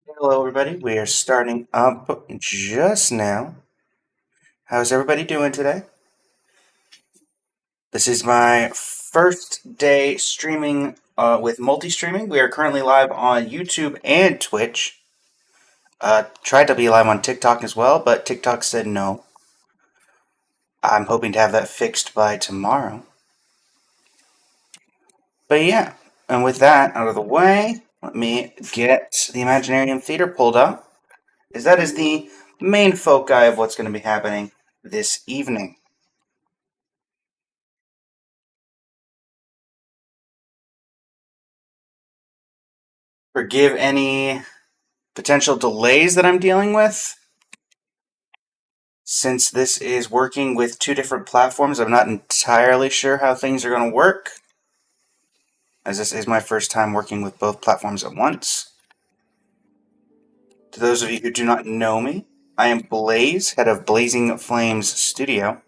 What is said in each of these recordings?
Hello, everybody. We are starting up just now. How's everybody doing today? This is my first day streaming with multi-streaming. We are currently live on YouTube and Twitch. Tried to be live on TikTok as well, but TikTok said no. I'm hoping to have that fixed by tomorrow. But yeah, and with that out of the way, let me get the Imaginarium Theater pulled up, as that is the main foci of what's going to be happening this evening. Forgive any potential delays that I'm dealing with. Since this is working with two different platforms, I'm not entirely sure how things are going to work, as this is my first time working with both platforms at once. To those of you who do not know me, I am Blaze, head of Blazing Flames Studio.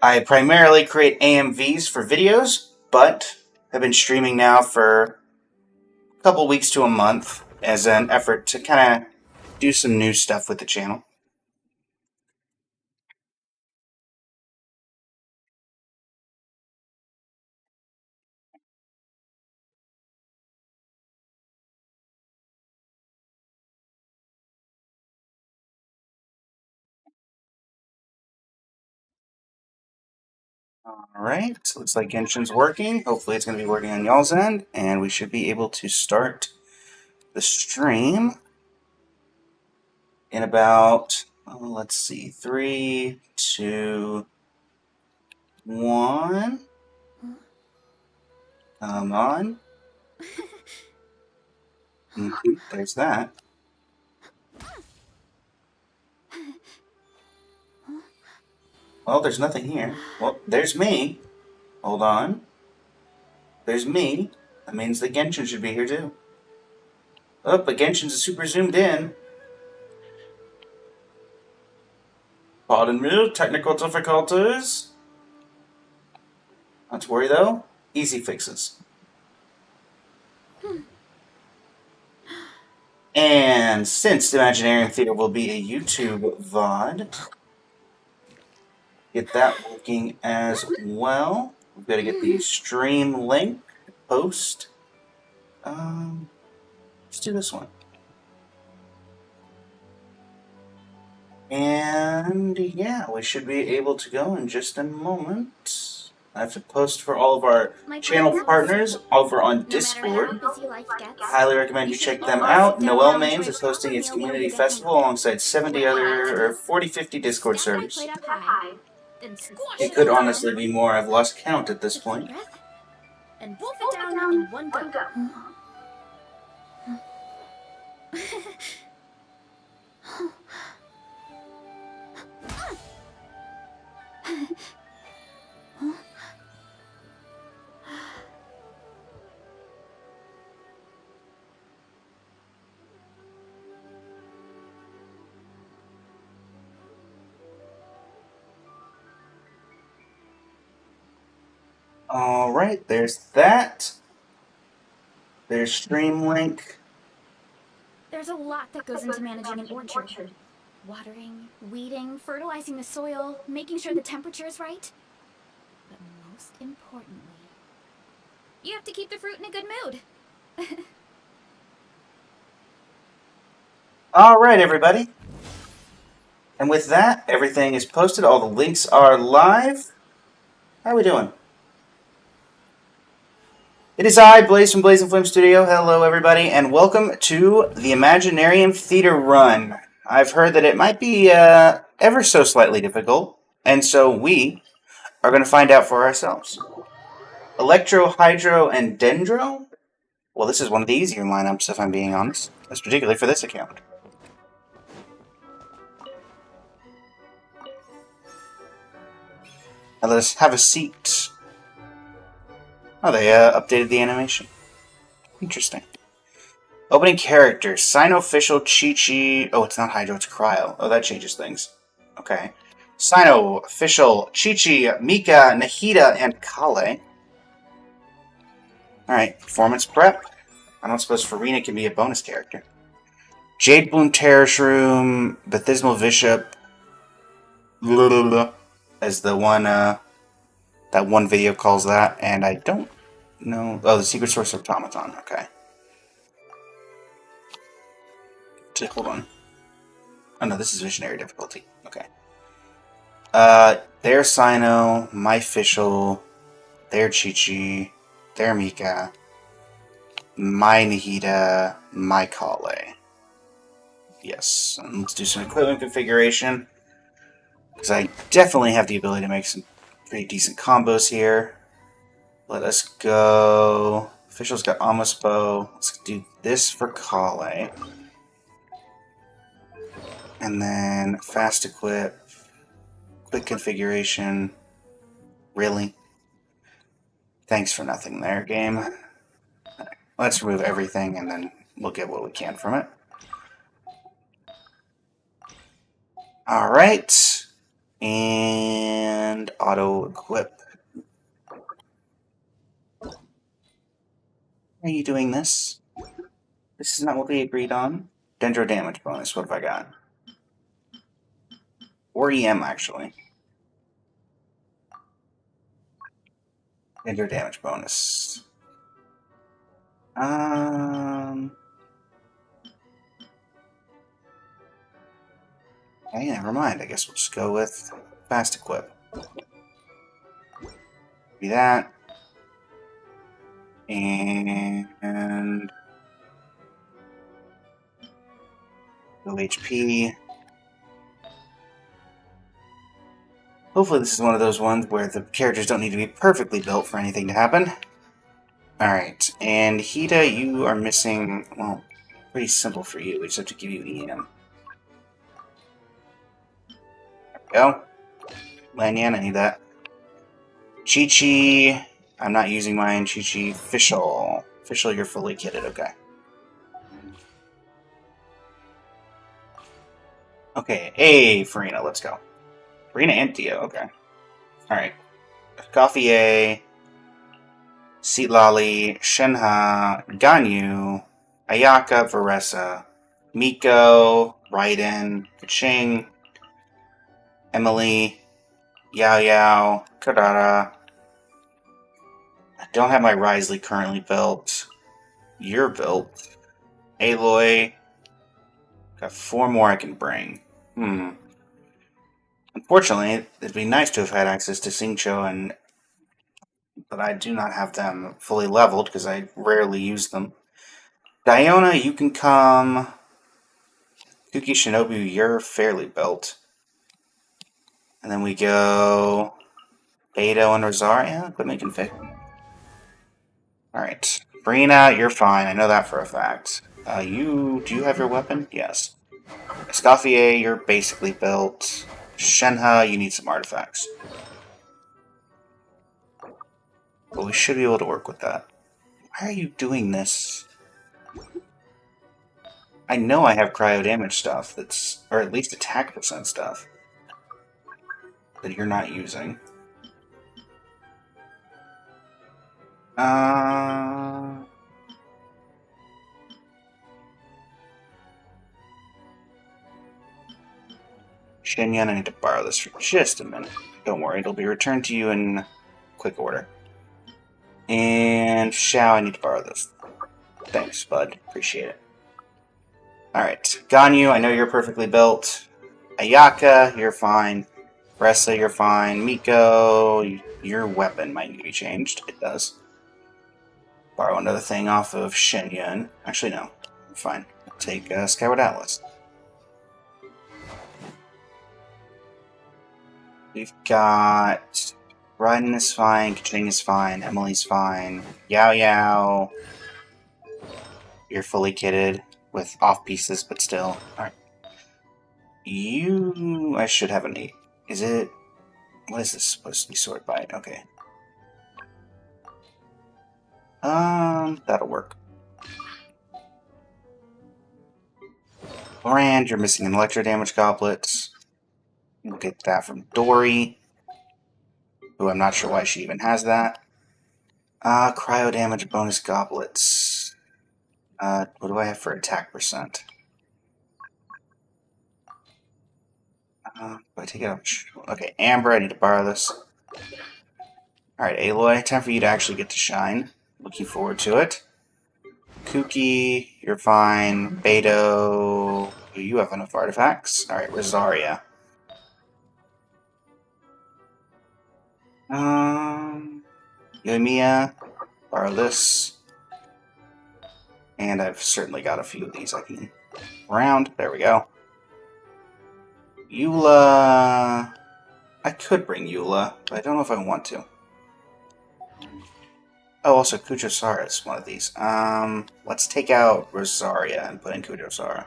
I primarily create AMVs for videos, but have been streaming now for a couple weeks to a month as an effort to kind of do some new stuff with the channel. Alright, so looks like Genshin's working. Hopefully it's going to be working on y'all's end, and we should be able to start the stream in about, let's see, 3, 2, 1. Come on. There's that. Well, there's nothing here. Well, there's me. Hold on. There's me. That means that Genshin should be here too. Oh, but Genshin's super zoomed in. Pardon me, technical difficulties. Not to worry though. Easy fixes. And since the Imaginarium Theater will be a YouTube VOD, get that working as well. We've got to get the stream link post. Let's do this one. And yeah, we should be able to go in just a moment. I have to post for all of our channel partners over on Discord. Highly recommend you check them out. Noel Mains is hosting its community festival alongside 70 other, or 40, 50 Discord servers. It could honestly be more. I've lost count at this point. And wolf it down in one go. Alright, there's that. There's stream link. There's a lot that goes into managing an orchard. Watering, weeding, fertilizing the soil, making sure the temperature is right. But most importantly, you have to keep the fruit in a good mood. Alright, everybody. And with that, everything is posted. All the links are live. How are we doing? It is I, Blaze from Blazing Flame Studio. Hello, everybody, and welcome to the Imaginarium Theater Run. I've heard that it might be ever so slightly difficult, and so we are going to find out for ourselves. Electro, Hydro, and Dendro? Well, this is one of the easier lineups, if I'm being honest. That's particularly for this account. Now let us have a seat. Oh, they updated the animation. Interesting. Opening characters. Sino-official Chi-Chi. Oh, it's not Hydro, it's Cryo. Oh, that changes things. Okay. Sino-official Chi-Chi, Mika, Nahida, and Kale. Alright, performance prep. I don't suppose Farina can be a bonus character. Jade Bloom Terrace Room, Baptismal Bishop, as the one, that one video calls that, and I don't know. Oh, the Secret Source Automaton, okay. Hold on. Oh no, this is Visionary difficulty, okay. Their Sino, my Fischl, their Chi-Chi, their Mika, my Nahida, my Kale. Yes, and let's do some equipment configuration. Because I definitely have the ability to make some pretty decent combos here. Let us go. Official's got Amos Bow. Let's do this for Kale. And then fast equip. Quick configuration. Really? Thanks for nothing there, game. Let's remove everything and then we'll get what we can from it. Alright. And auto equip. Are you doing this? This is not what we agreed on. Dendro damage bonus. What have I got? Or EM, actually. Dendro damage bonus. Okay, never mind. I guess we'll just go with fast equip. Be that. And low HP. Hopefully this is one of those ones where the characters don't need to be perfectly built for anything to happen. Alright, and Hida, you are missing, well, pretty simple for you. We just have to give you EM. There we go. Lanyan, I need that. Chi-Chi, I'm not using mine. Chi-Chi, Fischl. Fischl, you're fully kitted, okay. Okay, hey, Farina, let's go. Farina and Dio, okay. Alright. Escoffier, Seatlali, Shenha, Ganyu, Ayaka, Varesa, Miko, Raiden, Kaching, Emily, Yao Yao, Kadara. I don't have my Risley currently built. You're built. Aloy. Got 4 more I can bring. Unfortunately, it'd be nice to have had access to Xingqiu, but I do not have them fully leveled because I rarely use them. Diona, you can come. Kuki Shinobu, you're fairly built. And then we go Beto and Rosaria. Equipment config. Alright. Brina, you're fine. I know that for a fact. Do you have your weapon? Yes. Escoffier, you're basically built. Shenha, you need some artifacts. But we should be able to work with that. Why are you doing this? I know I have cryo damage stuff that's, or at least attack percent stuff that you're not using. Shenyan, I need to borrow this for just a minute. Don't worry, it'll be returned to you in quick order. And Xiao, I need to borrow this. Thanks, bud. Appreciate it. Alright. Ganyu, I know you're perfectly built. Ayaka, you're fine. Ressa, you're fine. Miko, your weapon might need to be changed. It does. Borrow another thing off of Shenyun. Actually, no. I'm fine. Take Skyward Atlas. We've got Raiden is fine, Kaching is fine, Emily's fine, Yao Yao. You're fully kitted with off pieces, but still. Alright. You. I should have a 8. Is it. What is this supposed to be sorted by? Okay. That'll work. Rand, you're missing an electro damage goblet. We'll get that from Dory, who I'm not sure why she even has that. Cryo damage bonus goblets. What do I have for attack percent? Do I take it out? Okay, Amber, I need to borrow this. Alright, Aloy, time for you to actually get to shine. Looking forward to it. Kuki, you're fine. Beto, you have enough artifacts. Alright, Rosaria. Yoimiya, borrow this. And I've certainly got a few of these I can round. There we go. Eula. I could bring Eula, but I don't know if I want to. Oh, also Kuchosara is one of these. Let's take out Rosaria and put in Kuchosara.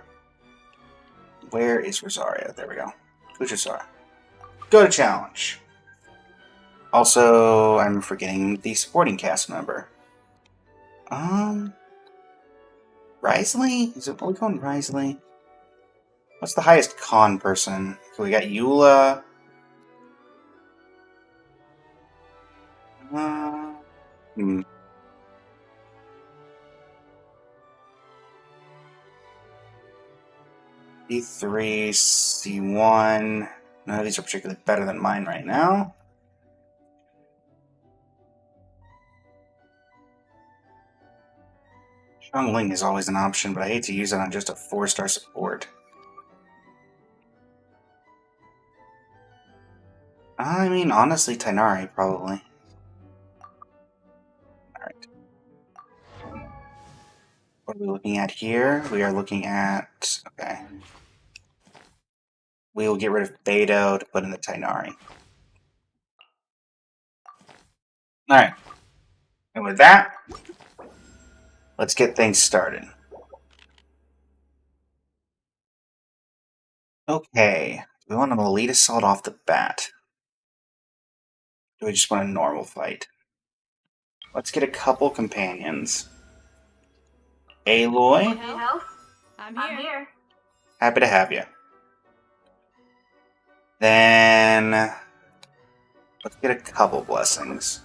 Where is Rosaria? There we go. Kuchosara. Go to challenge. Also, I'm forgetting the supporting cast member. Risley? Is it really going Risley? What's the highest con person? So we got Eula. E3, C1. None of these are particularly better than mine right now. Ling is always an option, but I hate to use it on just a 4-star support. I mean, honestly, Tainari, probably. Alright. What are we looking at here? We are looking at... Okay. We will get rid of Beto to put in the Tainari. Alright. And with that, let's get things started. Okay. We want an elite assault off the bat. Do we just want a normal fight? Let's get a couple companions. Aloy? Help? I'm here. Happy to have you. Then... let's get a couple blessings.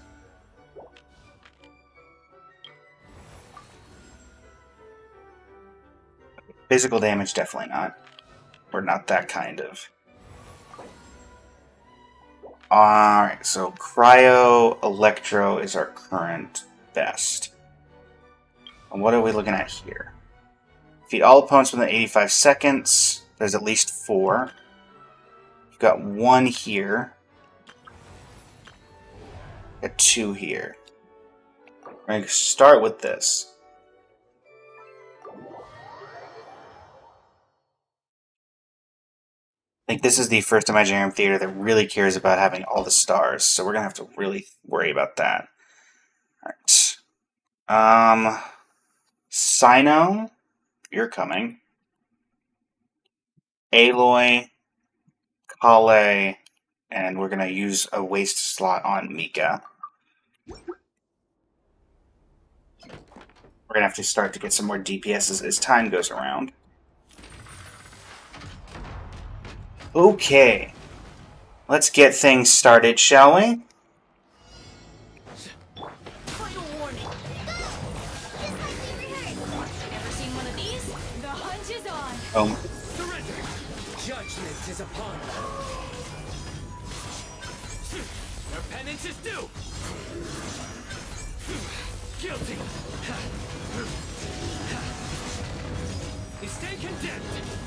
Physical damage, definitely not. We're not that kind of. Alright, so Cryo Electro is our current best. And what are we looking at here? Defeat all opponents within 85 seconds. There's at least 4. We've got 1 here. Got 2 here. We're going to start with this. I think this is the first Imaginarium Theater that really cares about having all the stars, so we're going to have to really worry about that. Alright. Sino, you're coming. Aloy, Kale, and we're going to use a waste slot on Mika. We're going to have to start to get some more DPS as time goes around. Okay. Let's get things started, shall we? Final warning. Ever seen one of these? The hunt is on. Surrender. Judgment is upon you. Their penance is due. Guilty. You stay condemned.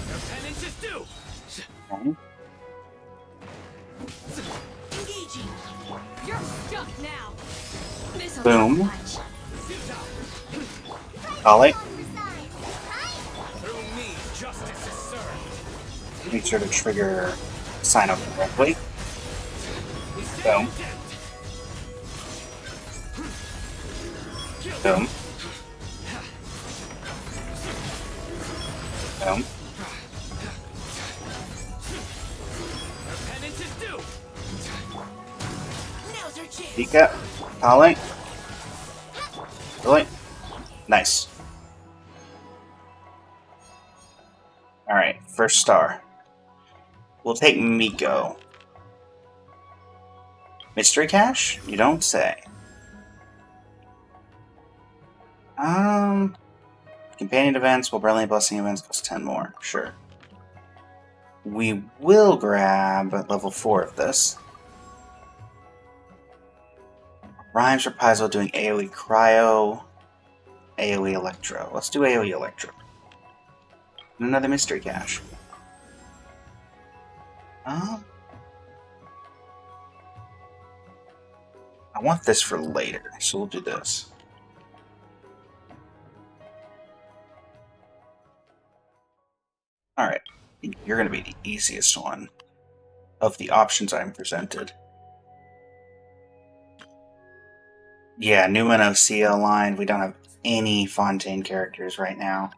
Their penance is due. Engaging. You're stuck now. This'll Boom. be a punch. Kale, Through me, justice is served. make sure to trigger Sino correctly. You stay Boom. condemned. Boom. Boom. Their penance is due. Now's your chance. Mika, Kale. Really? Nice. Alright, first star. We'll take Miko. Mystery Cache? You don't say. Companion events will brilliant blessing events cost 10 more. Sure. We will grab level 4 of this. Rhymes Reprisal doing AoE Cryo, AoE Electro. Let's do AoE Electro. And another Mystery Cache. I want this for later, so we'll do this. Alright, you're going to be the easiest one of the options I'm presented. Yeah, new NOCL line. We don't have any Fontaine characters right now.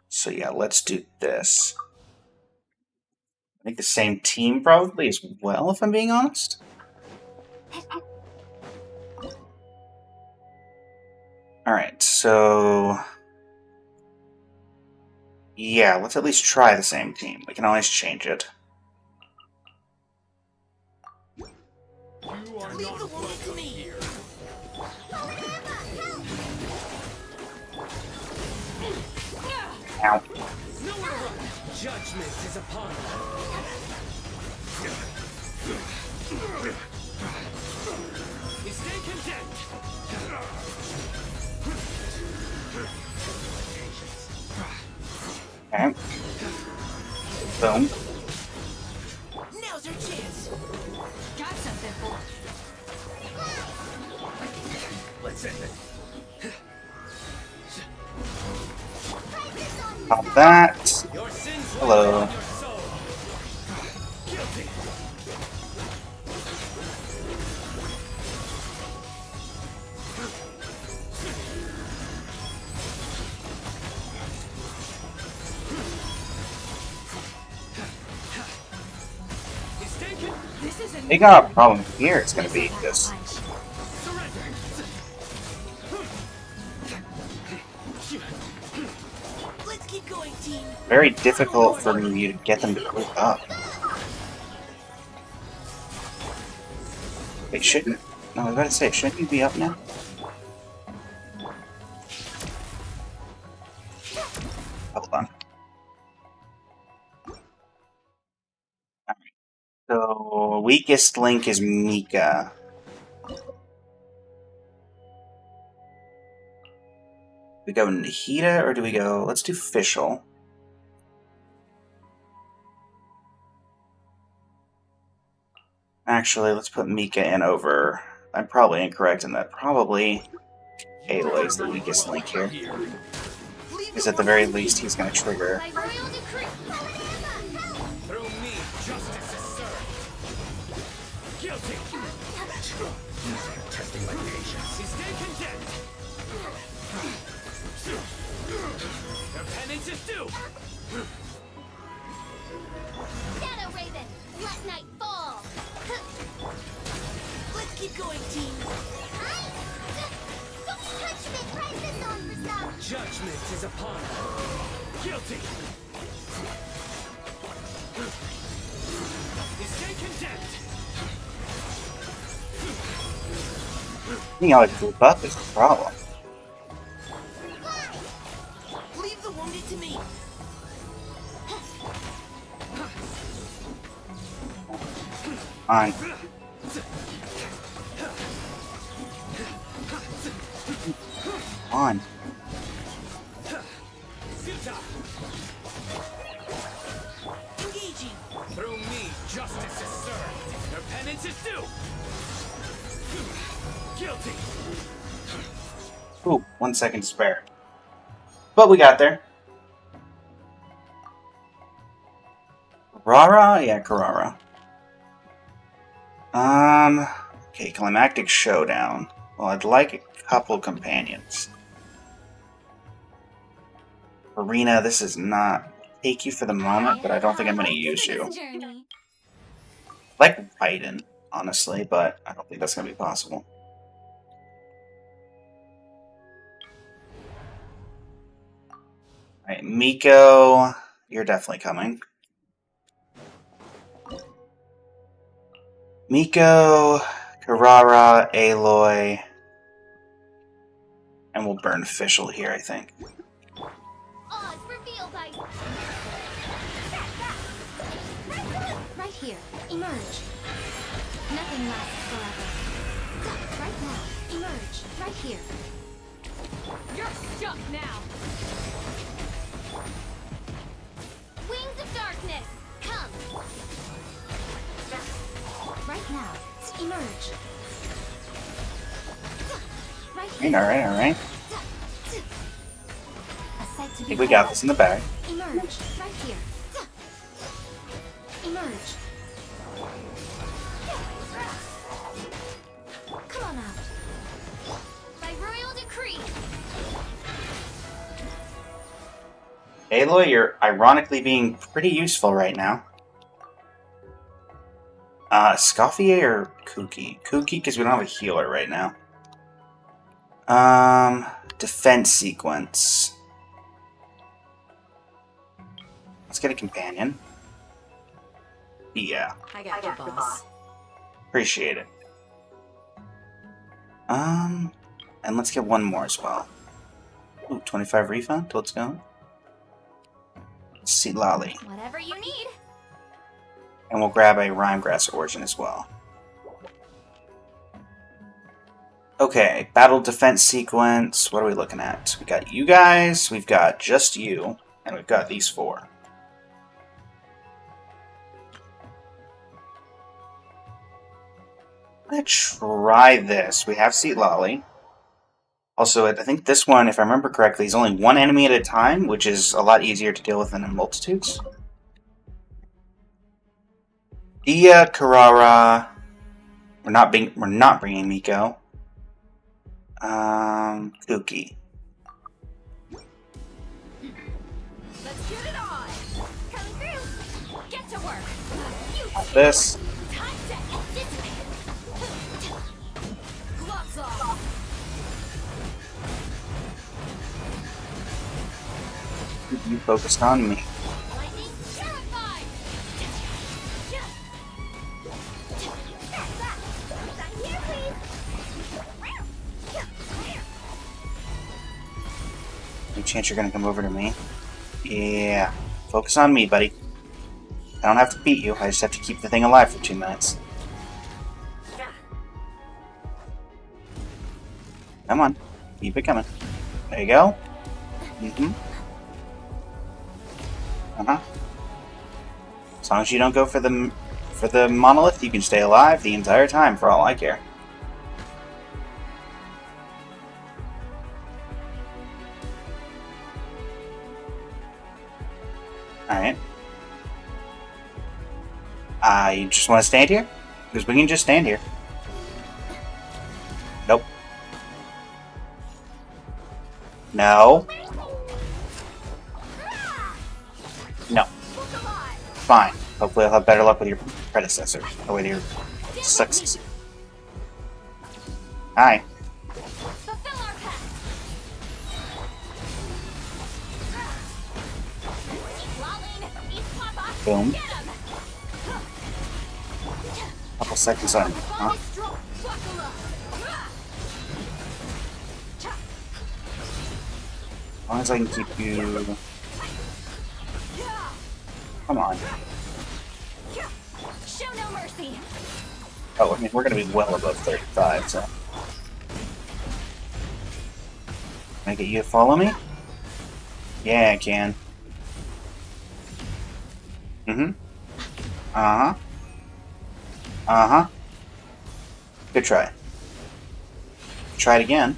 So yeah, let's do this. I think the same team probably as well, if I'm being honest. Alright, so... yeah, let's at least try the same team. We can always change it. You are not welcome here. Ow. Nowhere to run. Judgment is upon you. Stay content. Okay. Boom. Now's your chance. Got something for Let's end it. Pop that. Your sins Hello. lie on your soul. Guilty. Mistaken. this. Isn't They got a problem here. It's going to be this. Surrender. Let's keep going, team. Very difficult for you to get them to group up. They shouldn't. No, I was about to say, shouldn't you be up now? Hold on. Alright. So, weakest link is Mika. We go Nahida, or do we go... let's do Fischl. Actually, let's put Mika in over... I'm probably incorrect in that. Probably Ayla is the weakest link here. Because at the very least, he's going to trigger. by royal decree. Through me, justice is served. Guilty. Testing my patience. Stay content. Your penance is due. Shadow Raven, let night fall. Let's keep going, team. Don't touch me. Try this on for some. Judgment is upon you. Guilty. Stay content. Being able to group up is the problem. Leave the wounded to me. On. On. Futa. Engaging. Through me, justice is served. Your penance is due. Guilty. Ooh, 1 second to spare. But we got there. Karara? Yeah, Karara. Okay, Climactic Showdown. Well, I'd like a couple companions. Arena, this is not take you for the moment, but I don't think I'm going to use you. Journey. I like Raiden, honestly, but I don't think that's going to be possible. Alright, Miko. You're definitely coming. Miko, Karara, Aloy, and we'll burn official here, I think. Oz reveal by... Right here. Emerge. Nothing lasts forever. Right now. Emerge. Right here. You're stuck now. Wings of darkness. Come. Right now. Emerge. Right here. Alright. A sight to I think we got this in the bag. Emerge. Right here. Emerge. Come on out. By royal decree. Aloy, you're ironically being pretty useful right now. Escoffier or Kooky? Kooky, because we don't have a healer right now. Defense sequence. Let's get a companion. Yeah, I got you, boss. appreciate it. And let's get one more as well. Ooh, 25 refund, let's go. See Lolly. Whatever you need. And we'll grab a Rhymegrass Origin as well. Okay, battle defense sequence. What are we looking at? We got you guys, we've got just you, and we've got these four. I'm gonna try this. We have Seat Lolly. Also, I think this one, if I remember correctly, is only one enemy at a time, which is a lot easier to deal with than in multitudes. Dia, Karara. We're not bringing Miko. Kooky. Let's get it on. Coming through. Get to work. You This. time to anticipate. Gloves off. You focused on me. Lightning purified. Back here, please. Any chance you're gonna come over to me? Yeah. Focus on me, buddy. I don't have to beat you, I just have to keep the thing alive for 2 minutes. Come on. Keep it coming. There you go. Uh-huh. As long as you don't go for the monolith, you can stay alive the entire time for all I care. Alright. You just want to stand here? Because we can just stand here. Nope. No. No. Fine. Hopefully I'll have better luck with your predecessor. Or with your successor. Hi. Fulfill our pact. Lolling, eat Papa. Boom. Get him. Couple seconds on, huh? Buckle up. As long as I can keep you... Come on. Show no mercy. Oh, I mean, we're going to be well above 35, so... Can I get you to follow me? Yeah, I can. Uh-huh. Uh-huh. Good try. Try it again.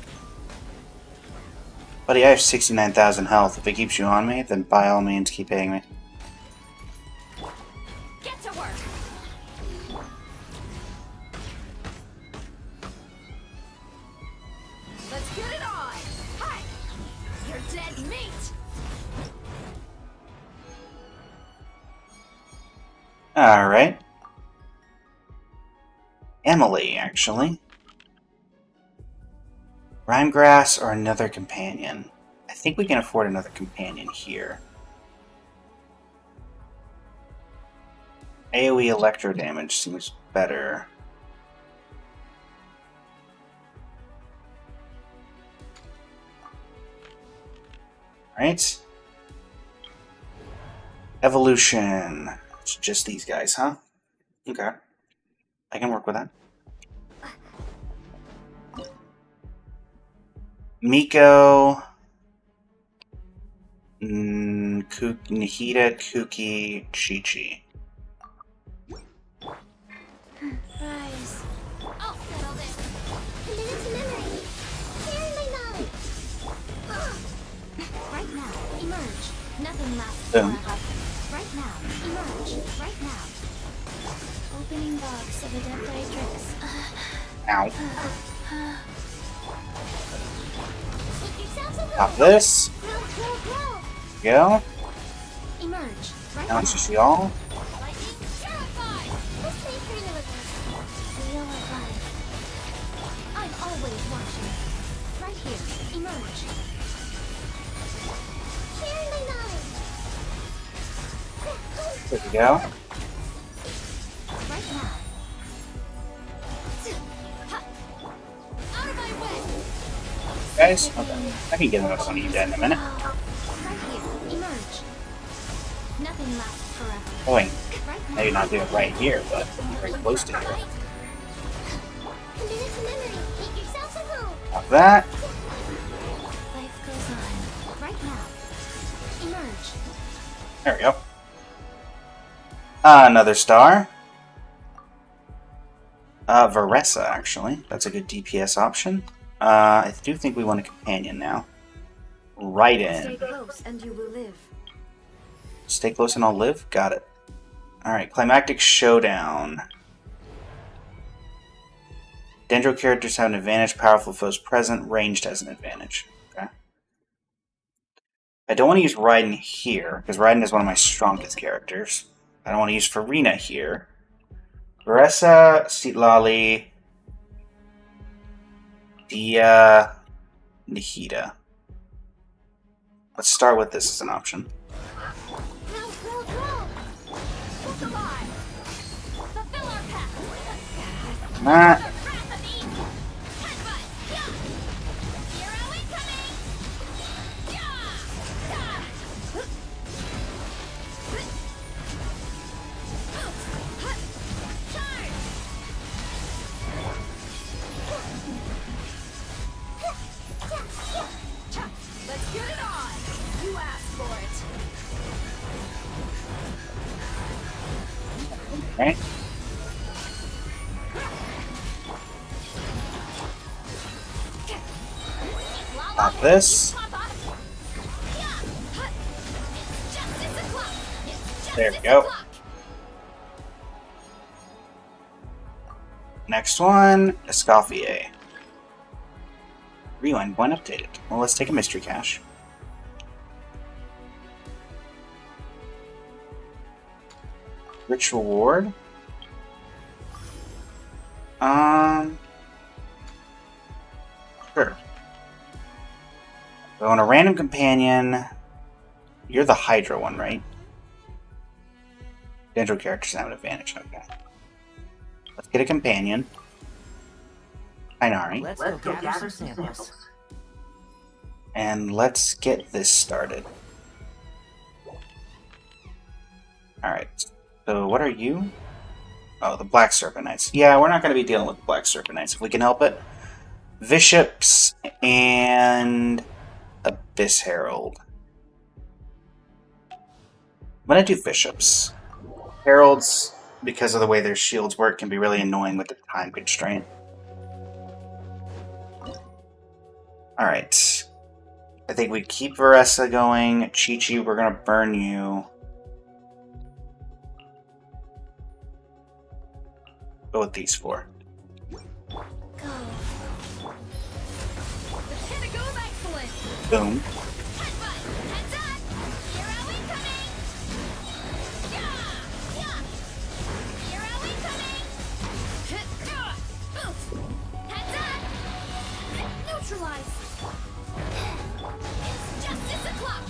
Buddy, I have 69,000 health. If it keeps you on me, then by all means keep hitting me. Get to work. Let's get it on. Hi. You're dead meat. Alright. Emily, actually. Rhymegrass or another companion? I think we can afford another companion here. AoE electro damage seems better. Right? Evolution. It's just these guys, huh? Okay. I can work with that. Miko. Nihida, Kuki, Chi-Chi. Rise. I'll settle this. Commit to memory. Sharing my knowledge. Right now, emerge. Nothing lasts forever. Right now, emerge. Right now. Opening box of Adepti Ow. Yourselves a Pop this. grow. Go. Emerge. Right Now now. it's just y'all. Lightning terrified. This may turn a little. Feel alive. I'm always watching. Right here. Emerge. Sharing my knowledge. There we go. Right now. Out of my way. Guys, okay. I can get another one of you dead in a minute. Right here. Emerge. Nothing lasts forever. Oh, wait. Right now. Maybe not do it right here, but very close to here. Commit to memory. Make yourselves at home. Pop that. Life goes on. Right now. Emerge. There we go. Another star. Varessa, actually. That's a good DPS option. I do think we want a companion now. Right Stay in. close and you will live. Stay close and I'll live? Got it. Alright, Climactic Showdown. Dendro characters have an advantage, powerful foes present, ranged has an advantage. Okay. I don't want to use Raiden here, because Raiden is one of my strongest characters. I don't want to use Farina here. Varessa, Citlali, Dia, Nihida. Let's start with this as an option. Grow. Look alive. Fulfill our path. Nah. Wrath of Eden. Headbutt. Yeah. Hero incoming. Yeah. Charge. Let's get it on. You asked for it. Right? Pop this. There we go. Next one, Escoffier. Rewind one updated. Well, let's take a mystery cache. Rich reward. Sure. So on a random companion, you're the Hydra one, right? Dendro characters have an advantage. Okay. Let's get a companion. Inari. Let's go gather some samples. And let's get this started. Alright. So what are you? Oh, the Black Serpent Knights. Yeah, we're not going to be dealing with Black Serpent Knights if we can help it. Bishops and Abyss Herald. I'm going to do Bishops. Heralds, because of the way their shields work, can be really annoying with the time constraint. Alright. I think we keep Varessa going. Chi-Chi, we're going to burn you. Go with these four. Go. Boom. Headbutt. Heads up. Hero incoming. Yeah. Hero incoming. Heads up. Neutralize. It's justice o'clock.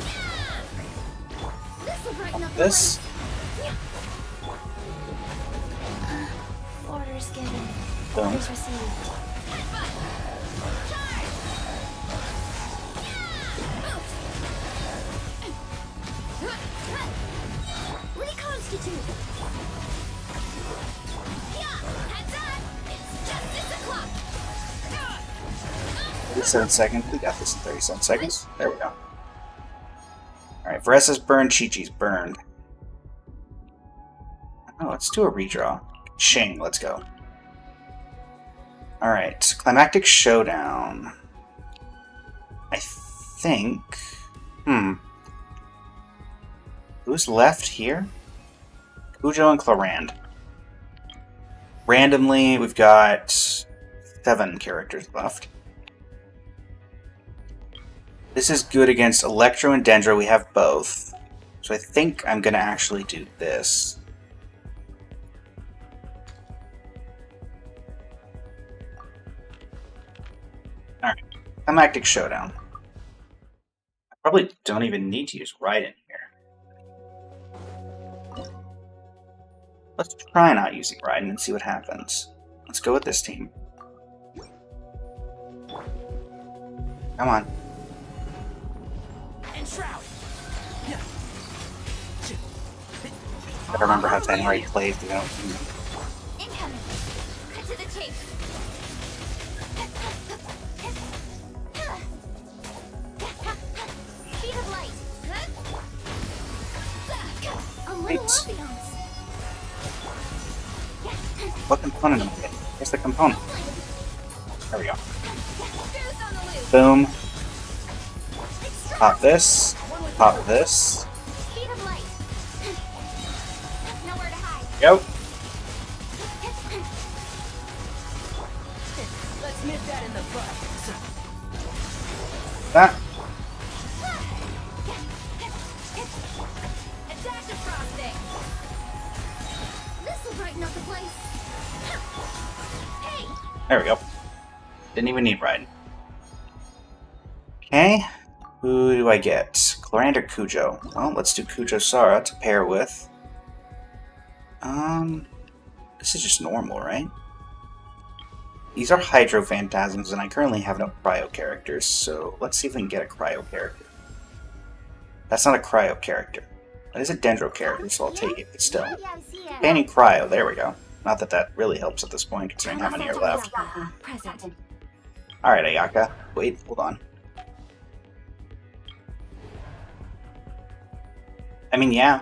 Yeah. This will brighten up the This. way. Boom. Orders received. Reconstitute. Heads up. It's justice o'clock. 37 seconds. We got this in 37 seconds. There we go. Alright, Varessa's burned, Chi-Chi's burned. Oh, let's do a redraw. Shing, let's go. Alright, Climactic Showdown. I think... Who's left here? Cujo and Clarand. Randomly, we've got 7 characters left. This is good against Electro and Dendro. We have both. So I think I'm going to actually do this. Alright. Climactic Showdown. I probably don't even need to use Raiden here. Let's try not using Raiden and see what happens. Let's go with this team. Come on. Enshroud. I remember how Tenrai plays, you know. Incoming. Cut to the chase. Speed of light. A little Thanks. ambiance. What component am I getting? Where's the component? There we go. Goose on the loose. Boom. Pop this. Pop this. Speed of light. Nowhere to hide. Go. Let's nip that in the bud. That. Attack the frosting. This'll brighten up the place. Hey. There we go. Didn't even need Raiden. Okay. Who do I get? Clarand or Cujo? Well, let's do Cujo Sara to pair with. This is just normal, right? These are Hydro Phantasms, and I currently have no Cryo characters, so let's see if we can get a Cryo character. That's not a Cryo character. That is a Dendro character, so I'll take it, but still. Any Cryo, there we go. Not that that really helps at this point, considering how many are left. Present. Alright, Ayaka. Wait, hold on. I mean, yeah.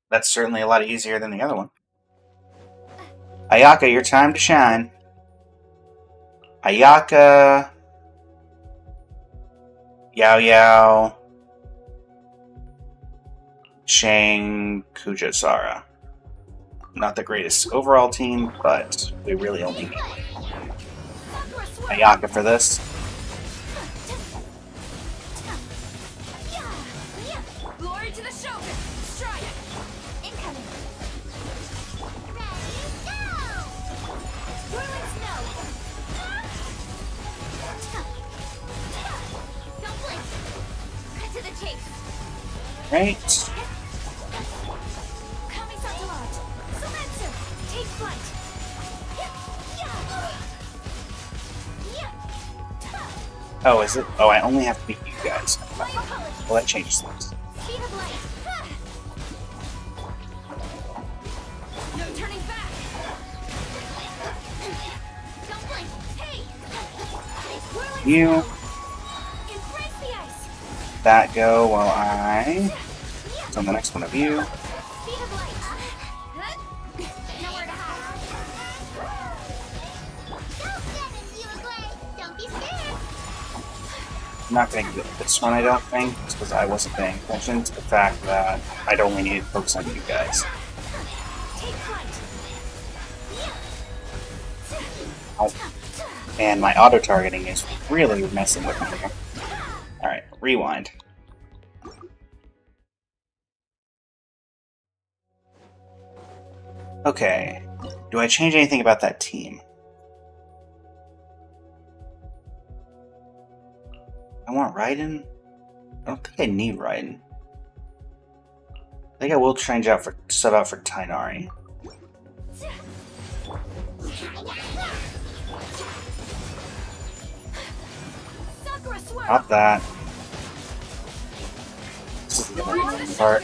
That's certainly a lot easier than the other one. Ayaka, your time to shine. Ayaka. Yao Yao. Shang, Cujo, Sara. Not the greatest overall team, but we really only need Ayaka for this. Glory to the Shogun! Strike! Incoming! Ready, go! Whirling snow! Don't blink! Cut to the chase! Right. Kami-sato launch! Sometsu! Take flight! Oh, is it? Oh, I only have to beat you guys. Well, that changes things. Speed of light! No turning back! Don't blink! Hey! Whirling You. snow! Embrace the ice! That go while I... So the next one of you. Speed of light! Nowhere to hide! Don't be scared! I'm not going to get this one, I don't think, just because I wasn't paying attention to the fact that I'd only need to focus on you guys. Take flight! Oh. And my auto-targeting is really messing with me here. Alright, rewind. Okay. Do I change anything about that team? I want Raiden? I don't think I need Raiden. I think I will change out for sub out for Tainari. Not that. This is the annoying part.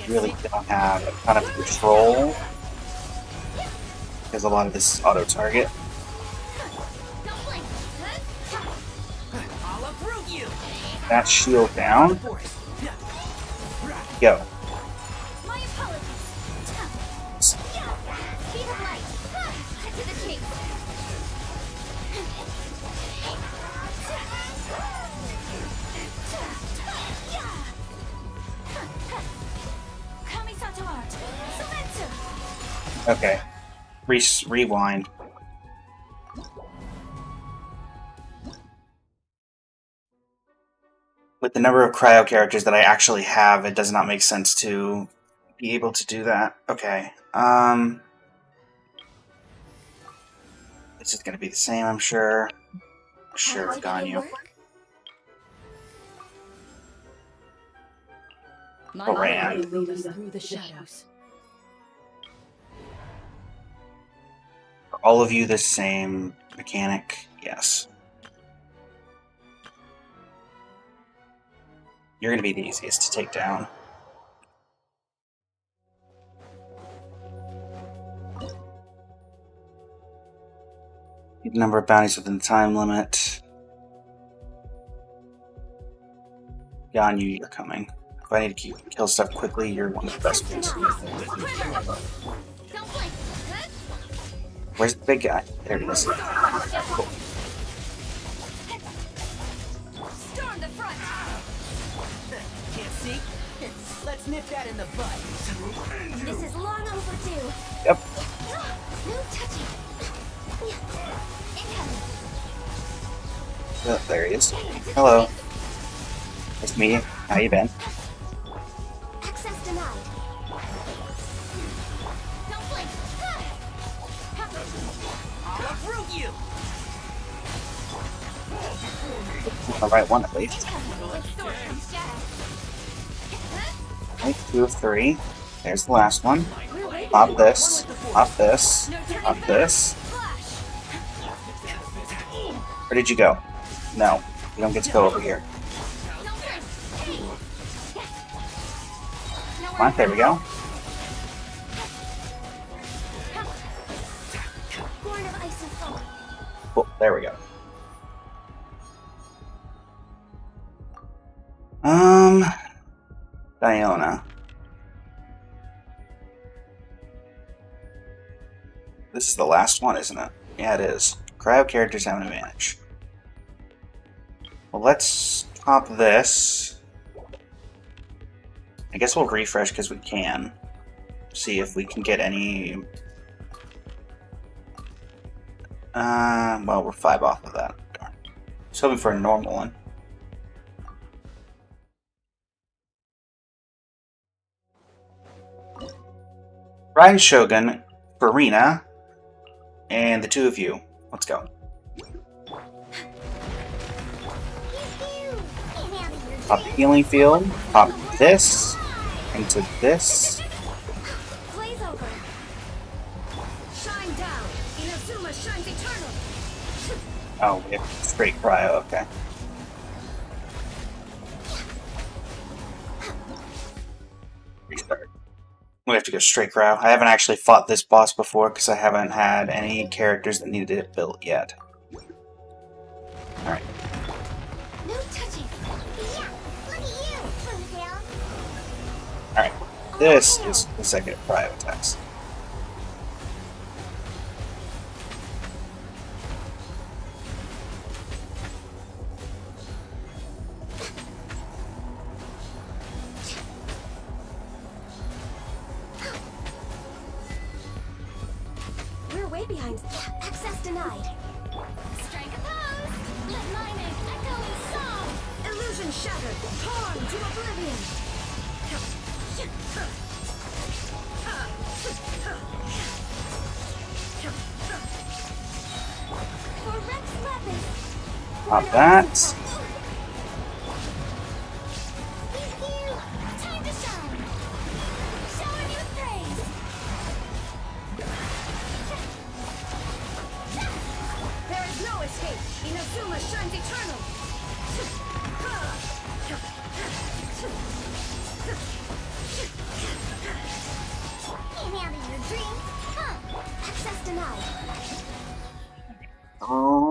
Really don't have a ton of control because a lot of this is auto target. Don't blink. I'll uproot you. That shield down. Go. My apologies. Speed of light. Cut to the chase. Kamisato art. Sumetsu. Okay. Rewind. With the number of cryo characters that I actually have, it does not make sense to be able to do that. Okay. This is going to be the same, I'm sure. Sure, How Ganyu. did it work? My Moran. will lead us through the shadows. Are all of you the same mechanic? Yes. You're going to be the easiest to take down. The number of bounties within the time limit. Ganyu, you're coming. If I need to kill stuff quickly, you're one of the best ones. Don't blink. Where's the big guy? There he is. Cool. Storm the front. Can't see? Let's nip that in the bud. This is long overdue. Yep. No touching. Incoming. Oh, there he is. Hello. Nice to meet you. How you been? Access denied. Don't blink. I'll uproot you. The right one at least. With sword from shadow. Okay, 2 of 3. There's the last one. Pop this. Pop this. Pop this. Where did you go? No, you don't get to go over here. Come on, there we go. Born of ice and foam. Cool, there we go. Diona. This is the last one, isn't it? Yeah, it is. Cryo characters have an advantage. Well, let's pop this. I guess we'll refresh because we can. See if we can get any... well, we're 5 off of that. Darn. Just hoping for a normal one. Ryan Shogun, Farina, and the two of you. Let's go. Pop the healing field, pop this, into this. Blaze over. Shine down. Inazuma shines eternal. Oh, we have straight cryo, okay. Restart. We have to go straight cryo. I haven't actually fought this boss before because I haven't had any characters that needed it built yet. Alright. No touching. Yeah, look at you, Funtail. Alright. This is consecutive cryo attacks. We're way behind. Access denied. Strike a pose. Let mine echo in song. Illusion shattered. Torn to oblivion. For Rex weapons. Pop that. Time to shine. Showing you praise. There is no escape. Inazuma shines eternal.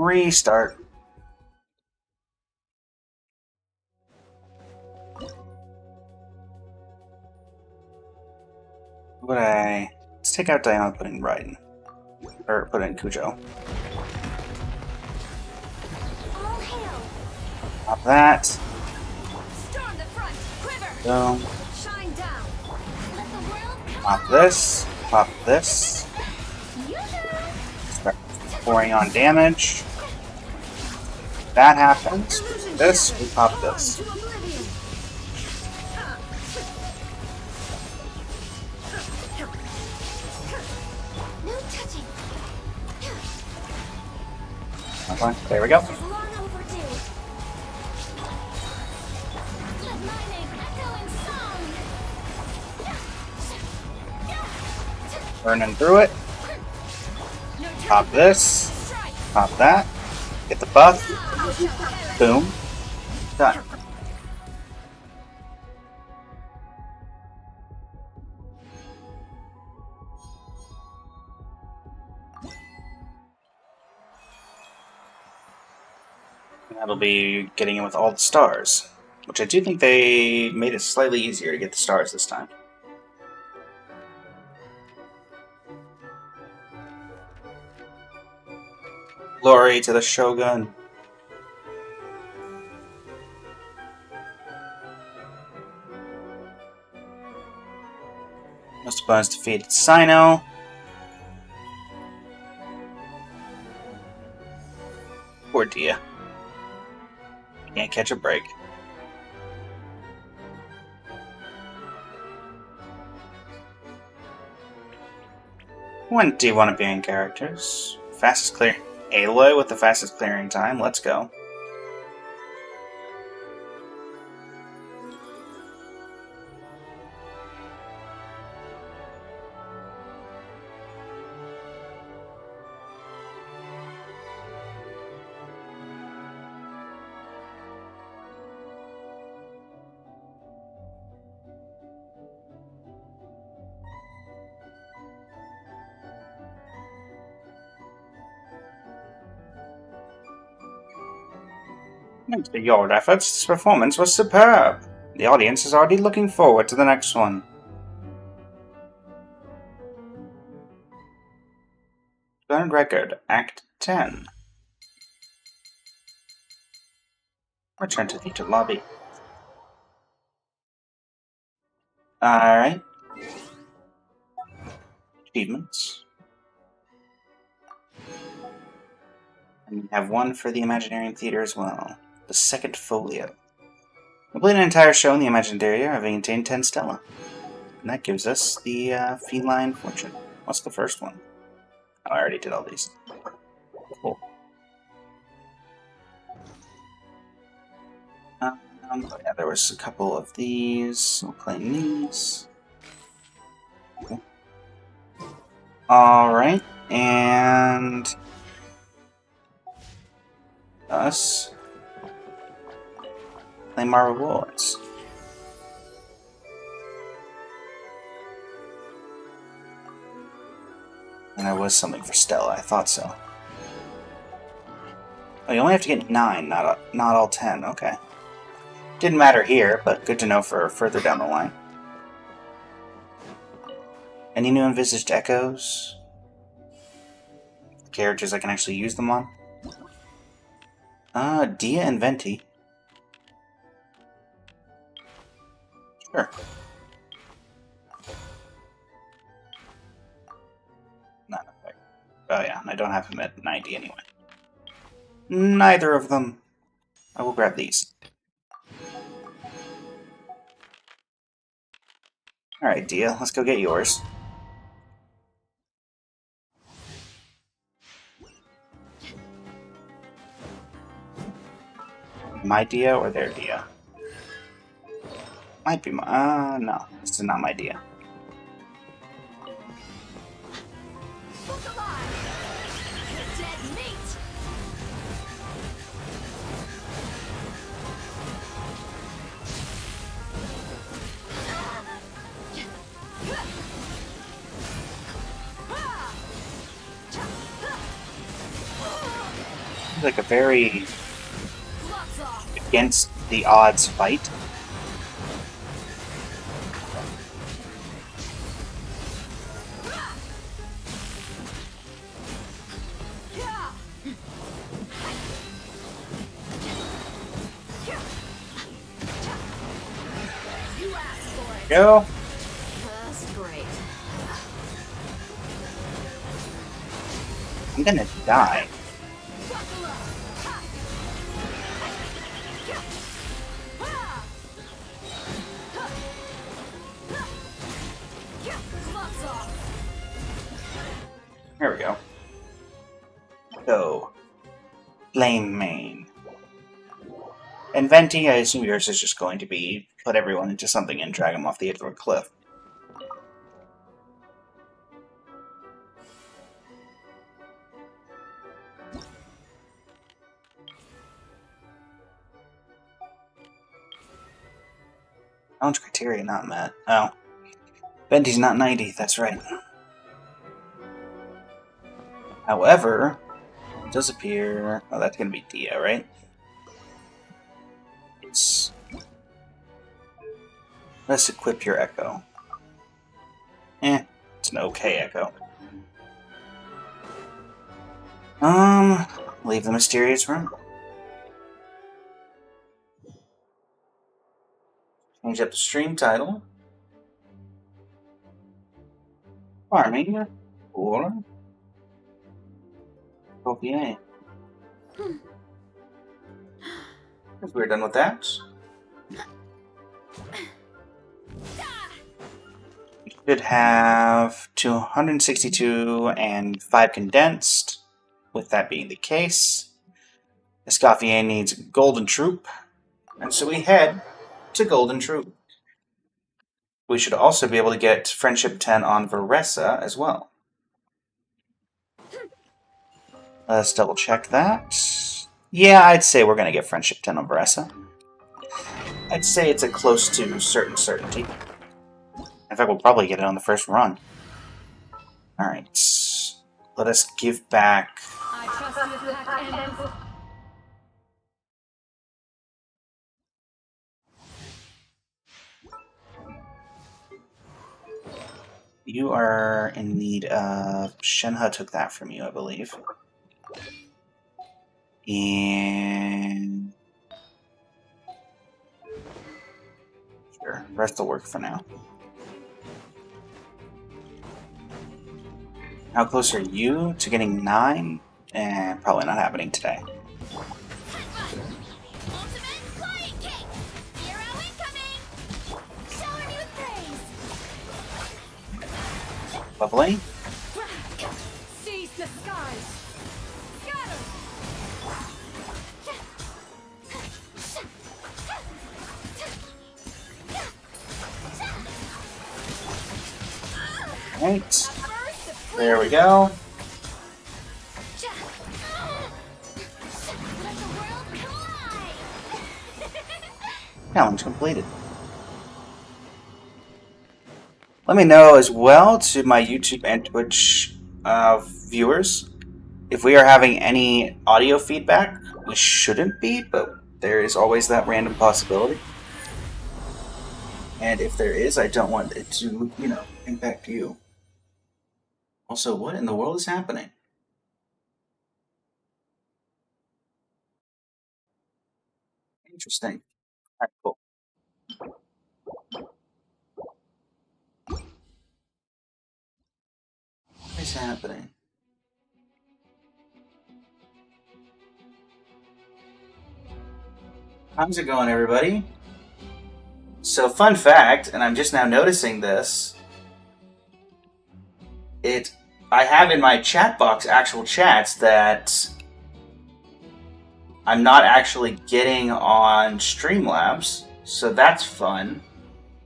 restart. Let's take out Diana, put in Raiden. Or put in Cujo. All hail. Pop that. Storm the front. Quiver. Boom. Shine down. Let the world come Pop alive. this. Pop this. Yoo-hoo. Start pouring on damage. That happens. This, we pop this. To oblivion. No touching. Okay, there we go. Is long overdue. Let my name echo in song. Burning through it. No turning Pop this. Strike. Pop that. Get the buff. Boom. Done. That'll be getting in with all the stars, which I do think they made it slightly easier to get the stars this time. Glory to the Shogun. Most opponents defeated Sino. Poor Dia. Can't catch a break. When do you want to be in characters? Fastest clear. Aloy with the fastest clearing time. Let's go. Thanks to your efforts, this performance was superb. The audience is already looking forward to the next one. Learned Record, Act 10. Return to the lobby. Alright. Achievements. And we have one for the Imaginarium Theater as well. The second folio. Complete an entire show in the Imaginarium, having attained 10 Stella. And that gives us the Feline Fortune. What's the first one? Oh, I already did all these. Cool. Yeah, there was a couple of these. We'll claim these. Cool. Alright, and us claim our rewards. And there was something for Stella, I thought so. Oh, you only have to get 9, not all 10, okay. Didn't matter here, but good to know for further down the line. Any new envisaged echoes? Characters I can actually use them on? Dia and Venti. Sure. Not effect. Oh yeah, I don't have him at 90 anyway. Neither of them. I will grab these. Alright, Dia, let's go get yours. My Dia or their Dia? Might be my... no. This is not my Dia. Look alive! Dead meat! like a very against the odds fight. Go. That's great. I'm gonna die. There we go. Go. Flame Main. And Venti, I assume yours is just going to be put everyone into something and drag them off the edge of a cliff. Challenge criteria not met. Oh. Venti's not 90, that's right. However, it does appear... Oh, that's going to be Dia, right? Let's equip your Echo. It's an okay Echo. Leave the mysterious room. Change up the stream title. Farming or Escoffier. Guess we're done with that. We should have 262 and 5 condensed, with that being the case. Escoffier needs Golden Troop, and so we head to Golden Troop. We should also be able to get Friendship 10 on Veressa as well. Let's double check that. Yeah, I'd say we're going to get Friendship 10 on Veressa. I'd say it's a close to certain certainty. In fact, we'll probably get it on the first run. Alright. Let us give back... I trust you, Pack and... You are in need of... Shenhe took that from you, I believe. And... Sure, the rest will work for now. How close are you to getting 9? Probably not happening today. Lovely. Seize the skies. Scatter. Right. There we go. Challenge completed. Let me know as well to my YouTube and Twitch viewers if we are having any audio feedback. We shouldn't be, but there is always that random possibility. And if there is, I don't want it to, impact you. Also, what in the world is happening? Interesting. Alright, cool. What is happening? How's it going, everybody? So, fun fact, and I'm just now noticing this, I have in my chat box actual chats that I'm not actually getting on Streamlabs, so that's fun.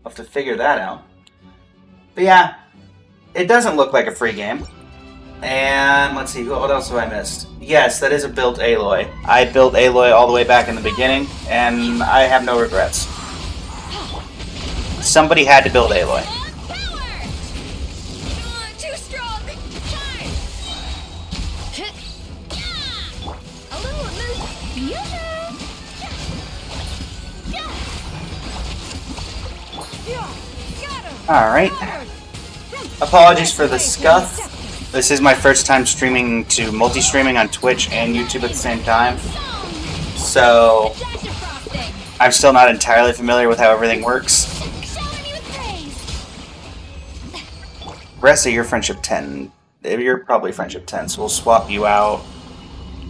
I'll have to figure that out. But yeah, it doesn't look like a free game. And let's see, what else have I missed? Yes, that is a built Aloy. I built Aloy all the way back in the beginning, and I have no regrets. Somebody had to build Aloy. A little Alright. Apologies for the scuff. This is my first time streaming to multi-streaming on Twitch and YouTube at the same time. So, I'm still not entirely familiar with how everything works. Rest of your friendship 10. You're probably friendship 10, so we'll swap you out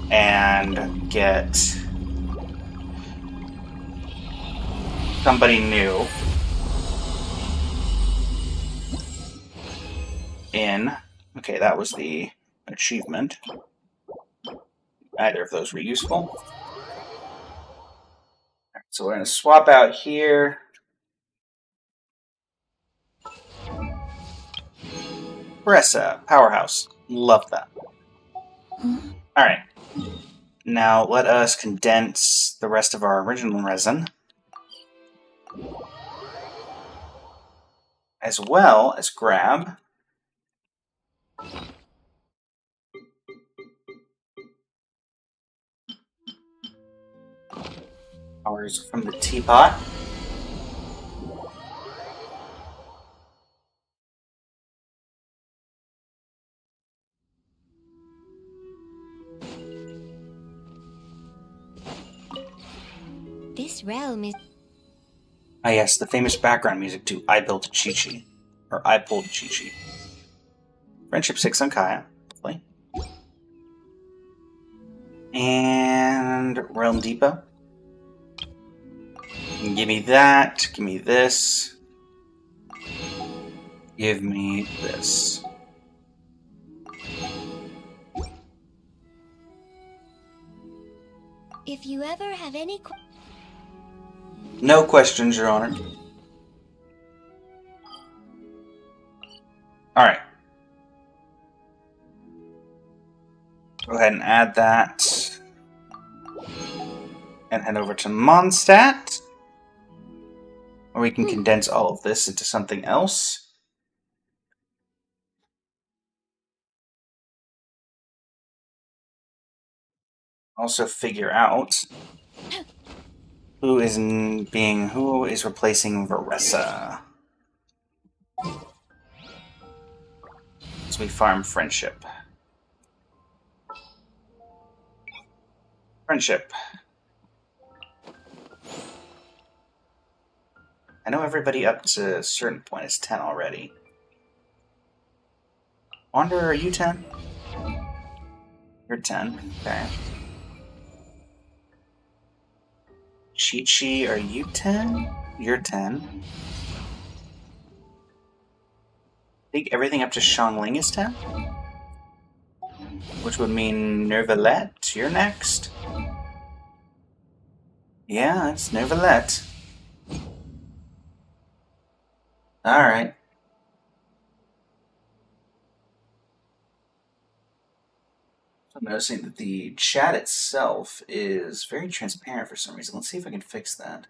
and get somebody new in. Okay, that was the achievement. Either of those were useful. So we're going to swap out here. Bressa, powerhouse. Love that. Alright. Now let us condense the rest of our original resin, as well as grab ours from the teapot. This realm is... Ah yes, the famous background music to I Built Chi-Chi. Or I Pulled Chi-Chi. Friendship 6 on Kaya. Lovely. And Realm Depot. Give me that. Give me this. Give me this. If you ever have any... No questions, Your Honor. Alright. Go ahead and add that. And head over to Mondstadt. Or we can condense all of this into something else. Also figure out who is replacing Veressa. As we farm friendship. Friendship. I know everybody up to a certain point is 10 already. Wanderer, are you 10? You're 10. Okay. Chi-Chi, are you 10? You're 10. I think everything up to Xiangling is 10. Which would mean Nervalette, you're next. Yeah, it's Nervalette. Alright. So I'm noticing that the chat itself is very transparent for some reason. Let's see if I can fix that.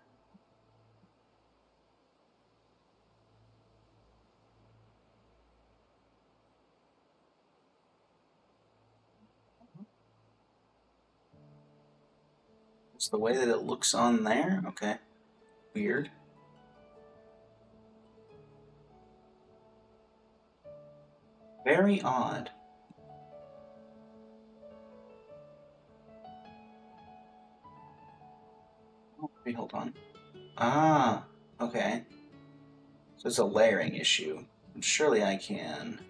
It's the way that it looks on there? Okay. Weird. Very odd. Oh, wait, hold on. Ah, okay. So it's a layering issue. Surely I can.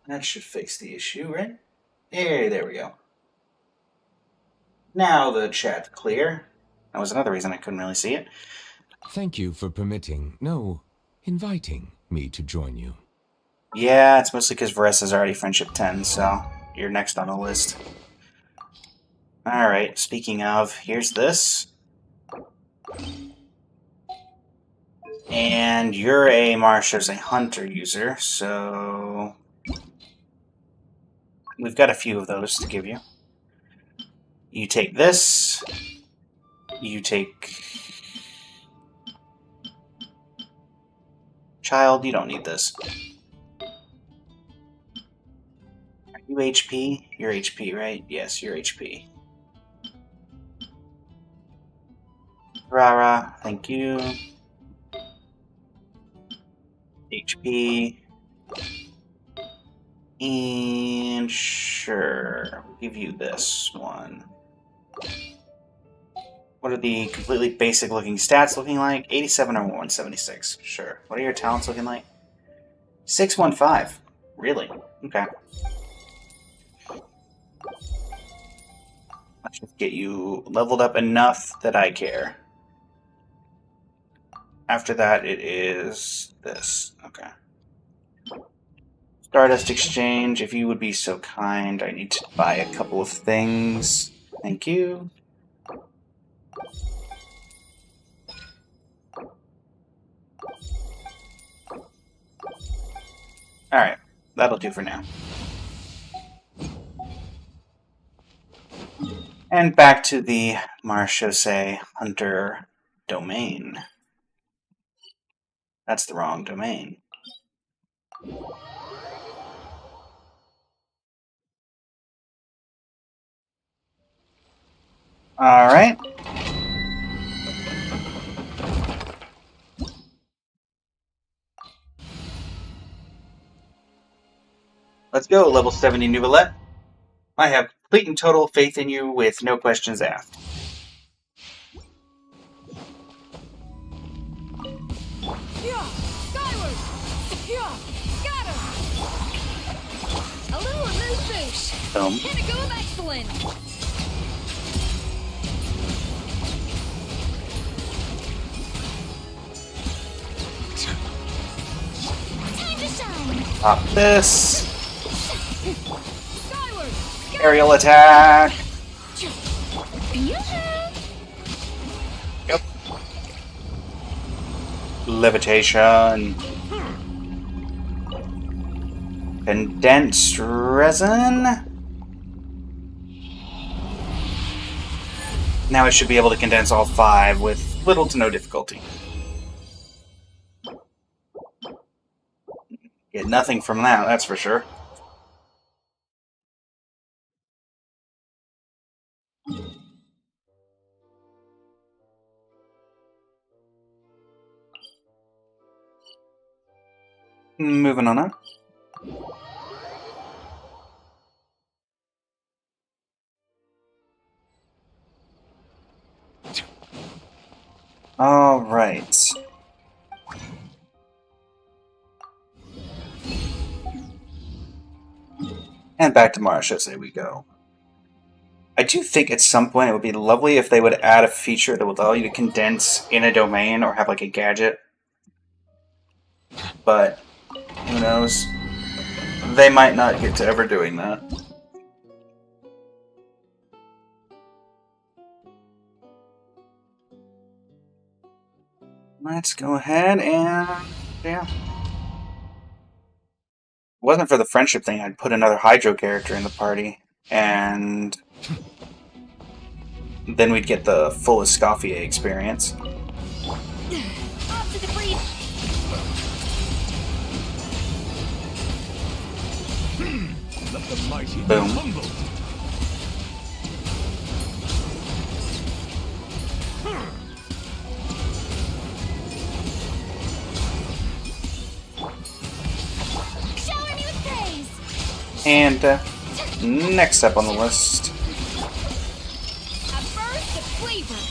That should fix the issue, right? Hey, there we go. Now the chat's clear. That was another reason I couldn't really see it. Thank you for permitting, no, inviting me to join you. Yeah, it's mostly because Veressa's already friendship 10, so you're next on the list. Alright, speaking of, here's this. And you're a Marsha's a hunter user, so we've got a few of those to give you. You take this, You take... Child, you don't need this. Are you HP? You're HP, right? Yes, you're HP. Rara, thank you. HP. And sure, we'll give you this one. What are the completely basic looking stats looking like? 87 or 176. Sure. What are your talents looking like? 615. Really? Okay. Let's just get you leveled up enough that I care. After that, it is this. Okay. Stardust Exchange, if you would be so kind, I need to buy a couple of things. Thank you. Alright, that'll do for now. And back to the Marchose Hunter domain. That's the wrong domain. Alright. Let's go, level 70 Nouvellette. I have complete and total faith in you with no questions asked. Skyward! Scatter! A little remove boosh. Boom. Pinnacle of excellence. Time to shine. Pop this. Skyward! Aerial attack. Yep. Levitation. Condensed resin. Now I should be able to condense all 5 with little to no difficulty. Get nothing from that, that's for sure. Moving on up. All right. And back to Marchose we go. I do think at some point it would be lovely if they would add a feature that would allow you to condense in a domain or have like a gadget. But who knows? They might not get to ever doing that. Let's go ahead and yeah. If it wasn't for the friendship thing, I'd put another Hydro character in the party, and then we'd get the full Escoffier experience. Off to the breeze. Let the mighty be Boom. humbled. Shower me with praise. And next up on the list, A burst of flavor.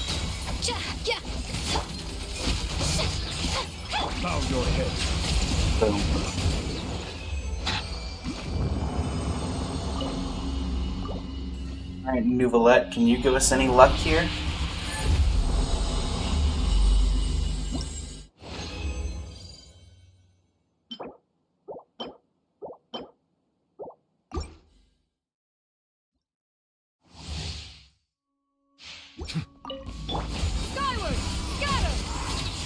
Bow your head. boom. Alright, Nouvellette, can you give us any luck here? Skyward! Scatter!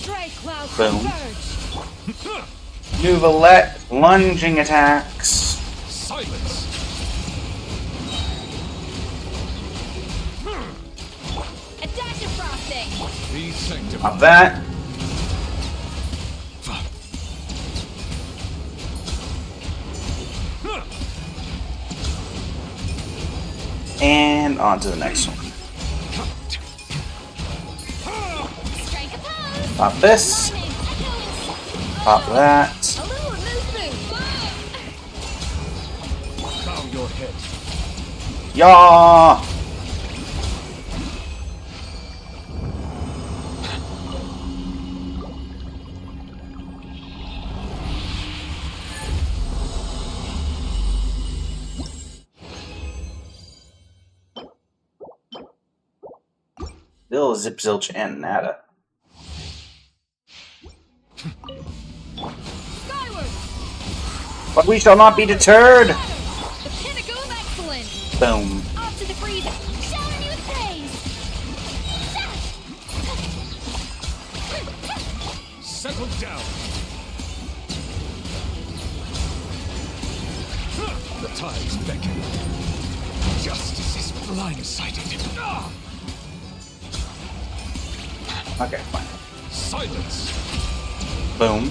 Stray clouds Boom. converge. Nouvellette, lunging attacks. Silence. A dash of frosting. Be sanctified. Pop that. And on to the next one. Strike a pose. Pop this. Pop that. A little movement. Bow your head. Yaw! Still zip, zilch, and nada. Skyward. But we shall not be deterred! The pinnacle of excellence. Boom. Off to the freezer. Showering you with praise. Settle down. The tides beckon. Justice is blindsided. Ah! Okay, fine. Silence. Boom.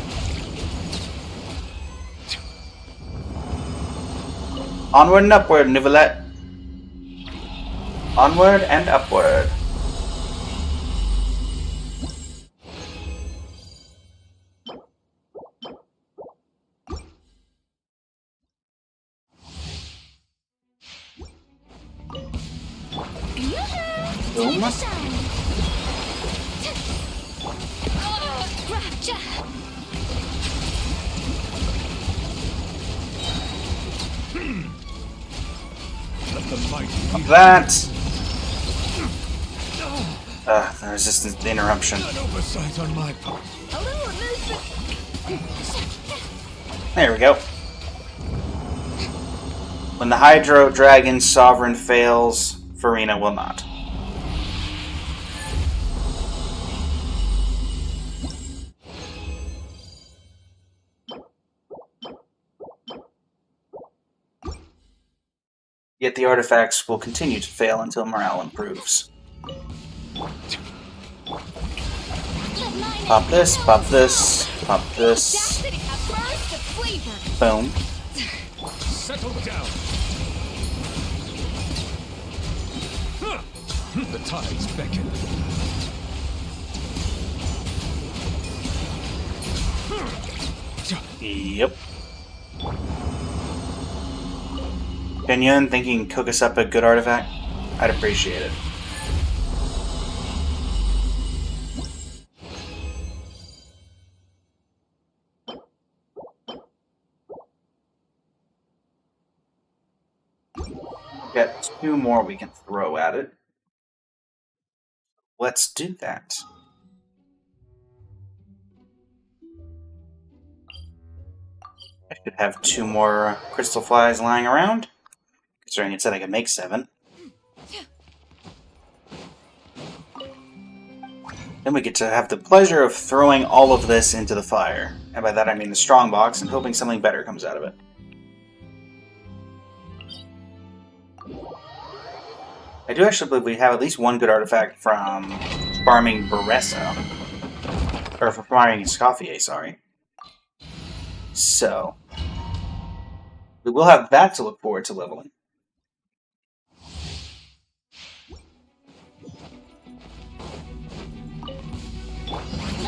Onward and upward, Nivelette. Onward and upward. Boom. Let the mighty be That. The resistance, the interruption. an oversight on my part. A little movement. There we go. When the Hydro Dragon Sovereign fails, Farina will not. Yet the artifacts will continue to fail until morale improves. Pop this, pop this, pop this. Audacity, a burst of flavor. Boom. Settle down. Huh. The tides beckon. Yep. Genyun thinking you can cook us up a good artifact? I'd appreciate it. Got 2 more we can throw at it. Let's do that. I should have 2 more crystal flies lying around, considering it said I could make 7. Then we get to have the pleasure of throwing all of this into the fire. And by that I mean the strong box, and hoping something better comes out of it. I do actually believe we have at least 1 good artifact from farming Baressa. Or from farming Escoffier, sorry. So, we will have that to look forward to leveling.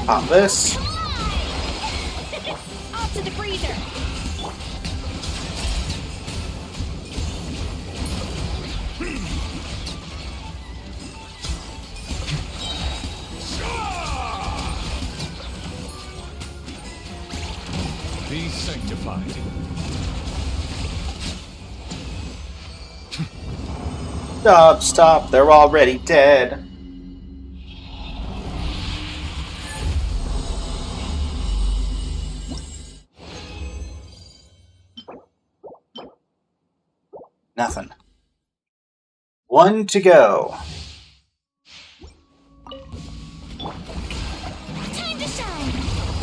Pop this. Off to the freezer. Be sanctified. Stop, stop, they're already dead. Nothing. 1 to go. Time to shine.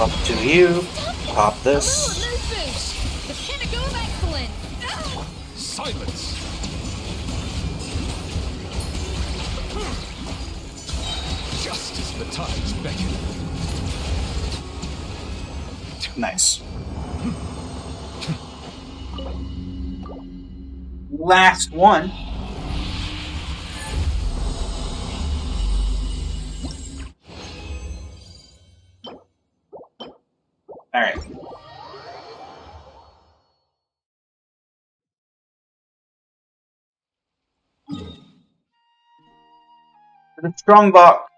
Up to you. Pop this. Movement. The pinnacle of excellence. Silence. Just as the Tides beckon. Nice. Last one. Alright. The strong box.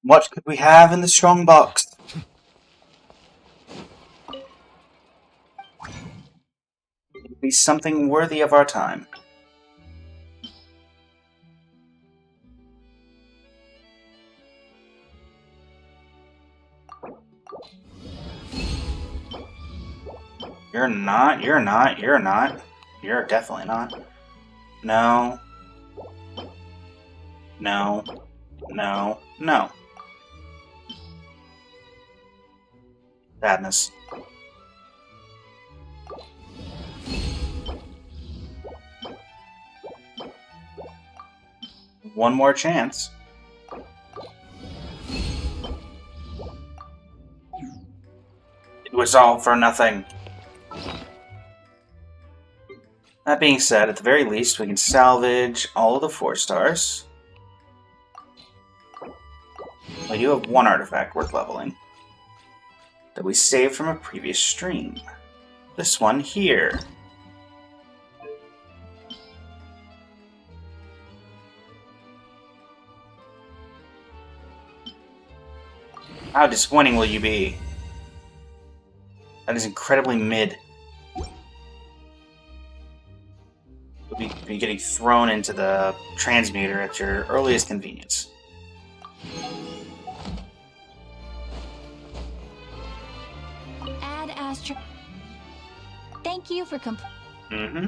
What could we have in the strong box? It would be something worthy of our time. You're not, you're not, you're not. You're definitely not. No. No. No. No. Sadness. One more chance. It was all for nothing. That being said, at the very least, we can salvage all of the 4 stars. We do have one artifact worth leveling that we saved from a previous stream. This one here. How disappointing will you be? That is incredibly mid. You'll be getting thrown into the transmuter at your earliest convenience. Add Astro. Thank you for Mm-hmm.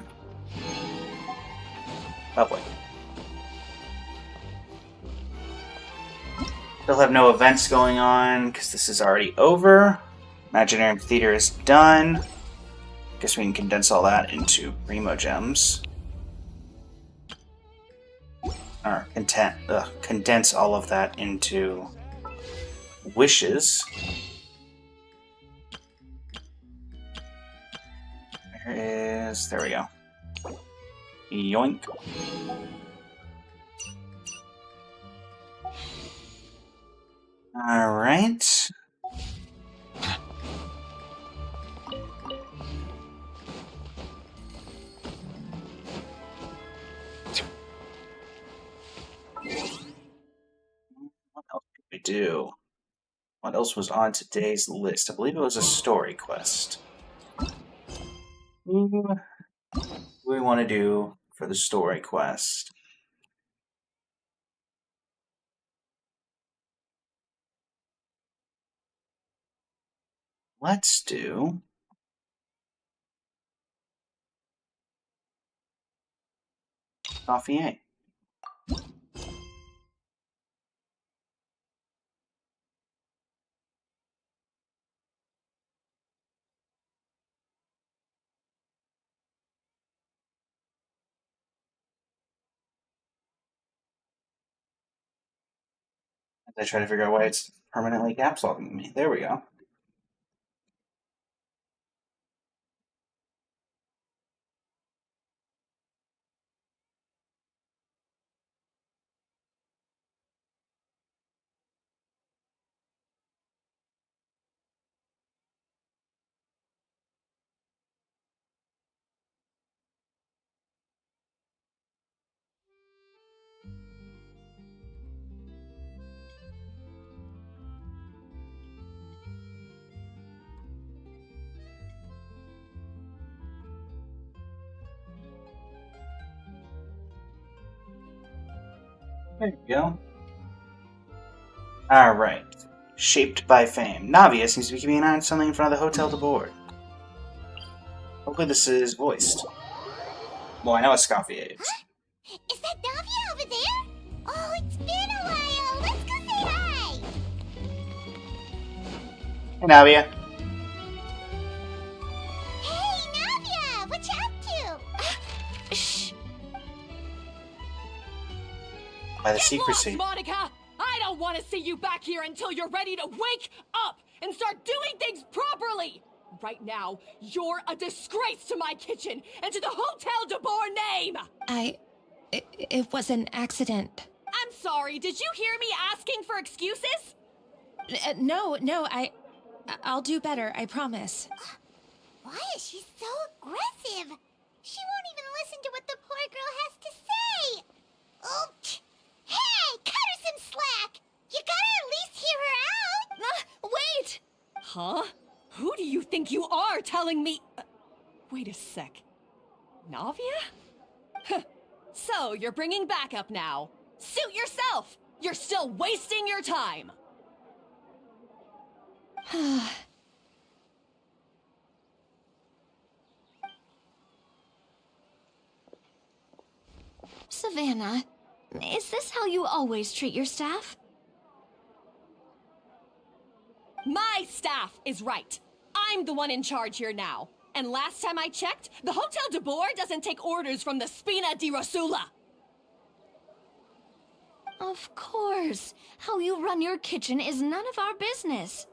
Lovely. Still have no events going on because this is already over. Imaginary Theater is done. Guess we can condense all that into Primo Gems. Or condense all of that into wishes. There we go. Yoink. Alright. What else did we do? What else was on today's list? I believe it was a story quest. What do we want to do for the story quest? Let's do Escoffier. As I try to figure out why it's permanently caps locking me. There we go. There you go. Alright. Shaped by fame. Navia seems to be keeping an eye on something in front of the hotel to board. Hopefully this is voiced. Well, I know Escoffier is. Is that Navia over there? Oh, it's been a while. Let's go say hi. Hey, Navia. Hey, Navia, what you up to? Shh. by the Get secrecy. lost, Monica! I don't want to see you back here until you're ready to wake up and start doing things properly! Right now, you're a disgrace to my kitchen and to the Hotel de Boer name! It was an accident. I'm sorry, did you hear me asking for excuses? No, I'll do better, I promise. Why is she so aggressive? She won't even listen to what the poor girl has to say. Oh, hey, cut her some slack. You gotta at least hear her out. Wait! Huh? Who do you think you are telling me? Wait a sec. Navia? Huh. So, you're bringing backup now. Suit yourself! You're still wasting your time! Savannah, is this how you always treat your staff? My staff is right. I'm the one in charge here now. And last time I checked, the Hotel de Boer doesn't take orders from the Spina di Rosula. Of course. How you run your kitchen is none of our business.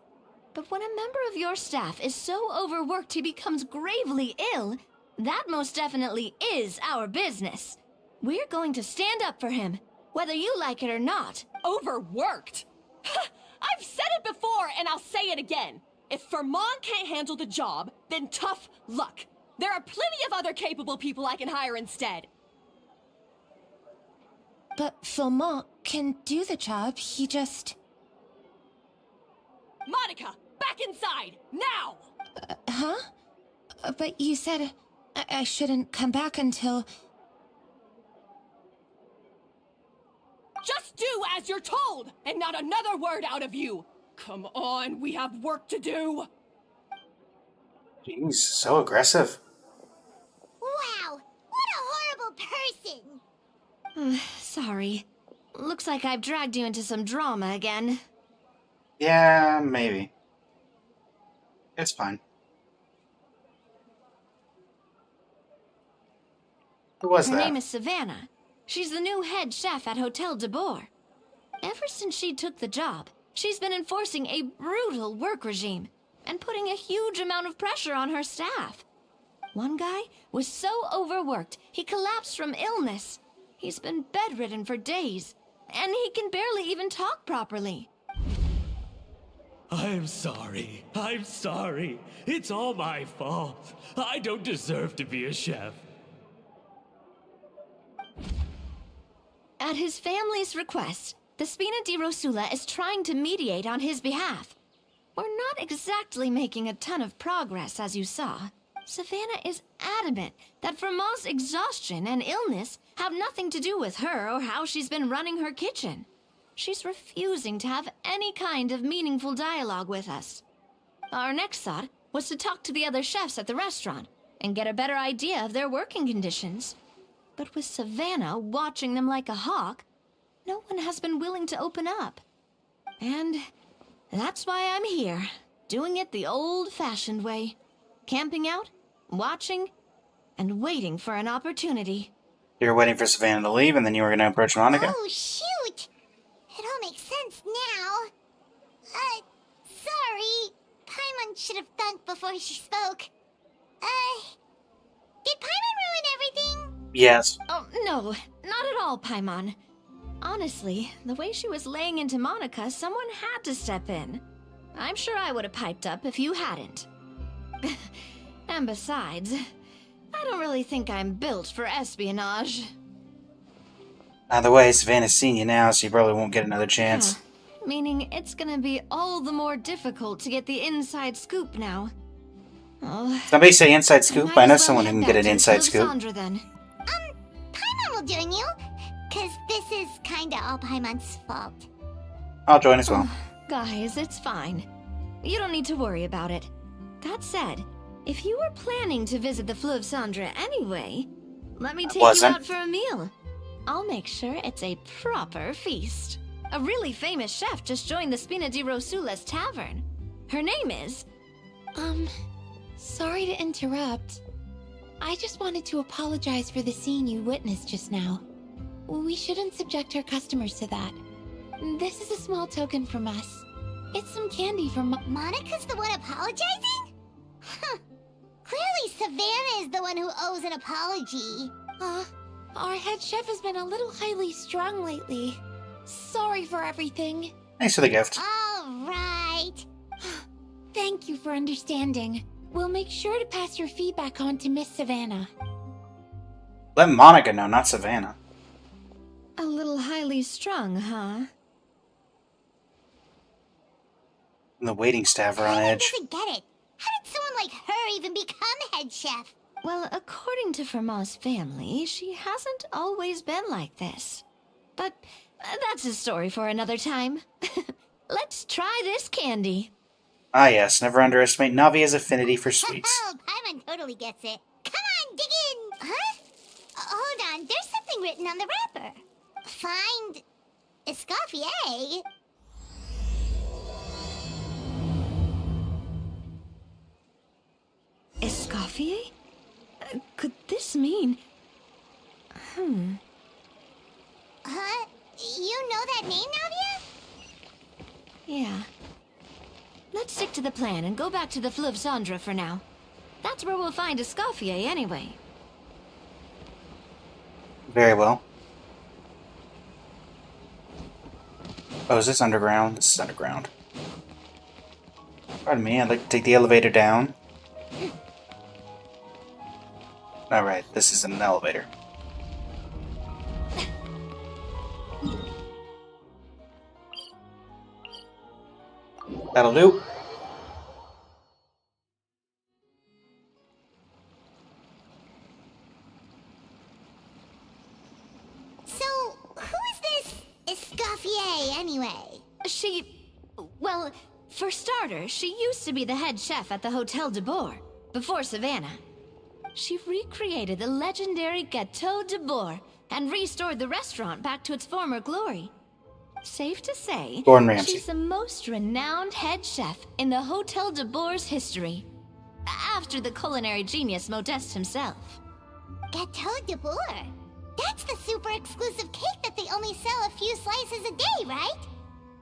But when a member of your staff is so overworked he becomes gravely ill, that most definitely is our business. We're going to stand up for him, whether you like it or not. Overworked? I've said it before and I'll say it again. If Fermont can't handle the job, then tough luck. There are plenty of other capable people I can hire instead. But Philmont can do the job, he just... Monica, back inside, now! Huh? But you said I shouldn't come back until... Just do as you're told, and not another word out of you! Come on, we have work to do! Jeez, so aggressive. Wow, what a horrible person. Sorry. Looks like I've dragged you into some drama again. Yeah, maybe. It's fine. Who was Her that? name is Savannah. She's the new head chef at Hotel de Boer. Ever since she took the job, she's been enforcing a brutal work regime and putting a huge amount of pressure on her staff. One guy was so overworked, he collapsed from illness. He's been bedridden for days, and he can barely even talk properly. I'm sorry. I'm sorry. It's all my fault. I don't deserve to be a chef. At his family's request, the Spina di Rosula is trying to mediate on his behalf. We're not exactly making a ton of progress, as you saw. Savannah is adamant that Vermont's exhaustion and illness have nothing to do with her or how she's been running her kitchen. She's refusing to have any kind of meaningful dialogue with us. Our next thought was to talk to the other chefs at the restaurant and get a better idea of their working conditions. But with Savannah watching them like a hawk, no one has been willing to open up. And that's why I'm here, doing it the old-fashioned way. Camping out, watching, and waiting for an opportunity. You were waiting for Savannah to leave, and then you were going to approach Monica? Oh, shoot. It all makes sense now. Sorry. Paimon should have thunk before she spoke. Did Paimon ruin everything? Yes. Oh, no, not at all, Paimon. Honestly, the way she was laying into Monica, someone had to step in. I'm sure I would have piped up if you hadn't. And besides, I don't really think I'm built for espionage. Either way, Savannah's seen you now, so you probably won't get another chance. Meaning it's gonna be all the more difficult to get the inside scoop now. Oh, Somebody say inside scoop. might I know as well someone who head can get back an to inside scoop. Sandra then. Paimon will join you. Cause this is kinda all Paimon's fault. I'll join as well. Guys, it's fine. You don't need to worry about it. That said, if you were planning to visit the Fleuve Sandra anyway, let me take you wasn't. out for a meal. I'll make sure it's a proper feast. A really famous chef just joined the Spina di Rosula's tavern. Her name is... Sorry to interrupt. I just wanted to apologize for the scene you witnessed just now. We shouldn't subject our customers to that. This is a small token from us. It's some candy from Monica's the one apologizing? Huh. Clearly Savannah is the one who owes an apology. Our head chef has been a little highly strung lately. Sorry for everything. Thanks for the gift. All right. Thank you for understanding. We'll make sure to pass your feedback on to Miss Savannah. Let Monica know, not Savannah. A little highly strung, huh? And the waiting staff are on I edge. doesn't get it. How did someone like her even become head chef? Well, according to Fermat's family, she hasn't always been like this. But that's a story for another time. Let's try this candy. Ah yes, never underestimate Navia's affinity for sweets. Oh, Paimon totally gets it. Come on, dig in. Huh? Hold on, there's something written on the wrapper. Find Escoffier. Escoffier? Could this mean... Huh? You know that name, Navia? Yeah. Let's stick to the plan and go back to the Fleuve Cendre for now. That's where we'll find Escoffier anyway. Very well. Oh, is this underground? This is underground. Pardon me, I'd like to take the elevator down. Alright, this is an elevator. That'll do. So, who is this Escoffier, anyway? Well, for starters, she used to be the head chef at the Hotel de Bourg, before Savannah. She recreated the legendary Gâteau de Bourg and restored the restaurant back to its former glory. Safe to say, Gordon Ramsay. she's the most renowned head chef in the Hotel de Bourg's history, after the culinary genius Modeste himself. Gâteau de Bourg. That's the super exclusive cake that they only sell a few slices a day, right?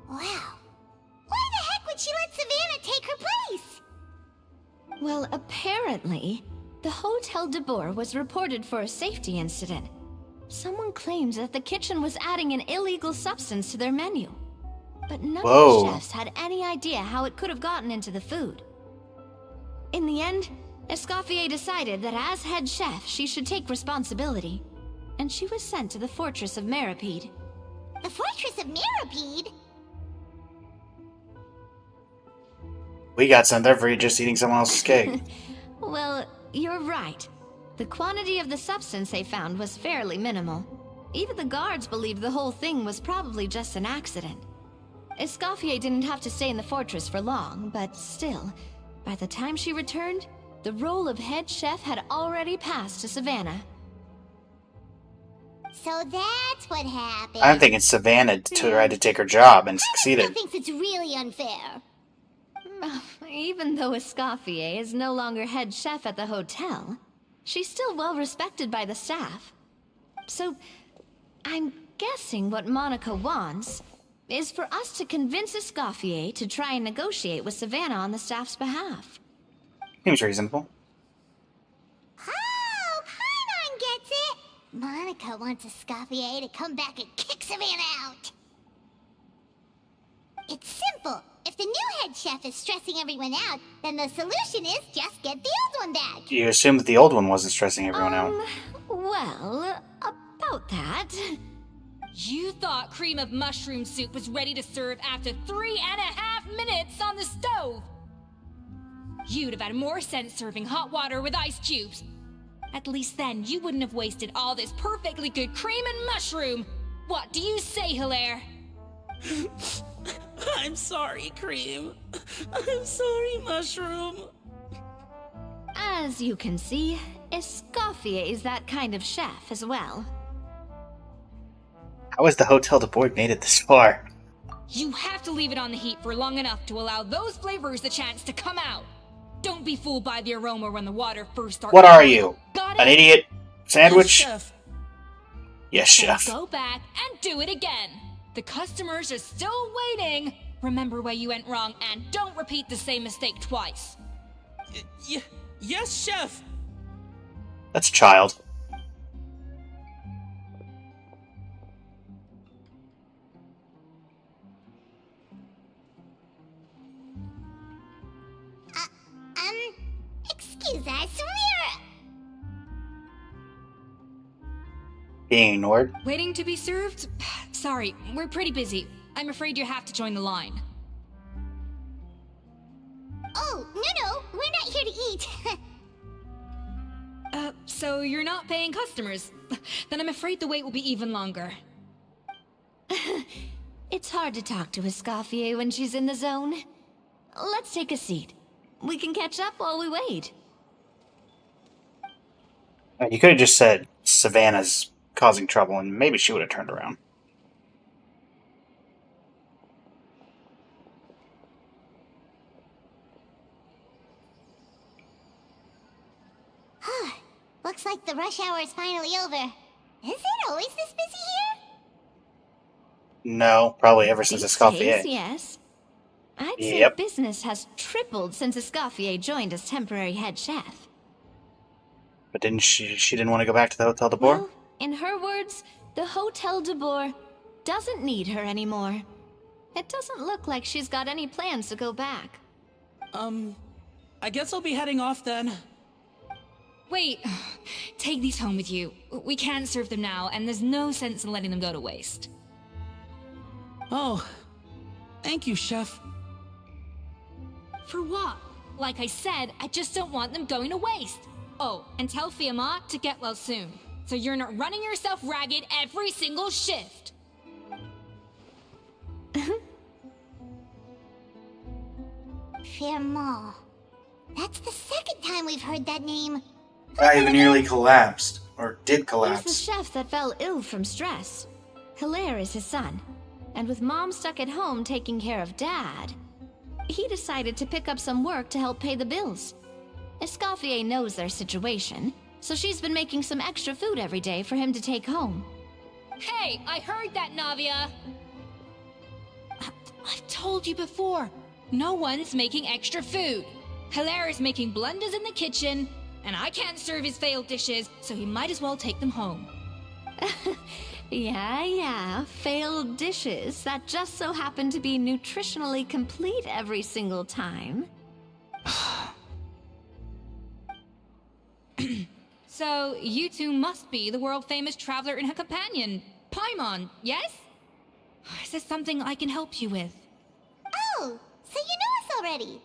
Wow. Why the heck would she let Savannah take her place? Well, apparently, the Hotel de Bourg was reported for a safety incident. Someone claims that the kitchen was adding an illegal substance to their menu. But none Whoa. of the chefs had any idea how it could have gotten into the food. In the end, Escoffier decided that as head chef, she should take responsibility. And she was sent to the fortress of Meripede. The Fortress of Meripede? We got sent there for you just eating someone else's cake. Well, you're right. The quantity of the substance they found was fairly minimal. Even the guards believed the whole thing was probably just an accident. Escoffier didn't have to stay in the fortress for long, but still, by the time she returned, the role of head chef had already passed to Savannah. So that's what happened. I'm thinking Savannah tried to take her job and Still succeeded. thinks it's really unfair. Even though Escoffier is no longer head chef at the hotel, she's still well respected by the staff. So, I'm guessing what Monica wants is for us to convince Escoffier to try and negotiate with Savannah on the staff's behalf. Seems reasonable. Oh, Paimon gets it. Monica wants Escoffier to come back and kick Savannah out. It's simple. If the new head chef is stressing everyone out, then the solution is just get the old one back. You assume that the old one wasn't stressing everyone out. Well, about that... You thought cream of mushroom soup was ready to serve after 3.5 minutes on the stove. You'd have had more sense serving hot water with ice cubes. At least then you wouldn't have wasted all this perfectly good cream and mushroom. What do you say, Hilaire? I'm sorry, Cream. I'm sorry, Mushroom. As you can see, Escoffier is that kind of chef as well. How has the Hotel de Bourg made it this far? You have to leave it on the heat for long enough to allow those flavors the chance to come out. Don't be fooled by the aroma when the water first starts. What are you? Got An it? idiot? Sandwich? Yes, Chef. Yes, So chef. go back and do it again. The customers are still waiting. Remember where you went wrong and don't repeat the same mistake twice. Yes, chef. That's a child. Excuse us, we're... Being ignored. Waiting to be served? Sorry, we're pretty busy. I'm afraid you have to join the line. Oh, no, we're not here to eat. So you're not paying customers? Then I'm afraid the wait will be even longer. It's hard to talk to Escoffier when she's in the zone. Let's take a seat. We can catch up while we wait. You could have just said Savannah's causing trouble, and maybe she would have turned around. Looks like the rush hour is finally over. Is it always this busy here? No, probably ever since These Escoffier. days, yes. I'd say Yep. business has tripled since Escoffier joined as temporary head chef. But didn't she didn't want to go back to the Hotel de Boer? Well, in her words, the Hotel de Boer doesn't need her anymore. It doesn't look like she's got any plans to go back. I guess I'll be heading off then. Wait, take these home with you. We can't serve them now, and there's no sense in letting them go to waste. Oh, thank you, chef. For what? Like I said, I just don't want them going to waste. Oh, and tell Fiamma to get well soon, so you're not running yourself ragged every single shift. Fiamma. That's the second time we've heard that name. I even nearly collapsed. Or did He's the collapse. chef that fell ill from stress. Hilaire is his son. And with Mom stuck at home taking care of Dad, he decided to pick up some work to help pay the bills. Escoffier knows their situation, so she's been making some extra food every day for him to take home. Hey, I heard that, Navia! I've told you before, no one's making extra food. Hilaire is making blunders in the kitchen, and I can't serve his failed dishes, so he might as well take them home. Yeah, failed dishes that just so happen to be nutritionally complete every single time. So, you two must be the world-famous traveler and her companion, Paimon, yes? Is there something I can help you with? Oh, so you know us already.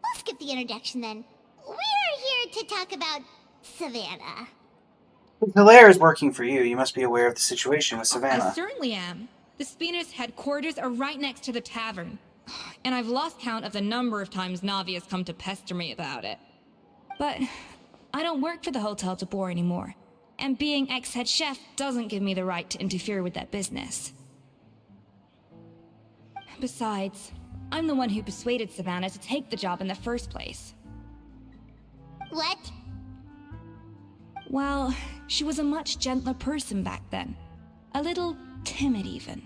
We'll skip the introduction then. We're here to talk about Savannah. If Hilaire is working for you, you must be aware of the situation with I Savannah. certainly am. The Spina's headquarters are right next to the tavern. And I've lost count of the number of times Navi has come to pester me about it. But I don't work for the Hotel de Boer anymore. And being ex-head chef doesn't give me the right to interfere with that business. Besides, I'm the one who persuaded Savannah to take the job in the first place. What? Well, she was a much gentler person back then. A little timid, even.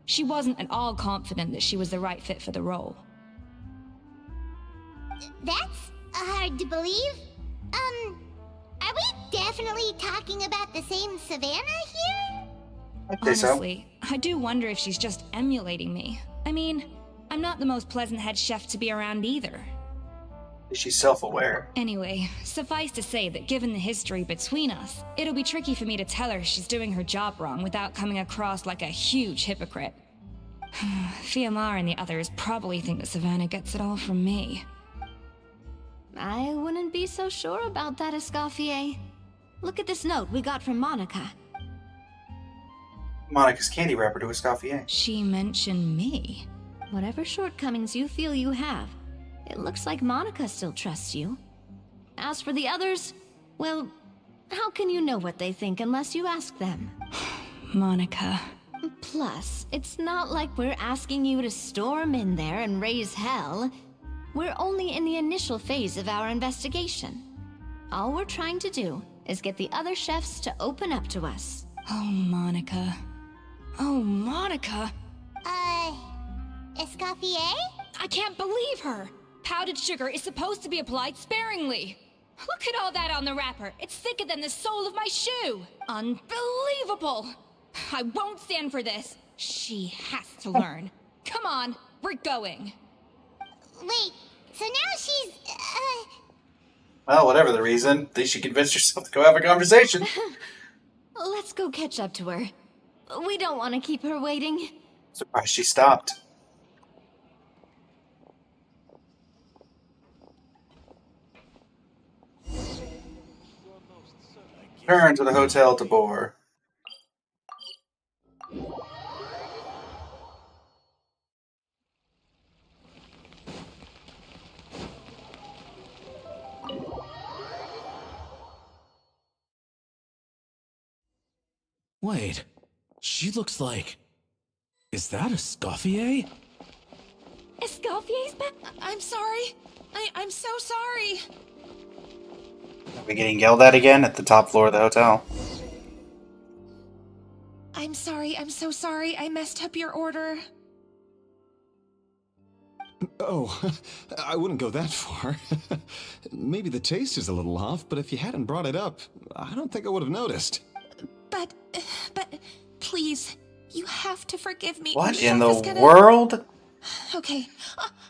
She wasn't at all confident that she was the right fit for the role. That's hard to believe. Are we definitely talking about the same Savannah here? I'd say so. Honestly, I do wonder if she's just emulating me. I mean, I'm not the most pleasant head chef to be around either. She's self-aware. Anyway, suffice to say that given the history between us, it'll be tricky for me to tell her she's doing her job wrong without coming across like a huge hypocrite. Fiamma and the others probably think that Savannah gets it all from me. I wouldn't be so sure about that, Escoffier. Look at this note we got from Monica. Monica's candy wrapper to Escoffier. She mentioned me. Whatever shortcomings you feel you have, it looks like Monica still trusts you. As for the others, well, how can you know what they think unless you ask them? Monica. Plus, it's not like we're asking you to storm in there and raise hell. We're only in the initial phase of our investigation. All we're trying to do is get the other chefs to open up to us. Oh, Monica. Oh, Monica. Escoffier? I can't believe her! Powdered sugar is supposed to be applied sparingly. Look at all that on the wrapper. It's thicker than the sole of my shoe. Unbelievable! I won't stand for this. She has to learn. Come on, we're going. Wait, so now she's, Well, whatever the reason, at least you convinced yourself to go have a conversation. Let's go catch up to her. We don't want to keep her waiting. Surprised she stopped. Turn to the hotel to Bore. Wait, she looks like... Is that Escoffier? Escoffier's back? I'm sorry. I'm so sorry. Are we getting yelled at again at the top floor of the hotel? I'm sorry, I'm so sorry. I messed up your order. Oh, I wouldn't go that far. Maybe the taste is a little off, but if you hadn't brought it up, I don't think I would have noticed. But, please, you have to forgive me. What Chef in is the gonna- world? Okay,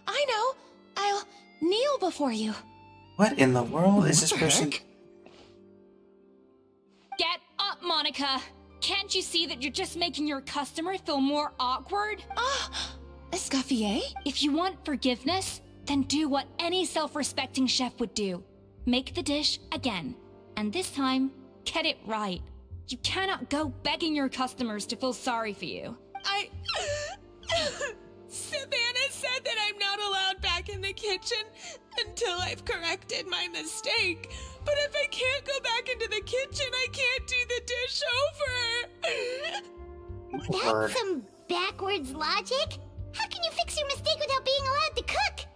I know. I'll kneel before you. What in the world is What this the person? heck? Get up, Monica! Can't you see that you're just making your customer feel more awkward? Escoffier? If you want forgiveness, then do what any self-respecting chef would do. Make the dish again. And this time, get it right. You cannot go begging your customers to feel sorry for you. Savannah said that I'm not allowed back in the kitchen until I've corrected my mistake. But if I can't go back into the kitchen, I can't do the dish over. That's some backwards logic? How can you fix your mistake without being allowed to cook?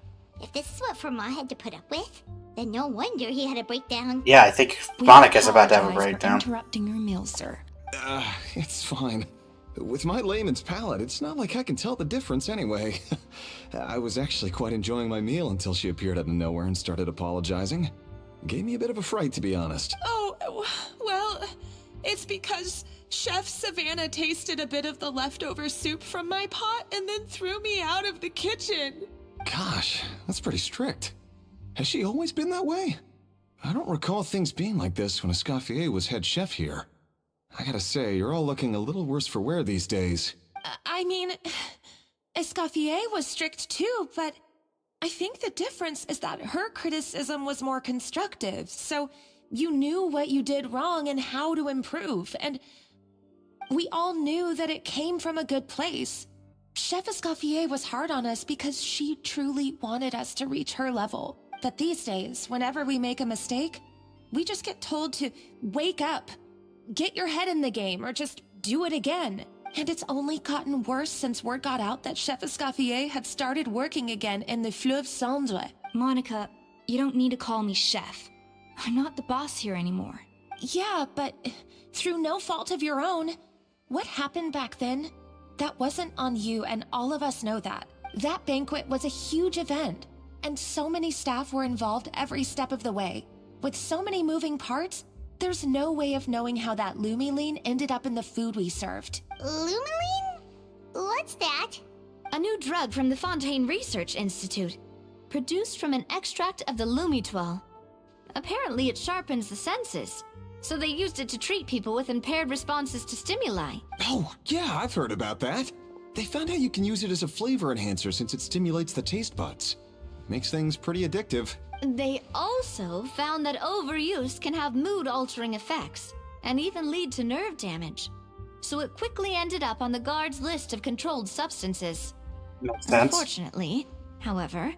If this is what Fremont had to put up with, then no wonder he had a breakdown. Yeah, I think We Monica's about to have a apologize for breakdown. interrupting your meal, sir. It's fine. With my layman's palate, it's not like I can tell the difference anyway. I was actually quite enjoying my meal until she appeared out of nowhere and started apologizing. Gave me a bit of a fright, to be honest. Oh, well, it's because Chef Savannah tasted a bit of the leftover soup from my pot and then threw me out of the kitchen. Gosh, that's pretty strict. Has she always been that way? I don't recall things being like this when Escoffier was head chef here. I gotta say, you're all looking a little worse for wear these days. I mean, Escoffier was strict too, but I think the difference is that her criticism was more constructive, so you knew what you did wrong and how to improve, and we all knew that it came from a good place. Chef Escoffier was hard on us because she truly wanted us to reach her level. But these days, whenever we make a mistake, we just get told to wake up, get your head in the game, or just do it again. And it's only gotten worse since word got out that Chef Escoffier had started working again in the Fleuve Cendre. Monica, you don't need to call me chef. I'm not the boss here anymore. Yeah, but through no fault of your own. What happened back then? That wasn't on you, and all of us know that. That banquet was a huge event, and so many staff were involved every step of the way. With so many moving parts, there's no way of knowing how that Lumiline ended up in the food we served. Lumiline? What's that? A new drug from the Fontaine Research Institute, produced from an extract of the Lumitoile. Apparently it sharpens the senses, so they used it to treat people with impaired responses to stimuli. Oh, yeah, I've heard about that. They found out you can use it as a flavor enhancer since it stimulates the taste buds. Makes things pretty addictive. They also found that overuse can have mood-altering effects, and even lead to nerve damage. So it quickly ended up on the guards' list of controlled substances. Makes sense. Unfortunately, however,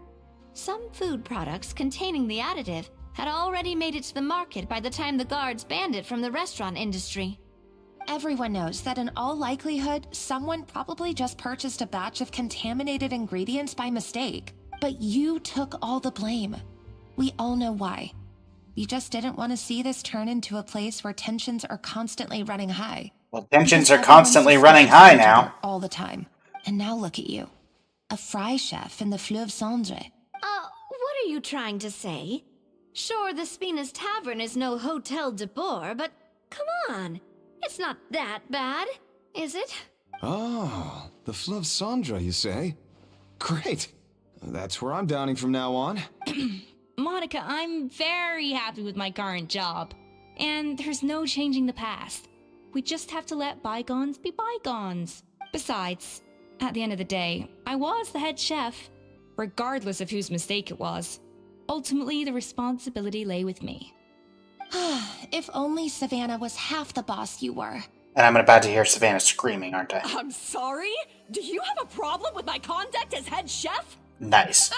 some food products containing the additive had already made it to the market by the time the guards banned it from the restaurant industry. Everyone knows that in all likelihood, someone probably just purchased a batch of contaminated ingredients by mistake. But you took all the blame. We all know why. You just didn't want to see this turn into a place where tensions are constantly running high. Well, tensions Because are constantly everyone's running suspicious high of each other now. all the time. And now look at you. A fry chef in the Fleuve Cendre. What are you trying to say? Sure, the Spina's Tavern is no Hotel de Boer, but come on. It's not that bad, is it? Oh, the Fleuve Cendre, you say? Great. That's where I'm dining from now on. Monica, I'm very happy with my current job. And there's no changing the past. We just have to let bygones be bygones. Besides, at the end of the day, I was the head chef, regardless of whose mistake it was. Ultimately, the responsibility lay with me. If only Savannah was half the boss you were. And I'm about to hear Savannah screaming, aren't I? I'm sorry? Do you have a problem with my conduct as head chef? Nice.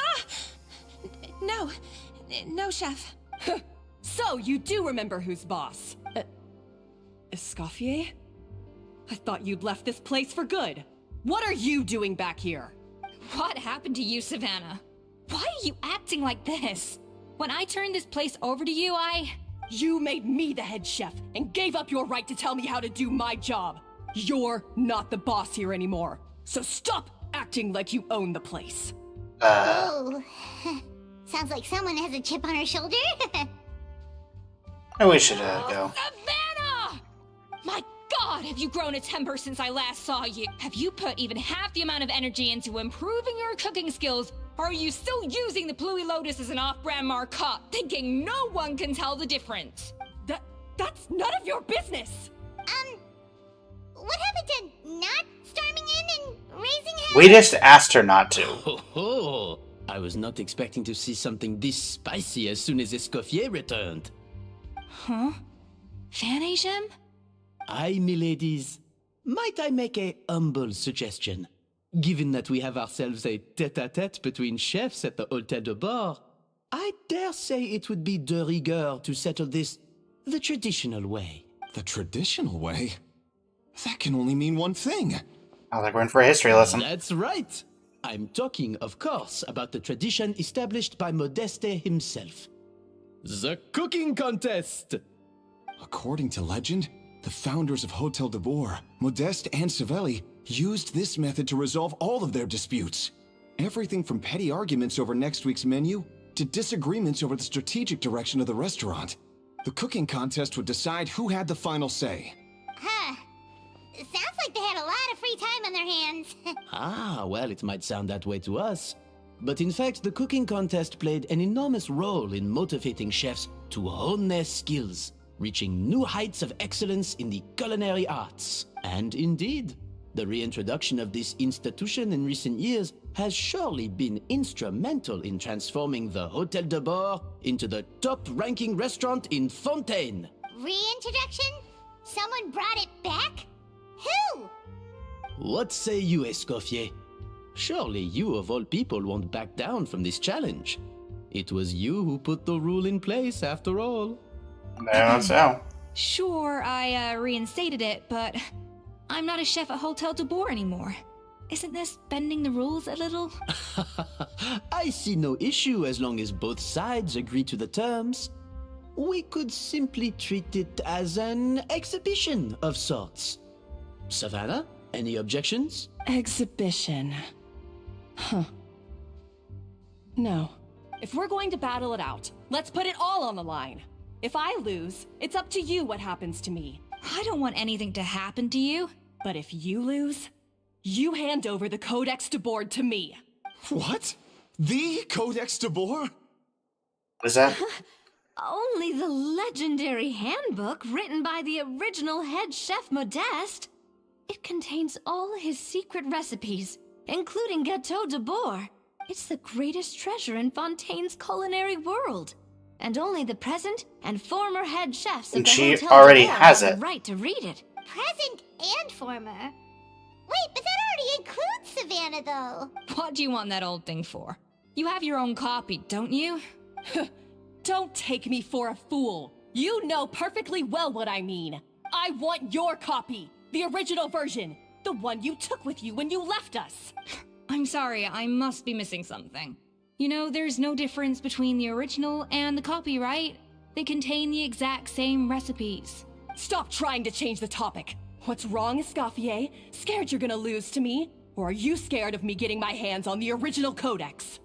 No, chef. So, you do remember who's boss? Escoffier? I thought you'd left this place for good. What are you doing back here? What happened to you, Savannah? Why are you acting like this? When I turned this place over to you, You made me the head chef and gave up your right to tell me how to do my job. You're not the boss here anymore. So stop acting like you own the place. Oh. Sounds like someone has a chip on her shoulder. We should go. Savannah! My God, have you grown a temper since I last saw you? Have you put even half the amount of energy into improving your cooking skills? Or are you still using the Pluie Lotus as an off-brand marcotte, thinking no one can tell the difference? That's none of your business! What happened to not storming in and raising hell? We just asked her not to. Oh, I was not expecting to see something this spicy as soon as Escoffier returned. Huh? Fan Asian? Aye, miladies. Might I make a humble suggestion? Given that we have ourselves a tete-a-tete between chefs at the Hotel de Boer, I dare say it would be de rigueur to settle this the traditional way. The traditional way? That can only mean one thing. I was like, we're in for a history lesson. That's right. I'm talking, of course, about the tradition established by Modeste himself. The cooking contest! According to legend, the founders of Hotel de Boer, Modeste and Savelli, used this method to resolve all of their disputes. Everything from petty arguments over next week's menu to disagreements over the strategic direction of the restaurant. The cooking contest would decide who had the final say. Huh. Sounds like they had a lot of free time on their hands. Ah, well, it might sound that way to us. But in fact, the cooking contest played an enormous role in motivating chefs to hone their skills, reaching new heights of excellence in the culinary arts. And indeed, the reintroduction of this institution in recent years has surely been instrumental in transforming the Hotel de Boer into the top-ranking restaurant in Fontaine. Reintroduction? Someone brought it back? Who? What say you, Escoffier? Surely you of all people won't back down from this challenge. It was you who put the rule in place, after all. So. Sure, I reinstated it, but I'm not a chef at Hotel de Boer anymore. Isn't this bending the rules a little? I see no issue as long as both sides agree to the terms. We could simply treat it as an exhibition of sorts. Savannah, any objections? Exhibition. Huh. No. If we're going to battle it out, let's put it all on the line. If I lose, it's up to you what happens to me. I don't want anything to happen to you. But if you lose, you hand over the Codex de Boer to me. What? The Codex de Boer? What is that? Only the legendary handbook written by the original head chef Modeste. It contains all his secret recipes, including Gâteau de Boer. It's the greatest treasure in Fontaine's culinary world. And only the present and former head chefs of And the she Hotel already de Boer has have it. the right to read it. Present and former. Wait, but that already includes Savannah, though. What do you want that old thing for? You have your own copy, don't you? Don't take me for a fool. You know perfectly well what I mean. I want your copy. The original version. The one you took with you when you left us. I'm sorry, I must be missing something. You know, there's no difference between the original and the copyright. They contain the exact same recipes. Stop trying to change the topic. What's wrong, Escoffier? Scared you're gonna lose to me? Or are you scared of me getting my hands on the original codex?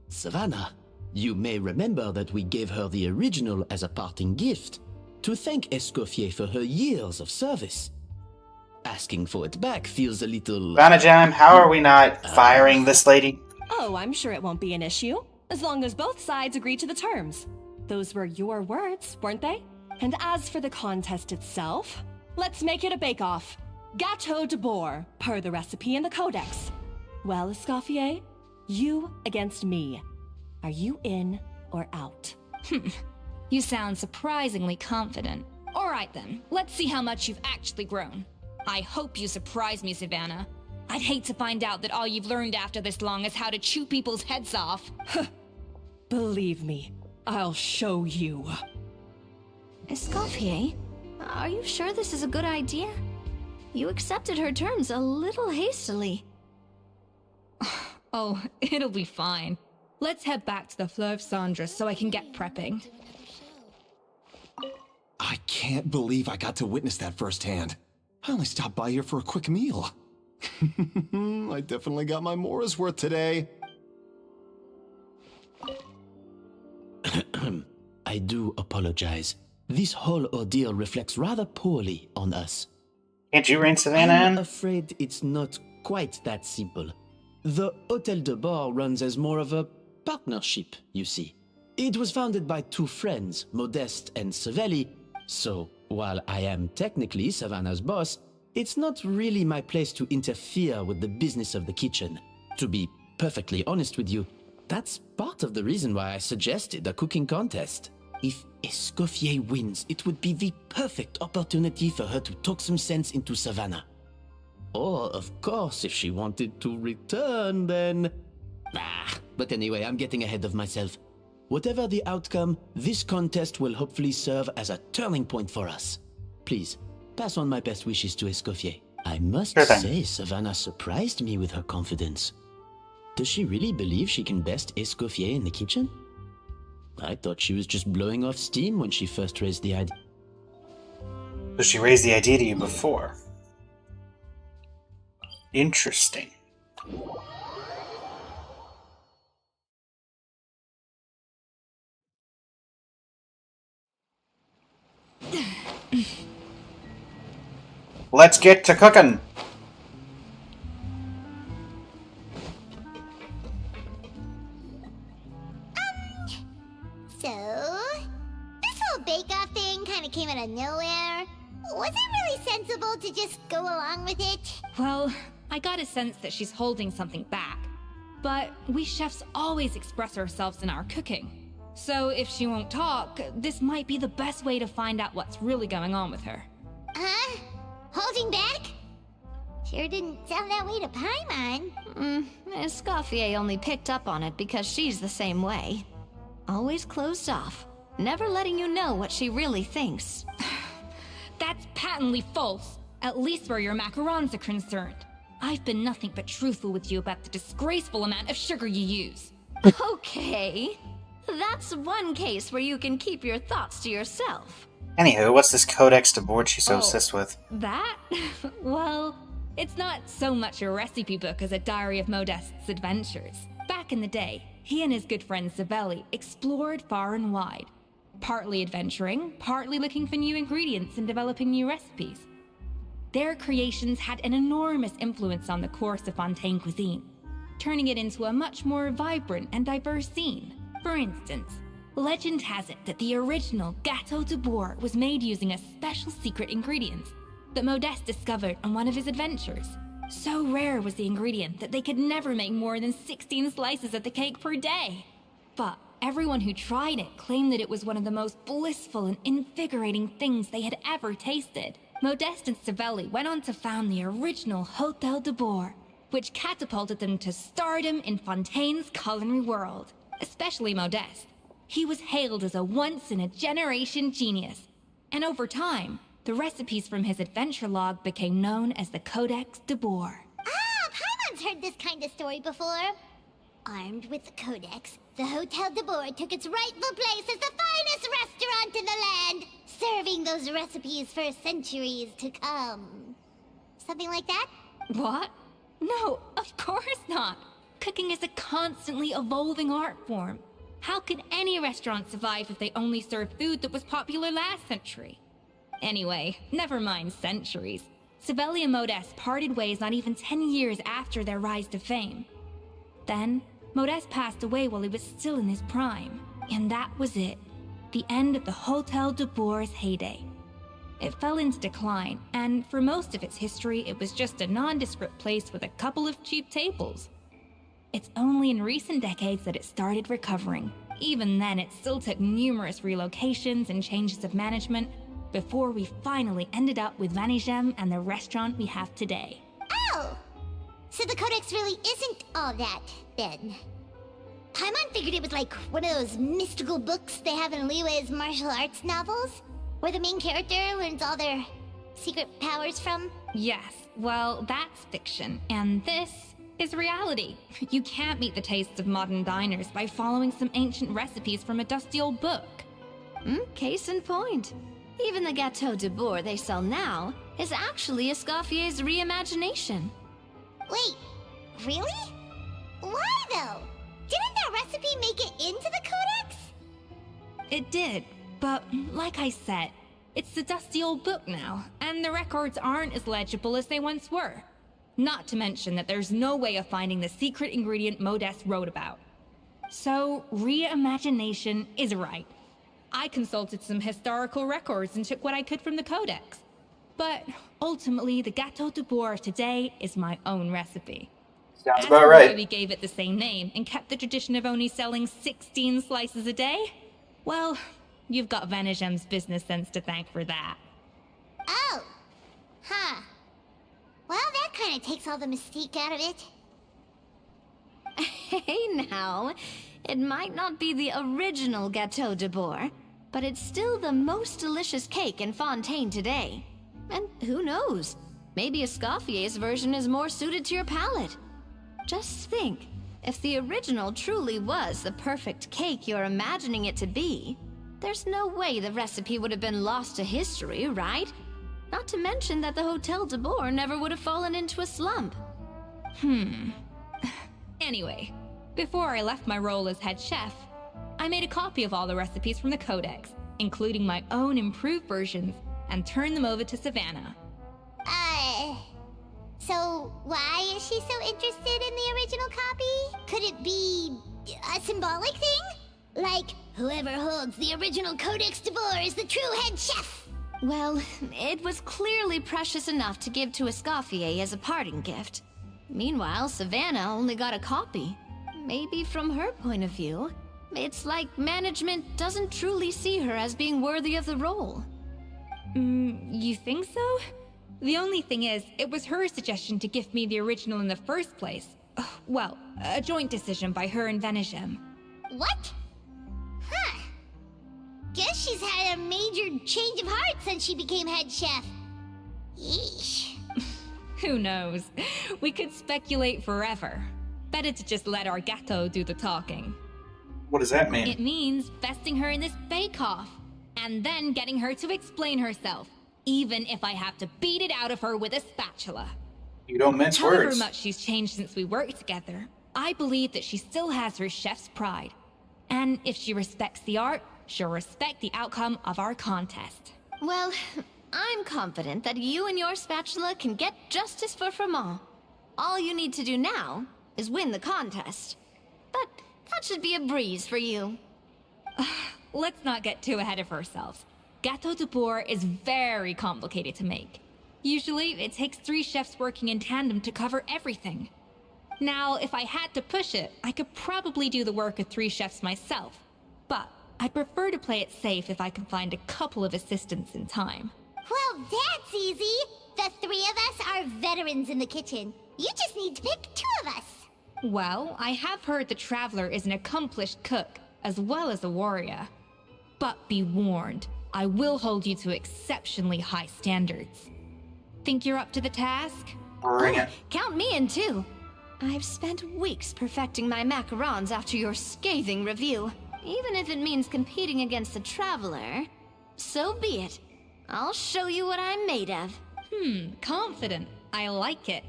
Savannah, you may remember that we gave her the original as a parting gift to thank Escoffier for her years of service. Asking for it back feels a little... Savannah Jam, how are we not firing this lady? Oh, I'm sure it won't be an issue, as long as both sides agree to the terms. Those were your words, weren't they? And as for the contest itself, let's make it a bake-off. Gâteau de boar, per the recipe in the codex. Well, Escoffier, you against me. Are you in or out? You sound surprisingly confident. Alright then, let's see how much you've actually grown. I hope you surprise me, Savannah. I'd hate to find out that all you've learned after this long is how to chew people's heads off. Believe me, I'll show you. Escoffier, are you sure this is a good idea? You accepted her terms a little hastily. Oh, it'll be fine. Let's head back to the Fleuve Cendre so I can get prepping. I can't believe I got to witness that firsthand. I only stopped by here for a quick meal. I definitely got my Mora's worth today. I do apologize. This whole ordeal reflects rather poorly on us. Can't you rein Savannah I'm in? afraid it's not quite that simple. The Hôtel de Bord runs as more of a partnership, you see. It was founded by two friends, Modeste and Savelli, so while I am technically Savannah's boss, it's not really my place to interfere with the business of the kitchen. To be perfectly honest with you, that's part of the reason why I suggested a cooking contest. If Escoffier wins, it would be the perfect opportunity for her to talk some sense into Savannah. Or, of course, if she wanted to return, then... But anyway, I'm getting ahead of myself. Whatever the outcome, this contest will hopefully serve as a turning point for us. Please, pass on my best wishes to Escoffier. I must say, Savannah surprised me with her confidence. Does she really believe she can best Escoffier in the kitchen? I thought she was just blowing off steam when she first raised the idea. So she raised the idea to you before. Interesting. Let's get to cooking! So, this whole bake-off thing kind of came out of nowhere. Was it really sensible to just go along with it? Well, I got a sense that she's holding something back. But we chefs always express ourselves in our cooking. So if she won't talk, this might be the best way to find out what's really going on with her. Huh? Holding back? Sure didn't sound that way to Paimon. Escoffier only picked up on it because she's the same way. Always closed off, never letting you know what she really thinks. That's patently false, at least where your macarons are concerned. I've been nothing but truthful with you about the disgraceful amount of sugar you use. Okay, that's one case where you can keep your thoughts to yourself. Anywho, what's this Codex de Board she's so obsessed with? That? Well, it's not so much a recipe book as a diary of Modeste's adventures. Back in the day, he and his good friend Savelli explored far and wide, partly adventuring, partly looking for new ingredients and developing new recipes. Their creations had an enormous influence on the course of Fontaine cuisine, turning it into a much more vibrant and diverse scene. For instance, legend has it that the original Gâteau de Boar was made using a special secret ingredient that Modeste discovered on one of his adventures. So rare was the ingredient that they could never make more than 16 slices of the cake per day. But everyone who tried it claimed that it was one of the most blissful and invigorating things they had ever tasted. Modeste and Savelli went on to found the original Hôtel de Boar, which catapulted them to stardom in Fontaine's culinary world. Especially Modeste. He was hailed as a once-in-a-generation genius. And over time, the recipes from his adventure log became known as the Codex de Boar. Ah, Paimon's heard this kind of story before. Armed with the Codex, the Hotel de Boer took its rightful place as the finest restaurant in the land, serving those recipes for centuries to come. Something like that? What? No, of course not. Cooking is a constantly evolving art form. How could any restaurant survive if they only served food that was popular last century? Anyway, never mind centuries. Sibeli and Modeste parted ways not even 10 years after their rise to fame. Then, Modeste passed away while he was still in his prime. And that was it. The end of the Hotel de Boer's heyday. It fell into decline, and for most of its history, it was just a nondescript place with a couple of cheap tables. It's only in recent decades that it started recovering. Even then, it still took numerous relocations and changes of management before we finally ended up with Vanigem and the restaurant we have today. Oh! So the Codex really isn't all that, then. Paimon figured it was like one of those mystical books they have in Liyue's martial arts novels, where the main character learns all their secret powers from. Yes, well, that's fiction, and this is reality. You can't meet the tastes of modern diners by following some ancient recipes from a dusty old book. Case in point. Even the Gâteau de Boer they sell now is actually Escoffier's reimagination. Wait, really? Why though? Didn't that recipe make it into the Codex? It did, but like I said, it's the dusty old book now, and the records aren't as legible as they once were. Not to mention that there's no way of finding the secret ingredient Modeste wrote about. So, reimagination is right. I consulted some historical records and took what I could from the Codex. But ultimately, the Gâteau de Boer of today is my own recipe. Sounds As about for right. why we gave it the same name and kept the tradition of only selling 16 slices a day, well, you've got Vanigem's business sense to thank for that. Oh. Huh. Well, that kind of takes all the mystique out of it. Hey now, it might not be the original Gâteau de Boer, but it's still the most delicious cake in Fontaine today. And who knows, maybe Escoffier's version is more suited to your palate. Just think, if the original truly was the perfect cake you're imagining it to be, there's no way the recipe would have been lost to history, right? Not to mention that the Hotel de Boer never would have fallen into a slump. Anyway, before I left my role as head chef, I made a copy of all the recipes from the Codex, including my own improved versions, and turned them over to Savannah. So why is she so interested in the original copy? Could it be a symbolic thing? Like, whoever holds the original Codex de Boer is the true head chef? Well, it was clearly precious enough to give to Escoffier as a parting gift. Meanwhile, Savannah only got a copy. Maybe from her point of view, it's like management doesn't truly see her as being worthy of the role. You think so? The only thing is, it was her suggestion to gift me the original in the first place. Well, a joint decision by her and Vanigem. What? Huh. Guess she's had a major change of heart since she became head chef. Yeesh. Who knows? We could speculate forever. Better to just let our Gâteau do the talking. What does that mean? It means besting her in this bake-off, and then getting her to explain herself, even if I have to beat it out of her with a spatula. You don't mince However words. much she's changed since we worked together, I believe that she still has her chef's pride. And if she respects the art, she'll respect the outcome of our contest. Well, I'm confident that you and your spatula can get justice for Froment. All you need to do now is win the contest. But that should be a breeze for you. Let's not get too ahead of ourselves. Gâteau de Boer is very complicated to make. Usually, it takes 3 chefs working in tandem to cover everything. Now, if I had to push it, I could probably do the work of 3 chefs myself. But I'd prefer to play it safe if I can find a couple of assistants in time. Well, that's easy. The 3 of us are veterans in the kitchen. You just need to pick 2 of us. Well, I have heard the Traveler is an accomplished cook, as well as a warrior. But be warned, I will hold you to exceptionally high standards. Think you're up to the task? Bring it. Count me in too. I've spent weeks perfecting my macarons after your scathing review. Even if it means competing against the Traveler, so be it. I'll show you what I'm made of. Confident. I like it.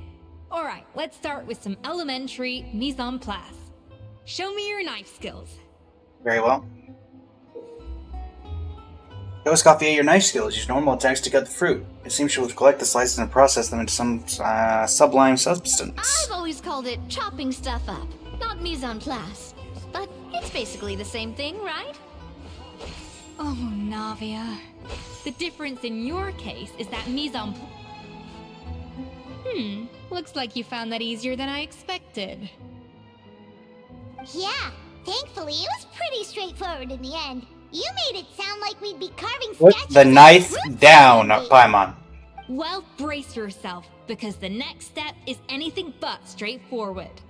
Alright, let's start with some elementary mise en place. Show me your knife skills. Very well. Show Escoffier your knife skills. Use normal attacks to cut the fruit. It seems she will collect the slices and process them into some sublime substance. I've always called it chopping stuff up, not mise en place. But it's basically the same thing, right? Oh, Navia. The difference in your case is that mise en looks like you found that easier than I expected. Yeah, thankfully it was pretty straightforward in the end. You made it sound like we'd be carving Put statues the of knife fruit down, salad. Paimon. Well, brace yourself, because the next step is anything but straightforward.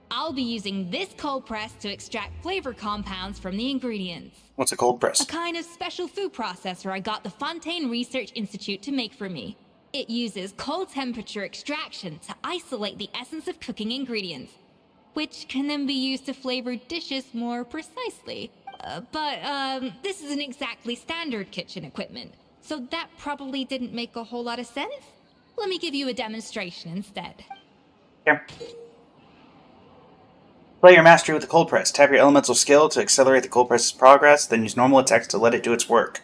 I'll be using this cold press to extract flavor compounds from the ingredients. What's a cold A press? kind of special food processor I got the Fontaine Research Institute to make for me. It uses cold temperature extraction to isolate the essence of cooking ingredients, which can then be used to flavor dishes more precisely. But this isn't exactly standard kitchen equipment, so that probably didn't make a whole lot of sense. Let me give you a demonstration instead. Here. Play your mastery with the cold press. Tap your elemental skill to accelerate the cold press's progress, then use normal attacks to let it do its work.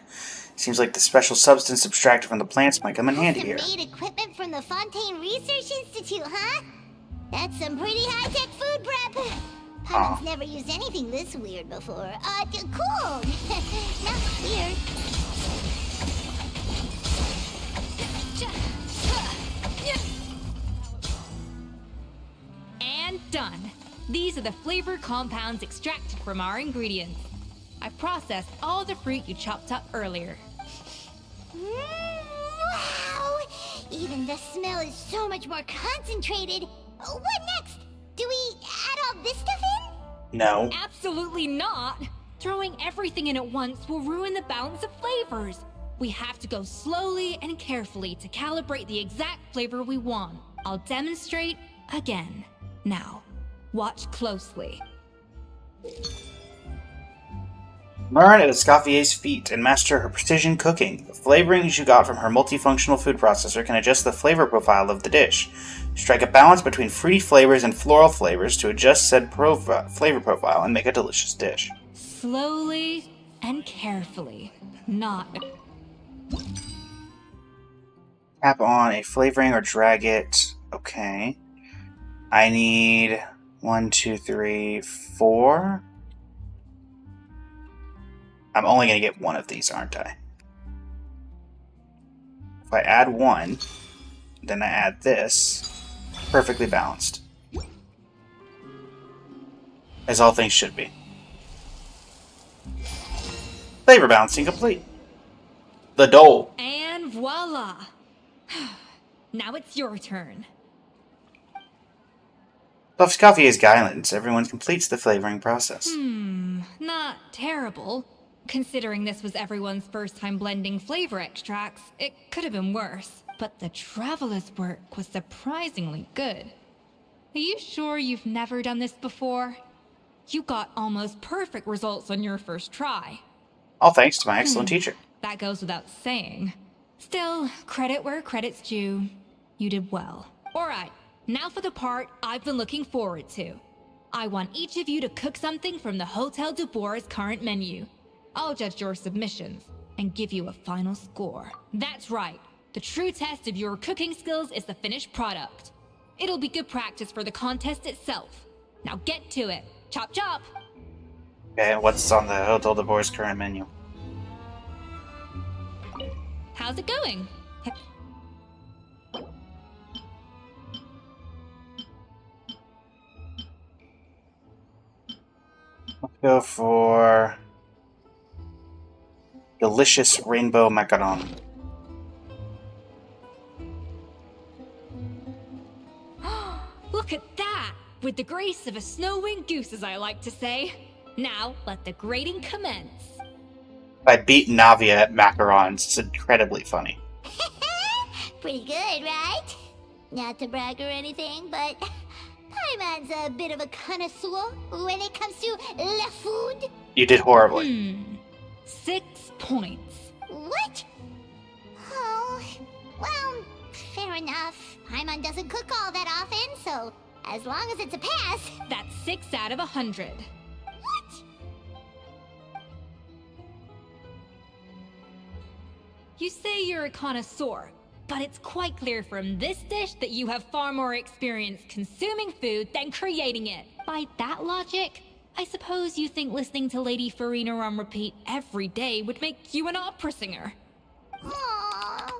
Seems like the special substance abstracted from the plants might come in handy here. Custom-made equipment from the Fontaine Research Institute, huh? That's some pretty high-tech food prep. Paimon's never used anything this weird before. Cool. Not weird. And done. These are the flavor compounds extracted from our ingredients. I've processed all the fruit you chopped up earlier. Wow! Even the smell is so much more concentrated. What next? Do we add all this stuff in? No. Absolutely not! Throwing everything in at once will ruin the balance of flavors. We have to go slowly and carefully to calibrate the exact flavor we want. I'll demonstrate again. Now, watch closely. Learn at Escoffier's feet and master her precision cooking. The flavorings you got from her multifunctional food processor can adjust the flavor profile of the dish. Strike a balance between fruity flavors and floral flavors to adjust said flavor profile and make a delicious dish. Slowly and carefully. Not... Tap on a flavoring or drag it. Okay. I need 1, 2, 3, 4. I'm only going to get one of these, aren't I? If I add one, then I add this. Perfectly balanced. As all things should be. Flavor balancing complete. The dole. And voila! Now it's your turn. Loves Escoffier's guidance. Everyone completes the flavoring process. Not terrible. Considering this was everyone's first time blending flavor extracts, it could have been worse. But the Traveler's work was surprisingly good. Are you sure you've never done this before? You got almost perfect results on your first try. All thanks to my excellent teacher. That goes without saying. Still, credit where credit's due. You did well. Alright, now for the part I've been looking forward to. I want each of you to cook something from the Hotel du Bois' current menu. I'll judge your submissions and give you a final score. That's right. The true test of your cooking skills is the finished product. It'll be good practice for the contest itself. Now get to it. Chop chop! Okay, what's on the Hotel du Bois' current menu? How's it going? Let's go for delicious rainbow macaron. Look at that! With the grace of a snow-winged goose, as I like to say. Now, let the grating commence. I beat Navia at macarons. It's incredibly funny. Pretty good, right? Not to brag or anything, but Paimon's a bit of a connoisseur when it comes to la food. You did horribly. 6 points. What? Oh, well, fair enough. Paimon doesn't cook all that often, so as long as it's a pass. That's 6 out of 100. What? You say you're a connoisseur, but it's quite clear from this dish that you have far more experience consuming food than creating it. By that logic, I suppose you think listening to Lady Farina on repeat every day would make you an opera singer. Aww.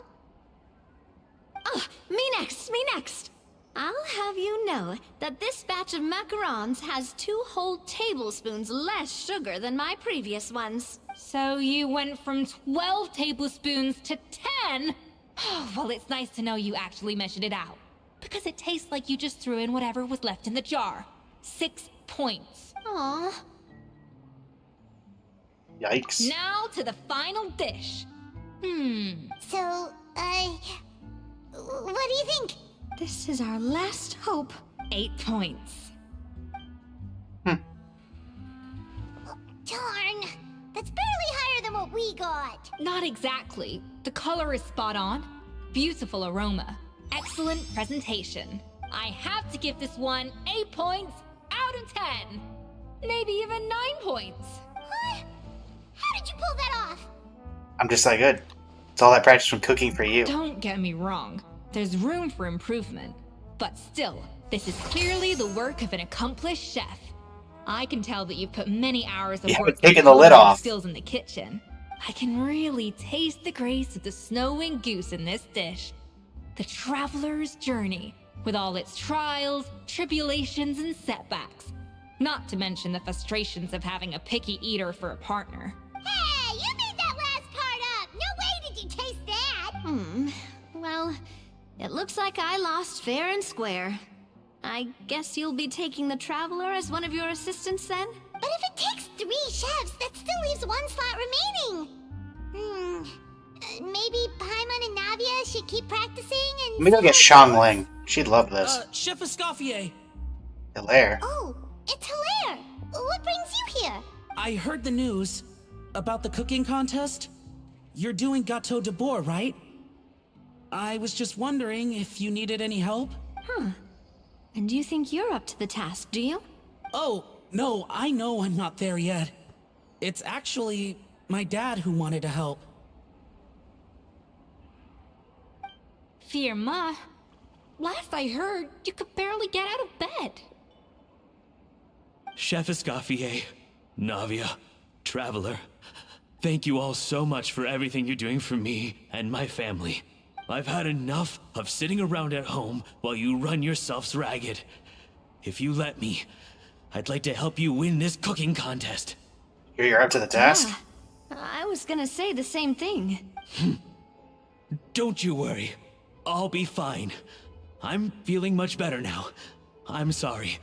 Oh, me next. I'll have you know that this batch of macarons has 2 whole tablespoons less sugar than my previous ones. So you went from 12 tablespoons to 10? Well, it's nice to know you actually measured it out. Because it tastes like you just threw in whatever was left in the jar. 6 points. Aw. Yikes. Now to the final dish. So, what do you think? This is our last hope. 8 points. Darn. That's barely higher than what we got. Not exactly. The color is spot on. Beautiful aroma. Excellent presentation. I have to give this one 8 points out of 10. Maybe even 9 points. What? How did you pull that off? I'm just that good. It's all that practice from cooking for you. Don't get me wrong. There's room for improvement. But still, this is clearly the work of an accomplished chef. I can tell that you've put many hours of You work haven't taken the lid off. skills in the kitchen. I can really taste the grace of the snow-winged goose in this dish. The traveler's journey, with all its trials, tribulations, and setbacks. Not to mention the frustrations of having a picky eater for a partner. Hey, you made that last part up! No way did you taste that! Well, it looks like I lost fair and square. I guess you'll be taking the Traveler as one of your assistants then? But if it takes 3 chefs, that still leaves 1 slot remaining. Maybe Paimon and Navia should keep practicing and... Let me go get Xiangling. She'd love this. Chef Escoffier. Hilaire. Oh, it's Hilaire! What brings you here? I heard the news about the cooking contest. You're doing Gâteau de Bourg, right? I was just wondering if you needed any help. And you think you're up to the task, do you? Oh, no, I know I'm not there yet. It's actually my dad who wanted to help. Firma, last I heard, you could barely get out of bed. Chef Escoffier, Navia, Traveler, thank you all so much for everything you're doing for me and my family. I've had enough of sitting around at home while you run yourselves ragged. If you let me, I'd like to help you win this cooking contest. You're up to the task? I was gonna say the same thing. Don't you worry. I'll be fine. I'm feeling much better now. I'm sorry.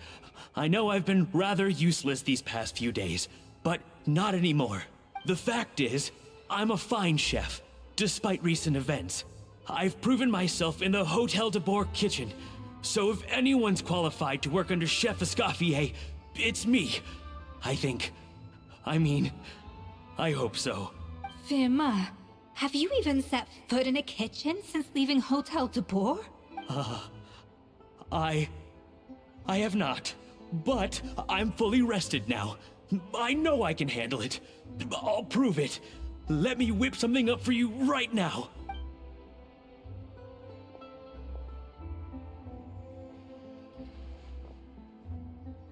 I know I've been rather useless these past few days, but not anymore. The fact is, I'm a fine chef, despite recent events. I've proven myself in the Hotel de Bourg kitchen, so if anyone's qualified to work under Chef Escoffier, it's me. I think. I mean, I hope so. Firma, have you even set foot in a kitchen since leaving Hotel de Bourg? I have not, but I'm fully rested now. I know I can handle it. I'll prove it. Let me whip something up for you right now.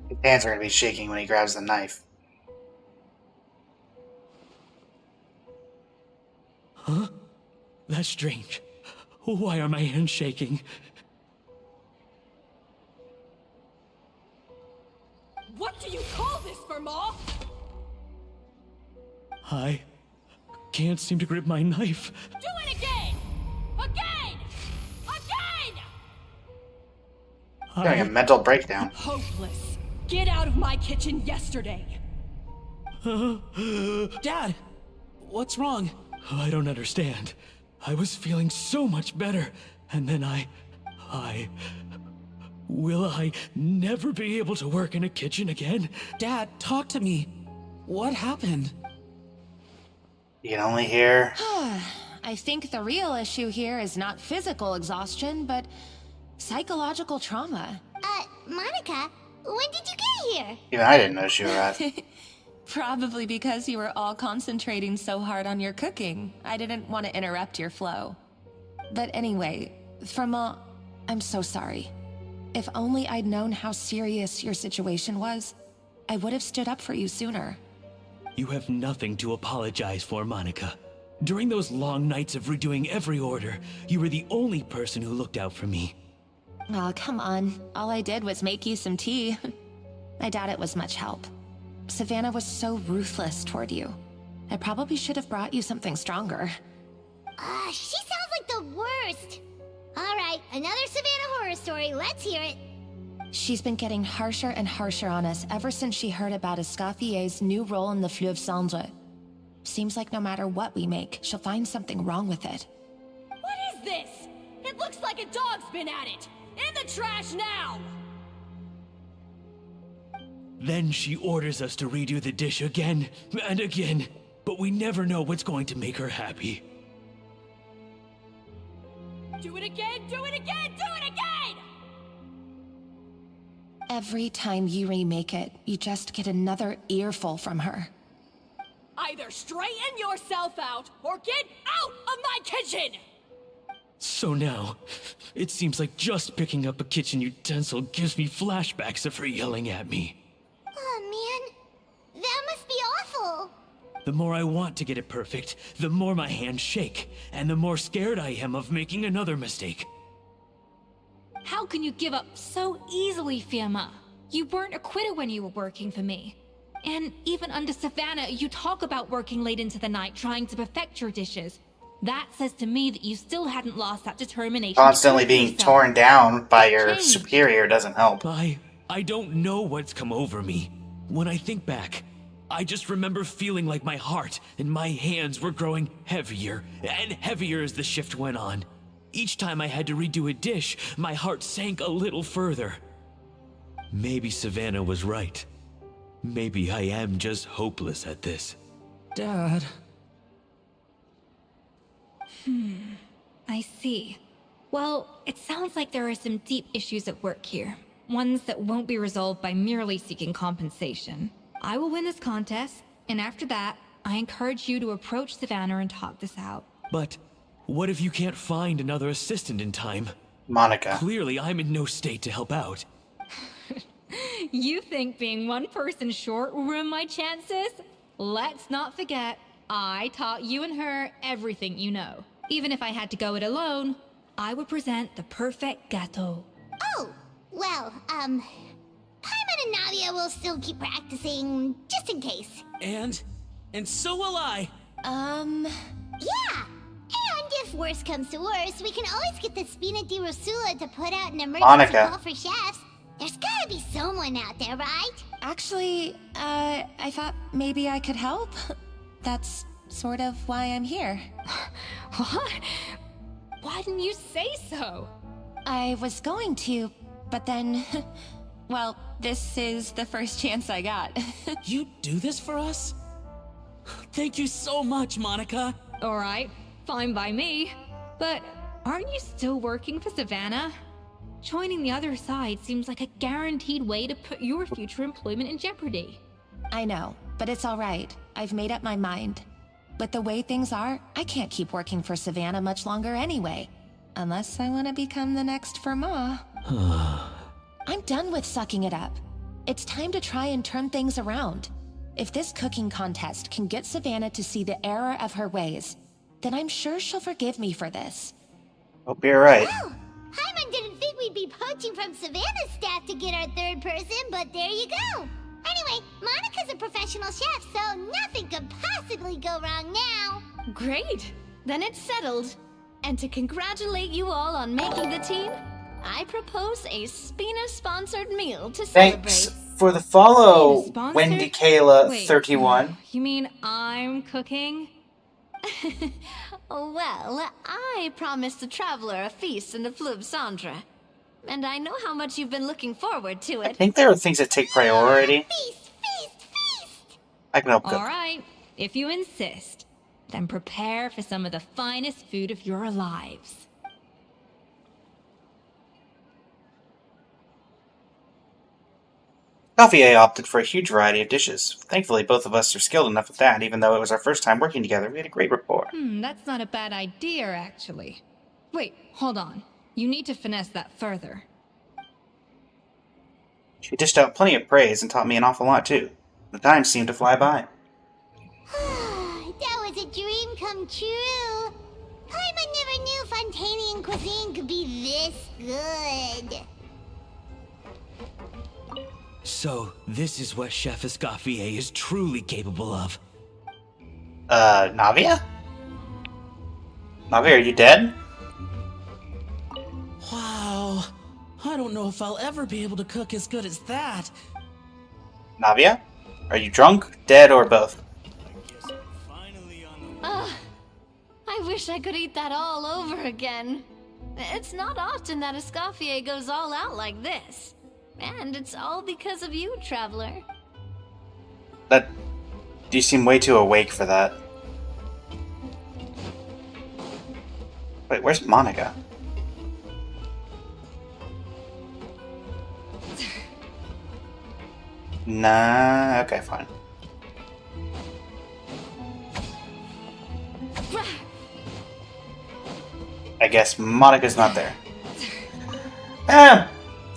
His hands are going to be shaking when he grabs the knife. Huh? That's strange. Why are my hands shaking? What do you call this, Firma? I can't seem to grip my knife. Do it again! Again! Again! Having a mental breakdown. Hopeless. Get out of my kitchen yesterday. Dad, what's wrong? I don't understand. I was feeling so much better, and then Will I never be able to work in a kitchen again? Dad, talk to me. What happened? You can only hear. I think the real issue here is not physical exhaustion, but psychological trauma. Monica, when did you get here? Even I didn't know she arrived. Probably because you were all concentrating so hard on your cooking. I didn't want to interrupt your flow. But anyway, Firma, I'm so sorry. If only I'd known how serious your situation was, I would have stood up for you sooner. You have nothing to apologize for, Monica. During those long nights of redoing every order, you were the only person who looked out for me. Oh, come on. All I did was make you some tea. I doubt it was much help. Savannah was so ruthless toward you. I probably should have brought you something stronger. She sounds like the worst. All right, another Savannah horror story. Let's hear it. She's been getting harsher and harsher on us ever since she heard about Escoffier's new role in the Fleuve Cendre. Seems like no matter what we make, she'll find something wrong with it. What is this? It looks like a dog's been at it! In the trash now! Then she orders us to redo the dish again and again, but we never know what's going to make her happy. Do it again, do it again, do it again! Every time you remake it, you just get another earful from her. Either straighten yourself out, or get out of my kitchen! So now, it seems like just picking up a kitchen utensil gives me flashbacks of her yelling at me. Oh, man. That must be awful. The more I want to get it perfect, the more my hands shake, and the more scared I am of making another mistake. How can you give up so easily, Firma? You weren't a quitter when you were working for me. And even under Savannah, you talk about working late into the night trying to perfect your dishes. That says to me that you still hadn't lost that determination. Constantly being torn down by your superior doesn't help. I don't know what's come over me. When I think back, I just remember feeling like my heart and my hands were growing heavier and heavier as the shift went on. Each time I had to redo a dish, my heart sank a little further. Maybe Savannah was right. Maybe I am just hopeless at this. Dad. I see. Well, it sounds like there are some deep issues at work here. Ones that won't be resolved by merely seeking compensation. I will win this contest, and after that, I encourage you to approach Savannah and talk this out. But what if you can't find another assistant in time? Monica. Clearly, I'm in no state to help out. You think being one person short will ruin my chances? Let's not forget, I taught you and her everything you know. Even if I had to go it alone, I would present the perfect gâteau. Oh, well, Paimon and Nadia will still keep practicing, just in case. And so will I. Yeah! And if worse comes to worse, we can always get the Spina di Rosula to put out an emergency Monica. call for chefs. There's gotta be someone out there, right? Actually, I thought maybe I could help. That's sort of why I'm here. What? Why didn't you say so? I was going to, but then... well, this is the first chance I got. You do this for us? Thank you so much, Monica. Alright, fine by me. But aren't you still working for Savannah? Joining the other side seems like a guaranteed way to put your future employment in jeopardy. I know, but it's all right. I've made up my mind. But the way things are, I can't keep working for Savannah much longer anyway. Unless I want to become the next Firma. I'm done with sucking it up. It's time to try and turn things around. If this cooking contest can get Savannah to see the error of her ways, then I'm sure she'll forgive me for this. Hope you're right. Well, Paimon didn't think we'd be poaching from Savannah's staff to get our third person, but there you go. Anyway, Monica's a professional chef, so nothing could possibly go wrong now. Great! Then it's settled. And to congratulate you all on making the team, I propose a Spina-sponsored meal to Thanks celebrate. for the follow, Sponsored? Wendy Kayla Wait, 31. You mean I'm cooking? Well, I promised the traveler a feast in the Fleuve Cendre. and I know how much you've been looking forward to I it. think there are things that take priority. Feast, feast, feast! I can help cook. All right, if you insist, then prepare for some of the finest food of your lives. Escoffier opted for a huge variety of dishes. Thankfully, both of us are skilled enough at that, even though it was our first time working together. We had a great rapport. That's not a bad idea, actually. Wait, hold on. You need to finesse that further. She dished out plenty of praise and taught me an awful lot, too. The time seemed to fly by. That was a dream come true. Paimon never knew Fontanian cuisine could be this good. So, this is what Chef Escoffier is truly capable of. Navia? Navia, are you dead? Wow. I don't know if I'll ever be able to cook as good as that. Navia? Are you drunk, dead, or both? I wish I could eat that all over again. It's not often that Escoffier goes all out like this. And it's all because of you, Traveler. You seem way too awake for that. Wait, where's Monica? Nah, okay, fine. I guess Monica's not there.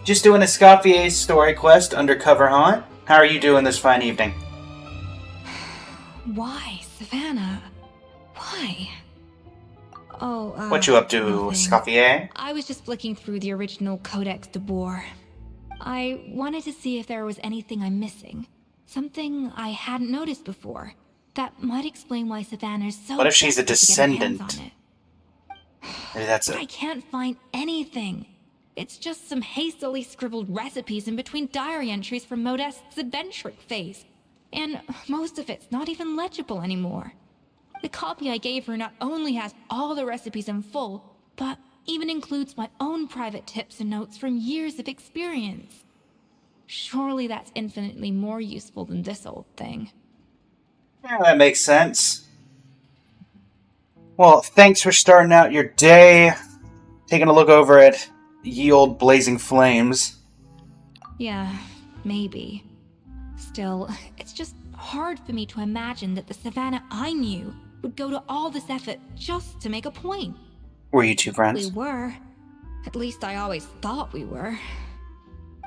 Just doing Escoffier's story quest, Undercover Haunt. How are you doing this fine evening? Why, Savannah? Why? Oh, What you up to, nothing. Escoffier? I was just flicking through the original Codex de Boer. I wanted to see if there was anything I'm missing. Something I hadn't noticed before. That might explain why Savannah's so What if she's a desperate to get her hands descendant? on it. Maybe that's But it. I can't find anything. It's just some hastily scribbled recipes in between diary entries from Modest's adventuring phase. And most of it's not even legible anymore. The copy I gave her not only has all the recipes in full, but even includes my own private tips and notes from years of experience. Surely that's infinitely more useful than this old thing. Yeah, that makes sense. Well, thanks for starting out your day, taking a look over at ye old blazing flames. Yeah, maybe. Still, it's just hard for me to imagine that the Savannah I knew would go to all this effort just to make a point. Were you two friends? We were. At least I always thought we were.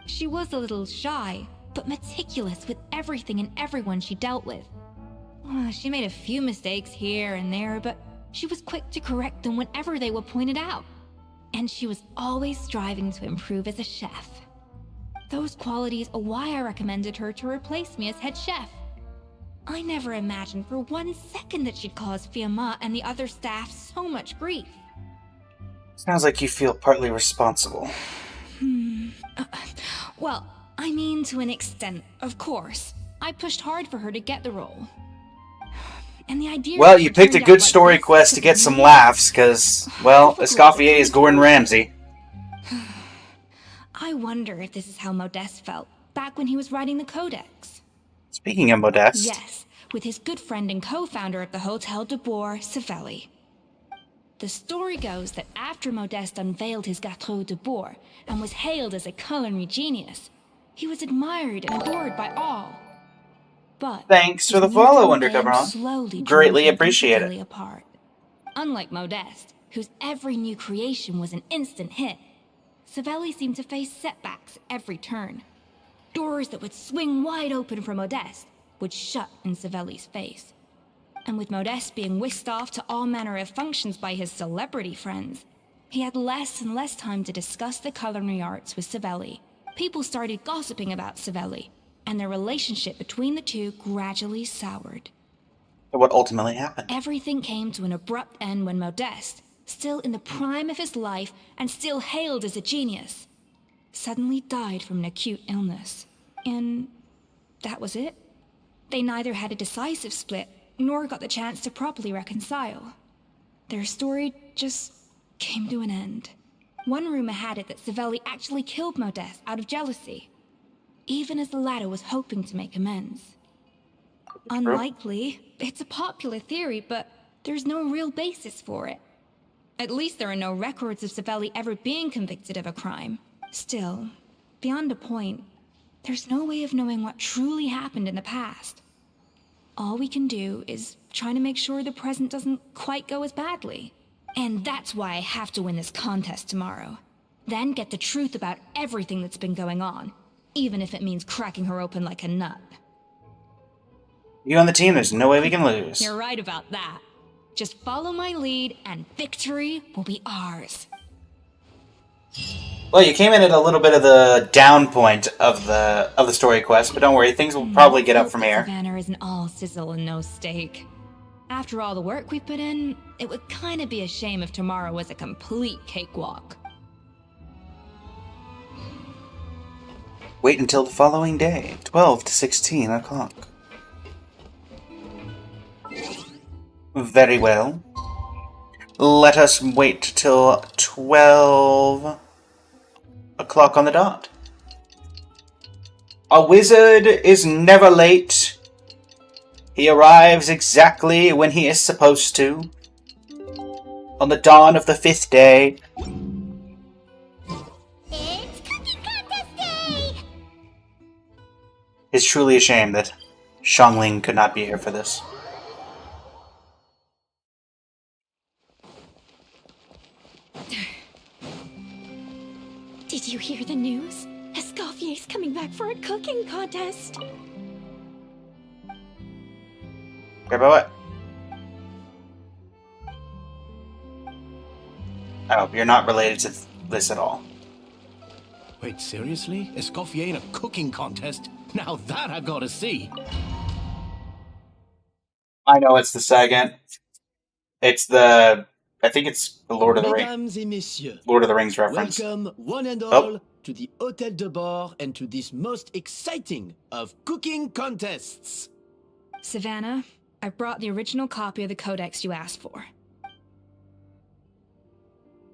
She was a little shy, but meticulous with everything and everyone she dealt with. She made a few mistakes here and there, but she was quick to correct them whenever they were pointed out. And she was always striving to improve as a chef. Those qualities are why I recommended her to replace me as head chef. I never imagined for 1 second that she'd cause Fiamma and the other staff so much grief. Sounds like you feel partly responsible. Well, I mean to an extent, of course. I pushed hard for her to get the role. And the idea Well, that you it picked a turned out good like story this quest to was get some really laughs, because, well, Escoffier is Gordon Ramsay. I wonder if this is how Modeste felt back when he was writing the Codex. Speaking of Modeste, Yes, with his good friend and co-founder of the Hotel de Boer, Savelli. The story goes that after Modeste unveiled his Gâteau de Boer and was hailed as a culinary genius, he was admired and adored by all. But thanks for his the follow, newfound Undercover fame Haunt. slowly Greatly drove him appreciate it. intricately apart. Unlike Modeste, whose every new creation was an instant hit, Savelli seemed to face setbacks at every turn. Doors that would swing wide open for Modeste would shut in Savelli's face. And with Modeste being whisked off to all manner of functions by his celebrity friends, he had less and less time to discuss the culinary arts with Savelli. People started gossiping about Savelli, and their relationship between the two gradually soured. what ultimately happened? Everything came to an abrupt end when Modeste, still in the prime of his life and still hailed as a genius, suddenly died from an acute illness. And that was it. They neither had a decisive split nor got the chance to properly reconcile. Their story just came to an end. One rumor had it that Savelli actually killed Modeste out of jealousy, even as the latter was hoping to make amends. Unlikely. It's a popular theory, but there's no real basis for it. At least there are no records of Savelli ever being convicted of a crime. Still, beyond a point, there's no way of knowing what truly happened in the past. All we can do is try to make sure the present doesn't quite go as badly. And that's why I have to win this contest tomorrow. Then get the truth about everything that's been going on, even if it means cracking her open like a nut. You on the team, there's no way we can lose. You're right about that. Just follow my lead and victory will be ours. Well, you came in at a little bit of the down point of the story quest, but don't worry, things will probably get up from here. Savannah isn't all sizzle and no steak. After all the work we've put in, it would kind of be a shame if tomorrow was a complete cakewalk. Wait until the following day, 12 to 16 o'clock. Very well. Let us wait till 12 o'clock on the dot. A wizard is never late. He arrives exactly when he is supposed to. On the dawn of the 5th day. It's cooking contest day! It's truly a shame that Xiangling could not be here for this. Did you hear the news? Escoffier's coming back for a cooking contest. Okay, but what? Oh, you're not related to this at all. Wait, seriously? Escoffier in a cooking contest? Now that I've got to see. I know it's the second. It's the... I think it's the Lord of the Rings. Mesdames et messieurs, Lord of the Rings reference. welcome one and all Oh. to the Hôtel de Bord and to this most exciting of cooking contests. Savannah, I brought the original copy of the codex you asked for.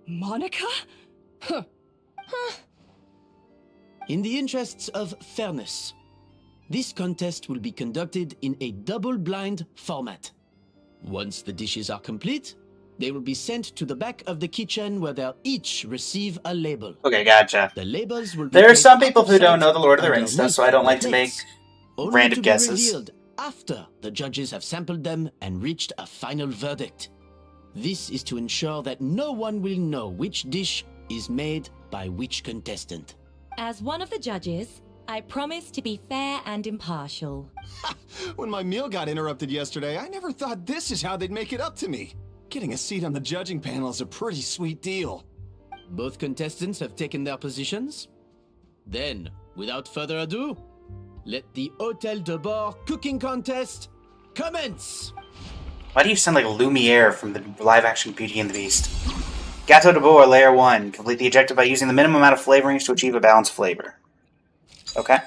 Monica? Huh. In the interests of fairness, this contest will be conducted in a double-blind format. Once the dishes are complete, they will be sent to the back of the kitchen where they'll each receive a label. Okay, gotcha. The labels will be There are placed some people out who of don't sight know the Lord of the Rings stuff, underneath so I don't like the to make plates, only random to be guesses. revealed after the judges have sampled them and reached a final verdict. This is to ensure that no one will know which dish is made by which contestant. As one of the judges, I promise to be fair and impartial. When my meal got interrupted yesterday, I never thought this is how they'd make it up to me. Getting a seat on the judging panel is a pretty sweet deal. Both contestants have taken their positions. Then, without further ado, let the Hôtel de Bord cooking contest commence! Why do you sound like Lumiere from the live-action Beauty and the Beast? Gâteau de Bourg, Layer 1. Complete the objective by using the minimum amount of flavorings to achieve a balanced flavor. Okay.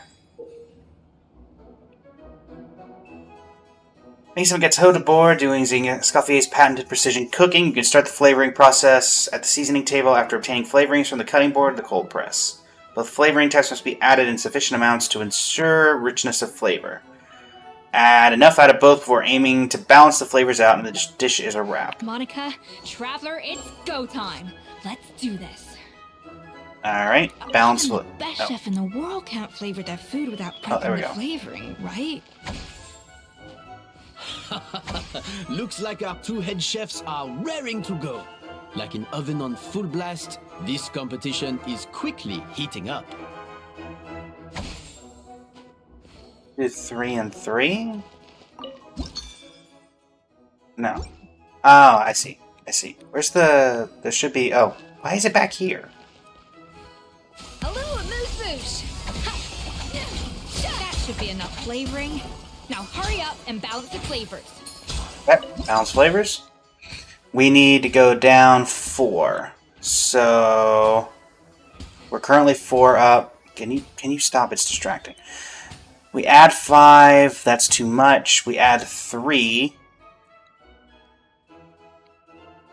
Making some Gâteau de Bourg, doing Escoffier's patented precision cooking. You can start the flavoring process at the seasoning table after obtaining flavorings from the cutting board or the cold press. Both flavoring types must be added in sufficient amounts to ensure richness of flavor. Add enough out of both before aiming to balance the flavors out, and the dish is a wrap. Monica, Traveler, it's go time. Let's do this. Alright, balance. Even the best chef in the world can't flavor their food without there prepping we the go. flavoring, right? Looks like our two head chefs are raring to go. Like an oven on full blast, this competition is quickly heating up. Do 3 and 3? No. Oh, I see. I see. Where's the... There should be... Oh, why is it back here? A little moose. That should be enough flavoring. Now hurry up and balance the flavors. Okay, balance flavors. We need to go down 4. So... We're currently 4 up. Can you stop? It's distracting. We add 5. That's too much. We add 3.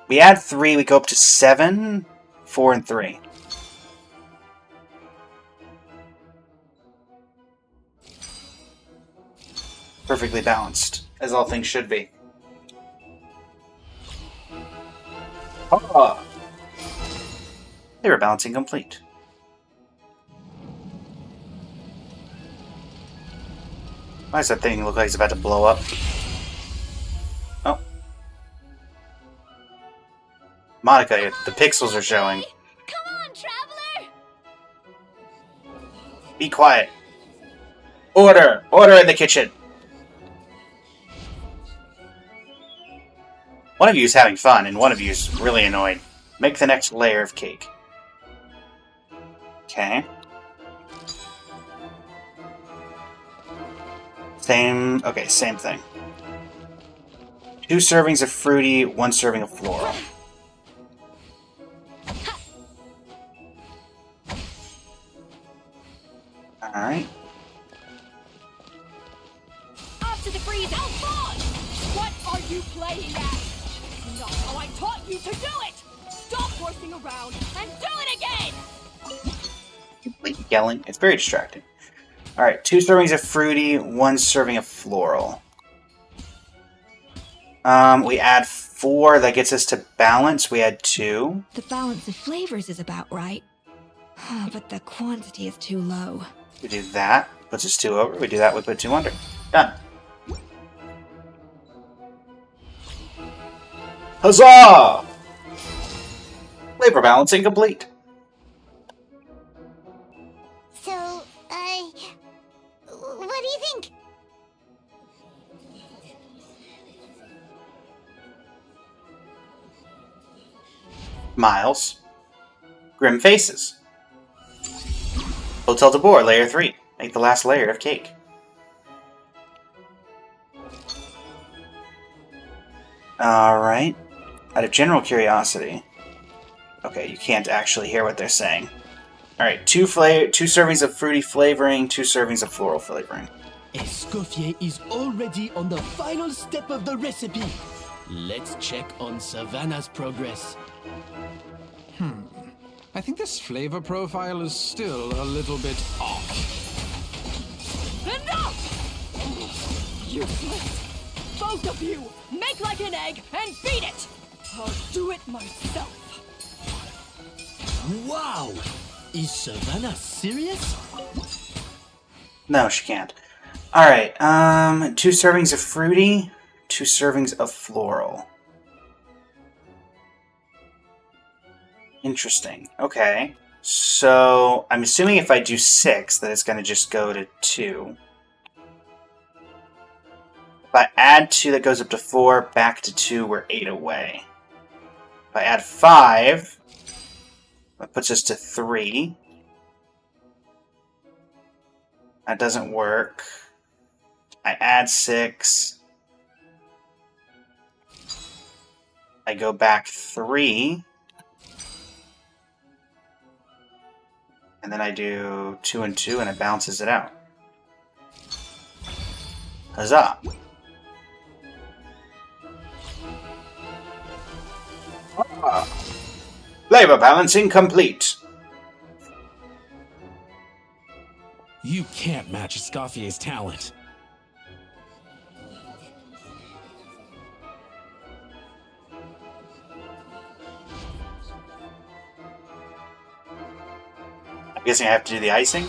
We add 3. We go up to 7. 4, and 3. Perfectly balanced, as all things should be. Oh. They were balancing complete. Why does that thing look like it's about to blow up? Oh. Monica, the pixels are showing. Come on, traveler! Be quiet. Order! Order in the kitchen! One of you is having fun, and one of you is really annoyed. Make the next layer of cake. Okay. Same thing. 2 servings of fruity, 1 serving of floral. Alright. Up to the freeze! Outboard! What are you playing at? Not how I taught you to do it! Stop horsing around and do it again! Yelling. It's very distracting. Alright, 2 servings of fruity, 1 serving of floral. We add 4, that gets us to balance. We add 2. The balance of flavors is about right. But the quantity is too low. We do that, puts us 2 over. We do that, we put 2 under. Done. Huzzah! Flavor balancing complete. So, what do you think? Miles. Grim faces. Hotel de Boer, layer 3. Make the last layer of cake. Alright. Out of general curiosity. Okay, you can't actually hear what they're saying. Alright, 2 servings of fruity flavoring, 2 servings of floral flavoring. Escoffier is already on the final step of the recipe. Let's check on Savannah's progress. I think this flavor profile is still a little bit off. Enough! Useless! Both of you, make like an egg and beat it! I'll do it myself. Wow! Is Savannah serious? No, she can't. Alright, 2 servings of fruity, 2 servings of floral. Interesting. Okay. So, I'm assuming if I do 6, that it's going to just go to 2. If I add 2, that goes up to 4, back to 2, we're 8 away. If I add 5, that puts us to 3. That doesn't work. I add 6. I go back 3. And then I do 2 and 2, and it balances it out. Huzzah! Flavor balancing complete. You can't match Escoffier's talent. I'm guessing I have to do the icing?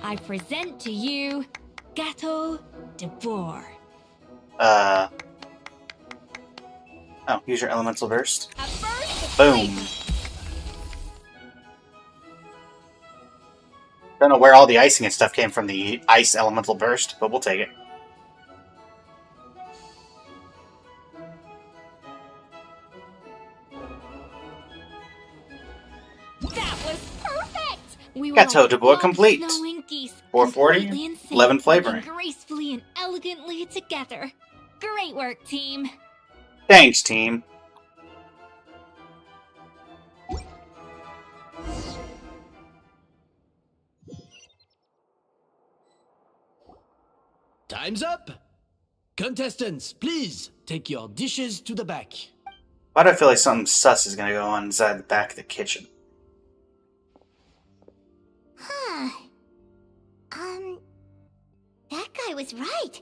I present to you Gâteau de Boer. Oh, use your elemental burst. Boom. Don't know where all the icing and stuff came from, the ice elemental burst, but we'll take it. That was perfect! We Gâteau de Boer complete. 440, 11 flavoring. Gracefully and elegantly together. Great work, team. Thanks, team. Time's up! Contestants, please take your dishes to the back. Why do I feel like something sus is gonna go on inside the back of the kitchen? was right.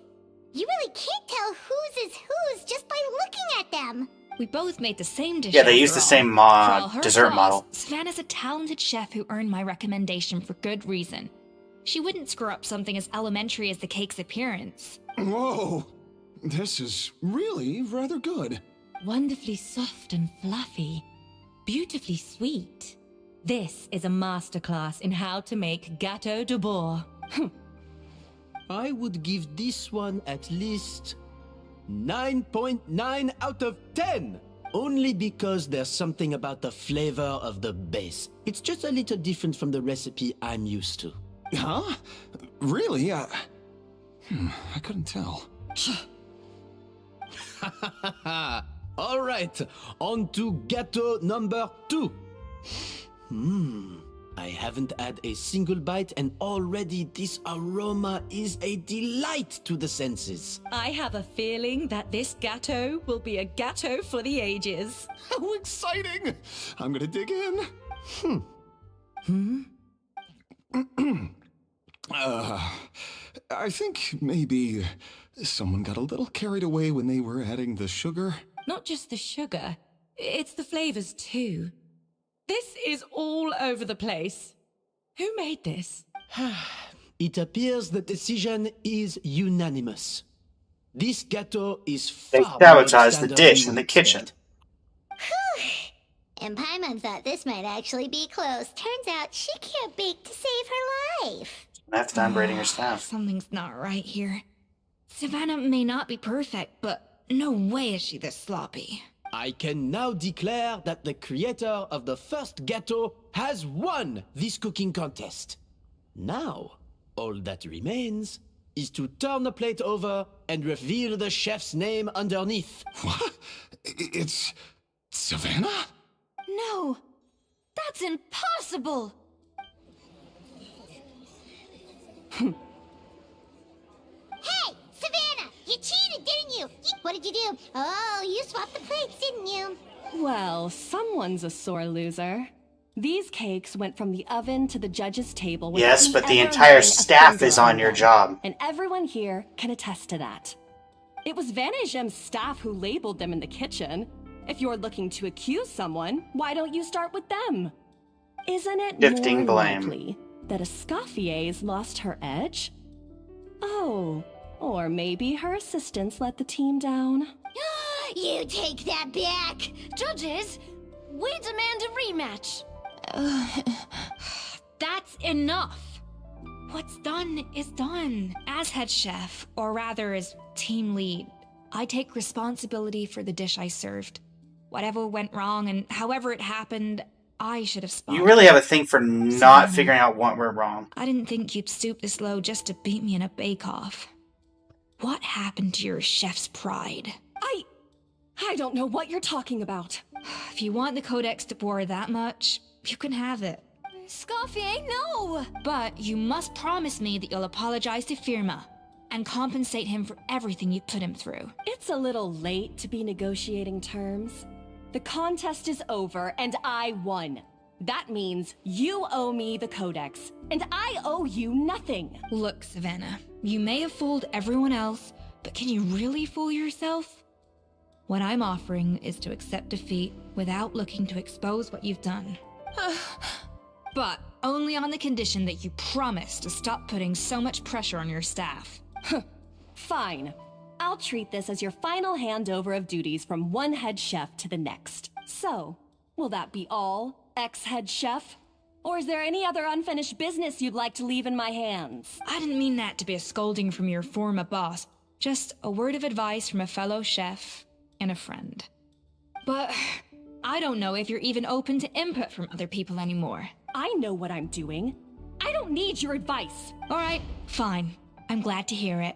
You really can't tell whose is whose just by looking at them. We both made the same dish. Yeah, they use after the all. same For all her dessert flaws, model. Savannah's a talented chef who earned my recommendation for good reason. She wouldn't screw up something as elementary as the cake's appearance. Whoa! This is really rather good. Wonderfully soft and fluffy. Beautifully sweet. This is a masterclass in how to make gâteau de bois. I would give this one at least 9.9 out of 10. Only because there's something about the flavor of the base. It's just a little different from the recipe I'm used to. Huh? Really? I couldn't tell. All right, on to gâteau number 2. I haven't had a single bite and already this aroma is a delight to the senses. I have a feeling that this gâteau will be a gâteau for the ages. How exciting! I'm gonna dig in. I think maybe someone got a little carried away when they were adding the sugar. Not just the sugar, it's the flavors too. This is all over the place. Who made this? It appears the decision is unanimous. This gâteau is They far sabotaged below the standard dish we in the would kitchen. expect. And Paimon thought this might actually be close. Turns out she can't bake to save her life. Half the time braiding her staff. Something's not right here. Savannah may not be perfect, but no way is she this sloppy. I can now declare that the creator of the first gâteau has won this cooking contest. Now, all that remains is to turn the plate over and reveal the chef's name underneath. What? It's Savannah? No, that's impossible. Hey, Savannah! You cheated, didn't you? What did you do? Oh, you swapped the plates, didn't you? Well, someone's a sore loser. These cakes went from the oven to the judge's table without Yes, me but the ever entire laying a staff finger is on your them. job. And everyone here can attest to that. It was Van Gem's staff who labeled them in the kitchen. If you're looking to accuse someone, why don't you start with them? Isn't it Shifting more blame. likely that Escoffier's lost her edge? Oh, or maybe her assistants let the team down. You take that back! Judges, we demand a rematch. That's enough! What's done is done. As head chef, or rather as team lead, I take responsibility for the dish I served. Whatever went wrong and however it happened, I should have spotted. You really have a thing for not figuring out what went wrong. I didn't think you'd stoop this low just to beat me in a bake-off. What happened to your chef's pride? I don't know what you're talking about. If you want the Codex de Boer that much, you can have it. Escoffier, no! But you must promise me that you'll apologize to Firma and compensate him for everything you put him through. It's a little late to be negotiating terms. The contest is over and I won. That means you owe me the Codex, and I owe you nothing. Look, Savannah, you may have fooled everyone else, but can you really fool yourself? What I'm offering is to accept defeat without looking to expose what you've done. But only on the condition that you promise to stop putting so much pressure on your staff. Fine. I'll treat this as your final handover of duties from one head chef to the next. So, will that be all, ex-head chef? Or is there any other unfinished business you'd like to leave in my hands? I didn't mean that to be a scolding from your former boss. Just a word of advice from a fellow chef and a friend. But I don't know if you're even open to input from other people anymore. I know what I'm doing. I don't need your advice. All right, fine. I'm glad to hear it.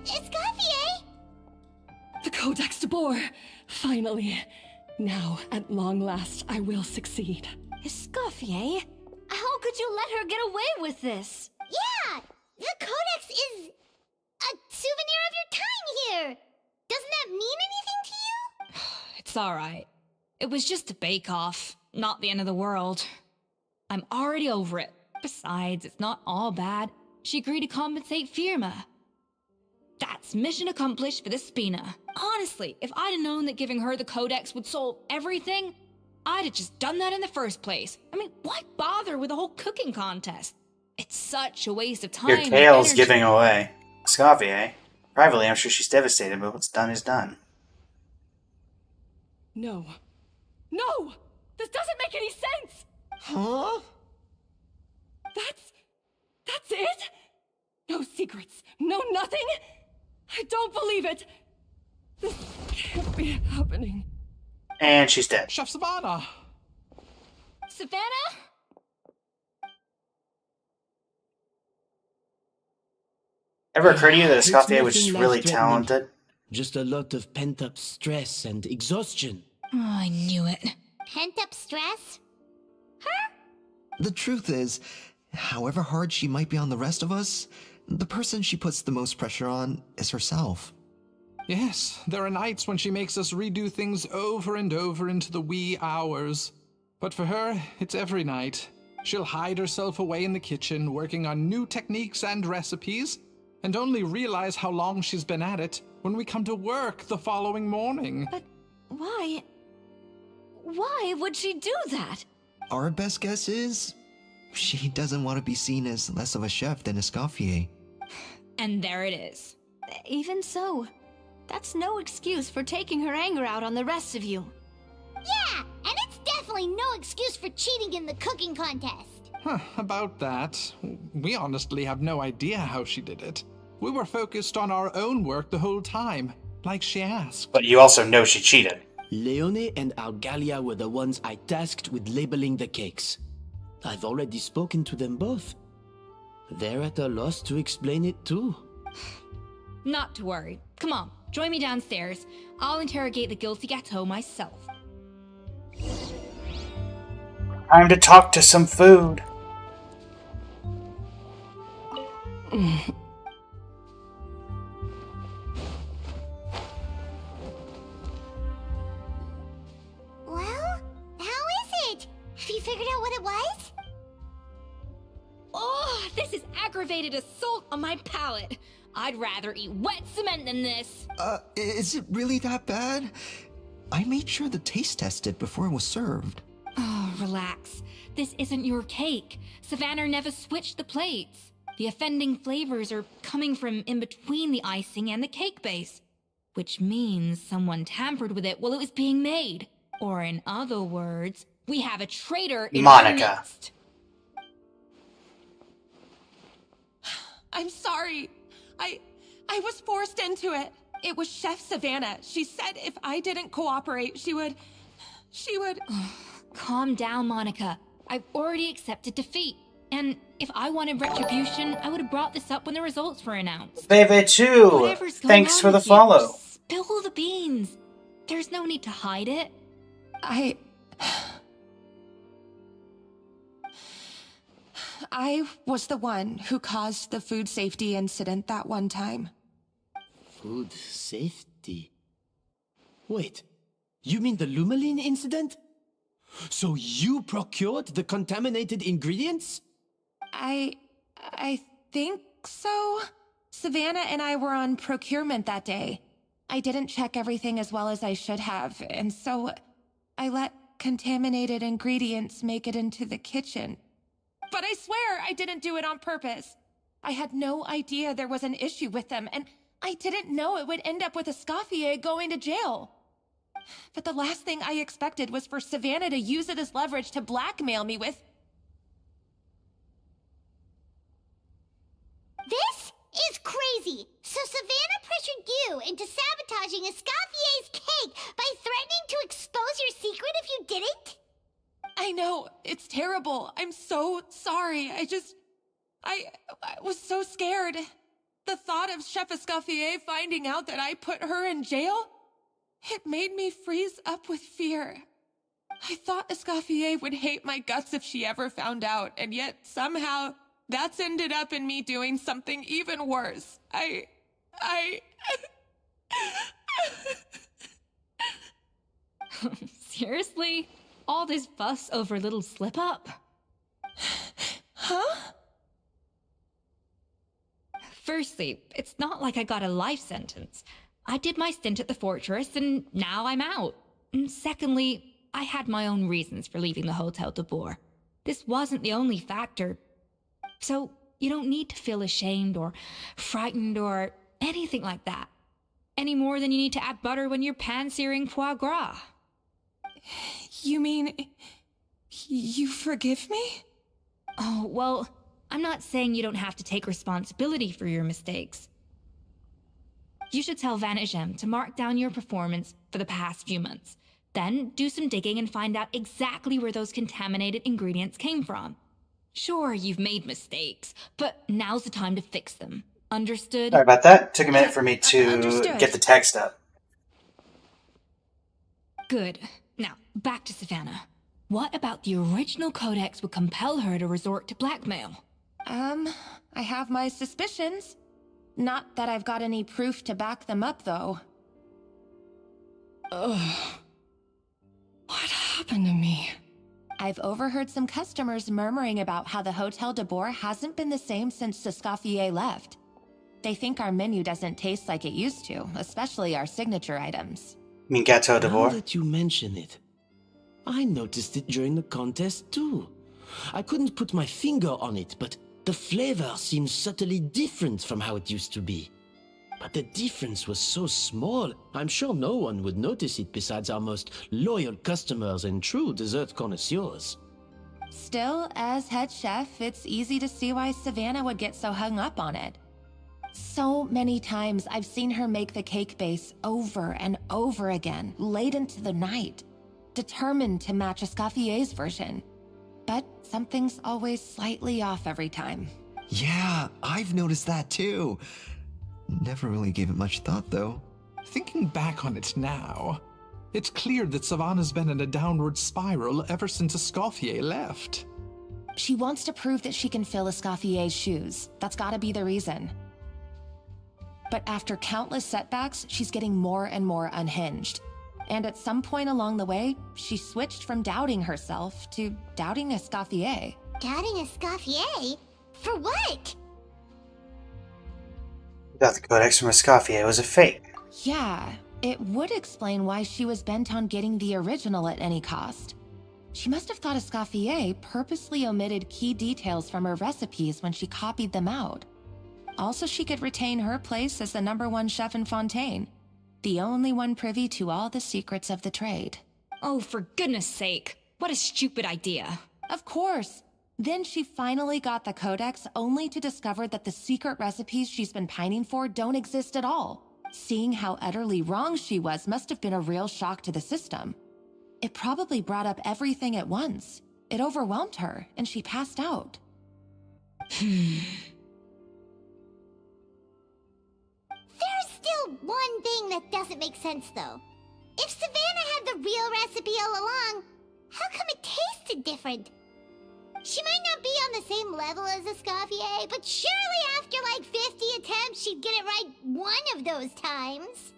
Escoffier? The Codex de Boer! Finally. Now, at long last, I will succeed. Escoffier? How could you let her get away with this? Yeah! The Codex is a souvenir of your time here! Doesn't that mean anything to you? It's all right. It was just a bake-off, not the end of the world. I'm already over it. Besides, it's not all bad. She agreed to compensate Firma. That's mission accomplished for the Spina. Honestly, if I'd have known that giving her the Codex would solve everything, I'd have just done that in the first place. I mean, why bother with the whole cooking contest? It's such a waste of time. Your and tail's energy. giving away. Escoffier. Privately, I'm sure she's devastated, but what's done is done. No. No! This doesn't make any sense! Huh? That's it? No secrets, no nothing? I don't believe it! This can't be happening. And she's dead. Chef Savannah! Savannah? Ever occurred to you that It's Escoffier was just nothing really life-threatening. talented? Just a lot of pent-up stress and exhaustion. Oh, I knew it. Pent up stress? The truth is, however hard she might be on the rest of us, the person she puts the most pressure on is herself. Yes, there are nights when she makes us redo things over and over into the wee hours. But for her, it's every night. She'll hide herself away in the kitchen, working on new techniques and recipes, and only realize how long she's been at it when we come to work the following morning. But why? Why would she do that? Our best guess is, she doesn't want to be seen as less of a chef than Escoffier. And there it is. Even so, that's no excuse for taking her anger out on the rest of you. Yeah, and it's definitely no excuse for cheating in the cooking contest. About that, we honestly have no idea how she did it. We were focused on our own work the whole time, like she asked. But you also know she cheated. Leone and Algalia were the ones I tasked with labeling the cakes. I've already spoken to them both. They're at a loss to explain it too. Not to worry. Come on, join me downstairs. I'll interrogate the guilty Gateau myself. Time to talk to some food. Well, how is it? Have you figured out what it was? Oh, this is aggravated assault on my palate. I'd rather eat wet cement than this. Is it really that bad? I made sure the taste tested before it was served. Oh, relax. This isn't your cake. Savannah never switched the plates. The offending flavors are coming from in between the icing and the cake base, which means someone tampered with it while it was being made. Or in other words, we have a traitor in Monica. our midst. I'm sorry. I was forced into it. It was Chef Savannah. She said if I didn't cooperate, she would... Calm down, Monica. I've already accepted defeat. And if I wanted retribution, I would have brought this up when the results were announced. Bebe2, Whatever's going thanks on for the with you, follow. just spill the beans. There's no need to hide it. I was the one who caused the food safety incident that one time. Food safety. Wait, you mean the Lumaline incident? So you procured the contaminated ingredients? I think so. Savannah and I were on procurement that day. I didn't check everything as well as I should have, and so I let contaminated ingredients make it into the kitchen. But I swear I didn't do it on purpose. I had no idea there was an issue with them, and I didn't know it would end up with Escoffier going to jail. But the last thing I expected was for Savannah to use it as leverage to blackmail me with... This is crazy. So Savannah pressured you into sabotaging Escoffier's cake by threatening to expose your secret if you didn't? I know, it's terrible. I'm so sorry. I was so scared. The thought of Chef Escoffier finding out that I put her in jail, it made me freeze up with fear. I thought Escoffier would hate my guts if she ever found out, and yet somehow that's ended up in me doing something even worse. Seriously? All this fuss over a little slip-up? Huh? Firstly, it's not like I got a life sentence. I did my stint at the fortress and now I'm out. And secondly, I had my own reasons for leaving the Hotel de Boer. This wasn't the only factor. So you don't need to feel ashamed or frightened or anything like that. Any more than you need to add butter when you're pan-searing foie gras. You mean... you forgive me? Oh, well, I'm not saying you don't have to take responsibility for your mistakes. You should tell Vanagem to mark down your performance for the past few months. Then do some digging and find out exactly where those contaminated ingredients came from. Sure, you've made mistakes, but now's the time to fix them. Understood? Sorry about that. Took a minute for me to Understood. get the text up. Good. Now, back to Savannah. What about the original codex would compel her to resort to blackmail? I have my suspicions. Not that I've got any proof to back them up, though. Ugh. What happened to me? I've overheard some customers murmuring about how the Hotel de Boer hasn't been the same since Escoffier left. They think our menu doesn't taste like it used to, especially our signature items. You mean Gâteau de Now Boer? that you mention it, I noticed it during the contest too. I couldn't put my finger on it, but the flavor seems subtly different from how it used to be. But the difference was so small, I'm sure no one would notice it besides our most loyal customers and true dessert connoisseurs. Still, as head chef, it's easy to see why Savannah would get so hung up on it. So many times I've seen her make the cake base over and over again, late into the night, determined to match Escoffier's version. But something's always slightly off every time. Yeah, I've noticed that too. Never really gave it much thought, though. Thinking back on it now, it's clear that Savannah's been in a downward spiral ever since Escoffier left. She wants to prove that she can fill Escoffier's shoes. That's gotta be the reason. But after countless setbacks, she's getting more and more unhinged. And at some point along the way, she switched from doubting herself to doubting Escoffier. Doubting Escoffier? For what? Got the codex from Escoffier. It was a fake. Yeah, it would explain why she was bent on getting the original at any cost. She must have thought Escoffier purposely omitted key details from her recipes when she copied them out. Also, she could retain her place as the #1 chef in Fontaine, the only one privy to all the secrets of the trade. Oh, for goodness sake. What a stupid idea. Of course. Then she finally got the codex only to discover that the secret recipes she's been pining for don't exist at all. Seeing how utterly wrong she was must have been a real shock to the system. It probably brought up everything at once. It overwhelmed her, and she passed out. There's still one thing that doesn't make sense, though. If Savannah had the real recipe all along, how come it tasted different? She might not be on the same level as Escoffier, but surely after like 50 attempts, she'd get it right one of those times.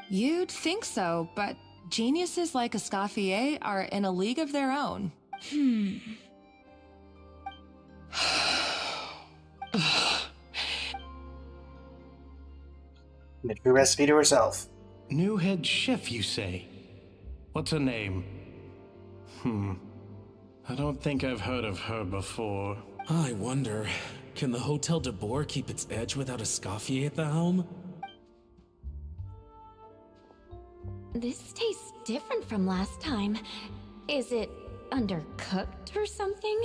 You'd think so, but geniuses like Escoffier are in a league of their own. Made a recipe to herself. New head chef, you say? What's her name? I don't think I've heard of her before. I wonder, can the Hotel de Boer keep its edge without Escoffier at the helm? This tastes different from last time. Is it undercooked or something?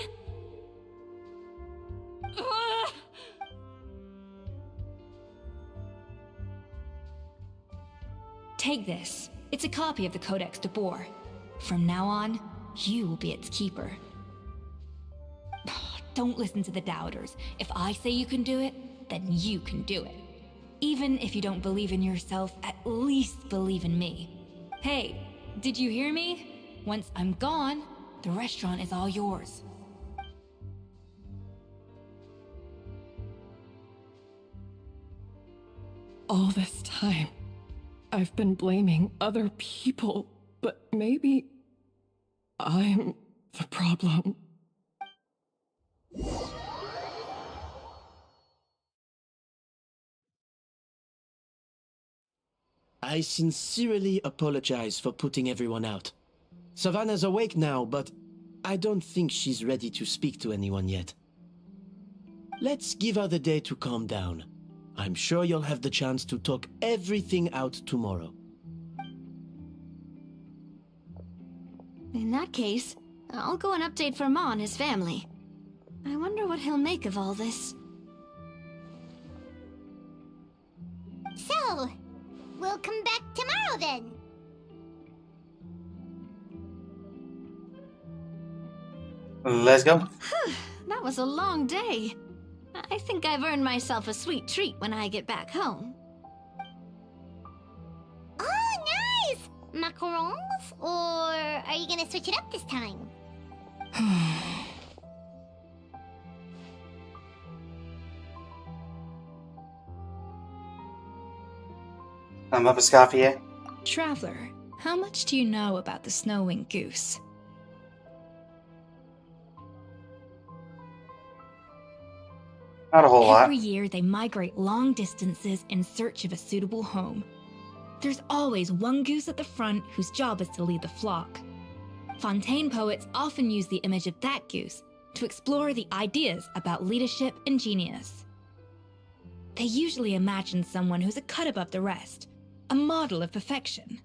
Take this. It's a copy of the Codex de Boer. From now on, you will be its keeper. Don't listen to the doubters. If I say you can do it, then you can do it. Even if you don't believe in yourself, at least believe in me. Hey, did you hear me? Once I'm gone, the restaurant is all yours. All this time, I've been blaming other people, but maybe I'm the problem. I sincerely apologize for putting everyone out. Savannah's awake now, but I don't think she's ready to speak to anyone yet. Let's give her the day to calm down. I'm sure you'll have the chance to talk everything out tomorrow. In that case, I'll go and update for Ma and his family. I wonder what he'll make of all this. So, we'll come back tomorrow then. Let's go. That was a long day. I think I've earned myself a sweet treat when I get back home. Oh, nice! Macarons? Or are you gonna switch it up this time? I'm up, Escoffier. Traveler, how much do you know about the snow-winged goose? Not a whole lot. Every year, they migrate long distances in search of a suitable home. There's always one goose at the front whose job is to lead the flock. Fontaine poets often use the image of that goose to explore the ideas about leadership and genius. They usually imagine someone who's a cut above the rest, a model of perfection.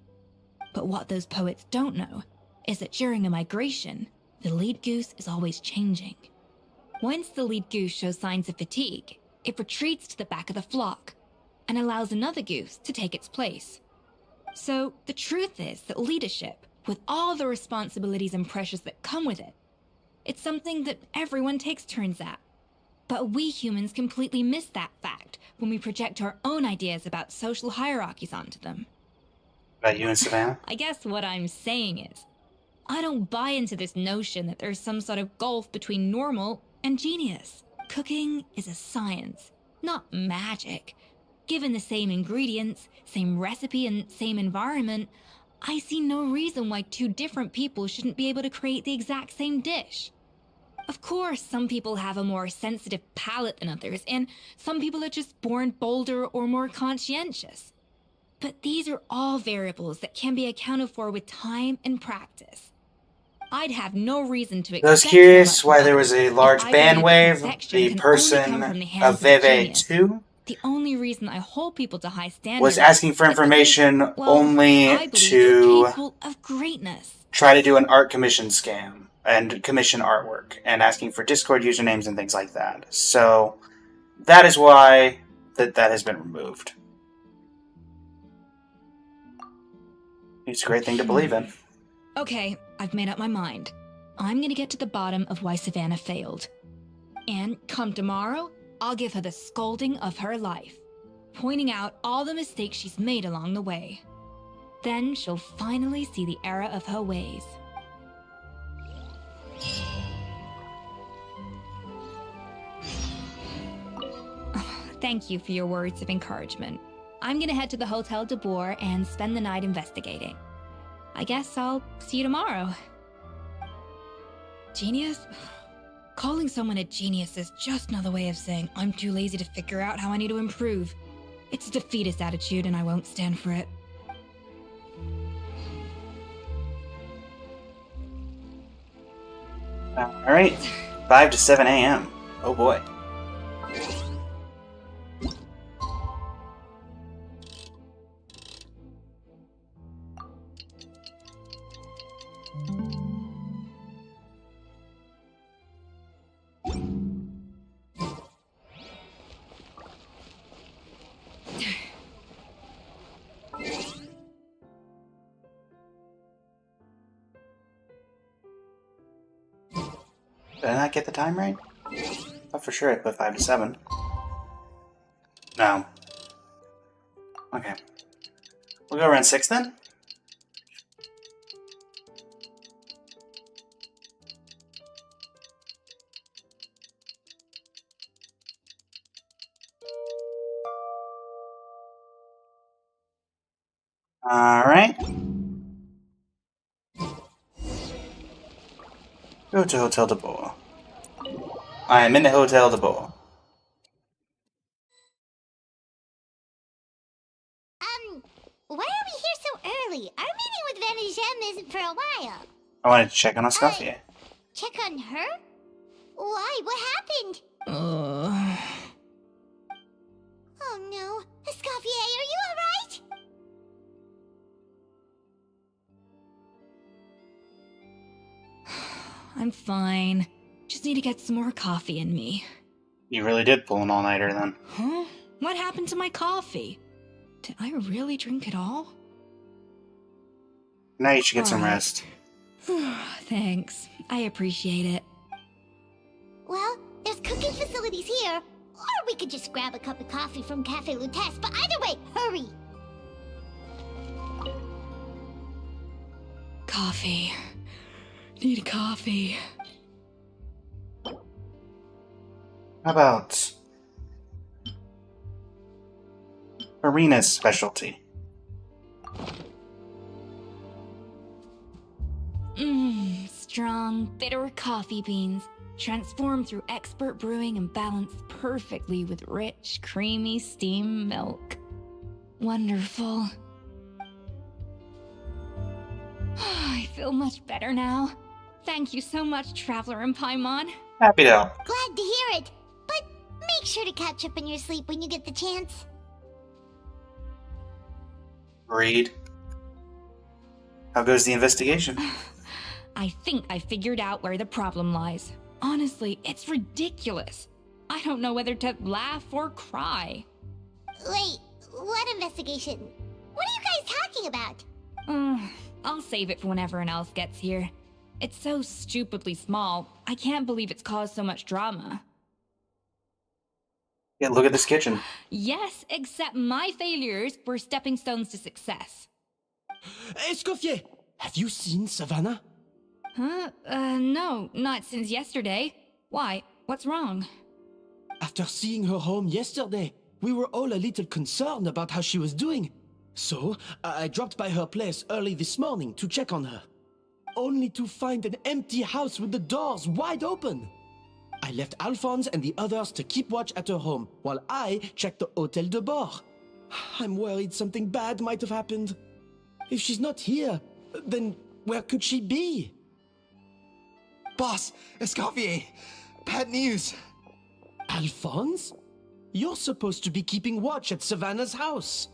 But what those poets don't know is that during a migration, the lead goose is always changing. Once the lead goose shows signs of fatigue, it retreats to the back of the flock and allows another goose to take its place. So the truth is that leadership, with all the responsibilities and pressures that come with it, it's something that everyone takes turns at. But we humans completely miss that fact when we project our own ideas about social hierarchies onto them. About you and Savannah? I guess what I'm saying is, I don't buy into this notion that there's some sort of gulf between normal and genius. Cooking is a science, not magic. Given the same ingredients, same recipe, and same environment, I see no reason why two different people shouldn't be able to create the exact same dish. Of course, some people have a more sensitive palate than others, and some people are just born bolder or more conscientious. But these are all variables that can be accounted for with time and practice. I'd have no reason to expect. I was curious why there was a large bandwave. The person of Veve 2 The only reason I hold people to high standards was asking for information only to of greatness. try to do an art commission scam and commission artwork and asking for Discord usernames and things like that. So that is why that has been removed. It's a great thing to believe in. Okay, I've made up my mind. I'm gonna get to the bottom of why Savannah failed. And come tomorrow, I'll give her the scolding of her life, pointing out all the mistakes she's made along the way. Then she'll finally see the error of her ways. Thank you for your words of encouragement. I'm gonna head to the Hotel de Boer and spend the night investigating. I guess I'll see you tomorrow. Genius? Calling someone a genius is just another way of saying I'm too lazy to figure out how I need to improve. It's a defeatist attitude and I won't stand for it. Alright, 5 to 7 a.m. Oh boy. Did I not get the time right? I thought for sure I put 5 to 7. No. Okay. We'll go around 6 then? Alright. Go to Hotel de Boer. I am in the Hotel de Boer. Why wanted to check on Escoffier. Check on her? Why? What happened? Uh, Oh no. Escoffier, are you alright? I'm fine. Just need to get some more coffee in me. You really did pull an all-nighter then. Huh? What happened to my coffee? Did I really drink it all? Now you should get some Alright. rest. Thanks. I appreciate it. Well, there's cooking facilities here. Or we could just grab a cup of coffee from Cafe Lutece, but either way, hurry! Coffee. Need coffee. How about Arena's specialty? Strong, bitter coffee beans, transformed through expert brewing and balanced perfectly with rich, creamy steam milk. Wonderful. I feel much better now. Thank you so much, Traveler and Paimon. Happy to help. Glad to hear it. But make sure to catch up on your sleep when you get the chance. Read. How goes the investigation? I think I figured out where the problem lies. Honestly, it's ridiculous. I don't know whether to laugh or cry. Wait, what investigation? What are you guys talking about? I'll save it for when everyone else gets here. It's so stupidly small, I can't believe it's caused so much drama. Yeah, look at this kitchen. Yes, except my failures were stepping stones to success. Escoffier, have you seen Savannah? Huh? No, not since yesterday. Why? What's wrong? After seeing her home yesterday, we were all a little concerned about how she was doing. So, I dropped by her place early this morning to check on her. Only to find an empty house with the doors wide open. I left Alphonse and the others to keep watch at her home, while I checked the Hôtel de Bord. I'm worried something bad might have happened. If she's not here, then where could she be? Boss, Escoffier, bad news. Alphonse? You're supposed to be keeping watch at Savannah's house.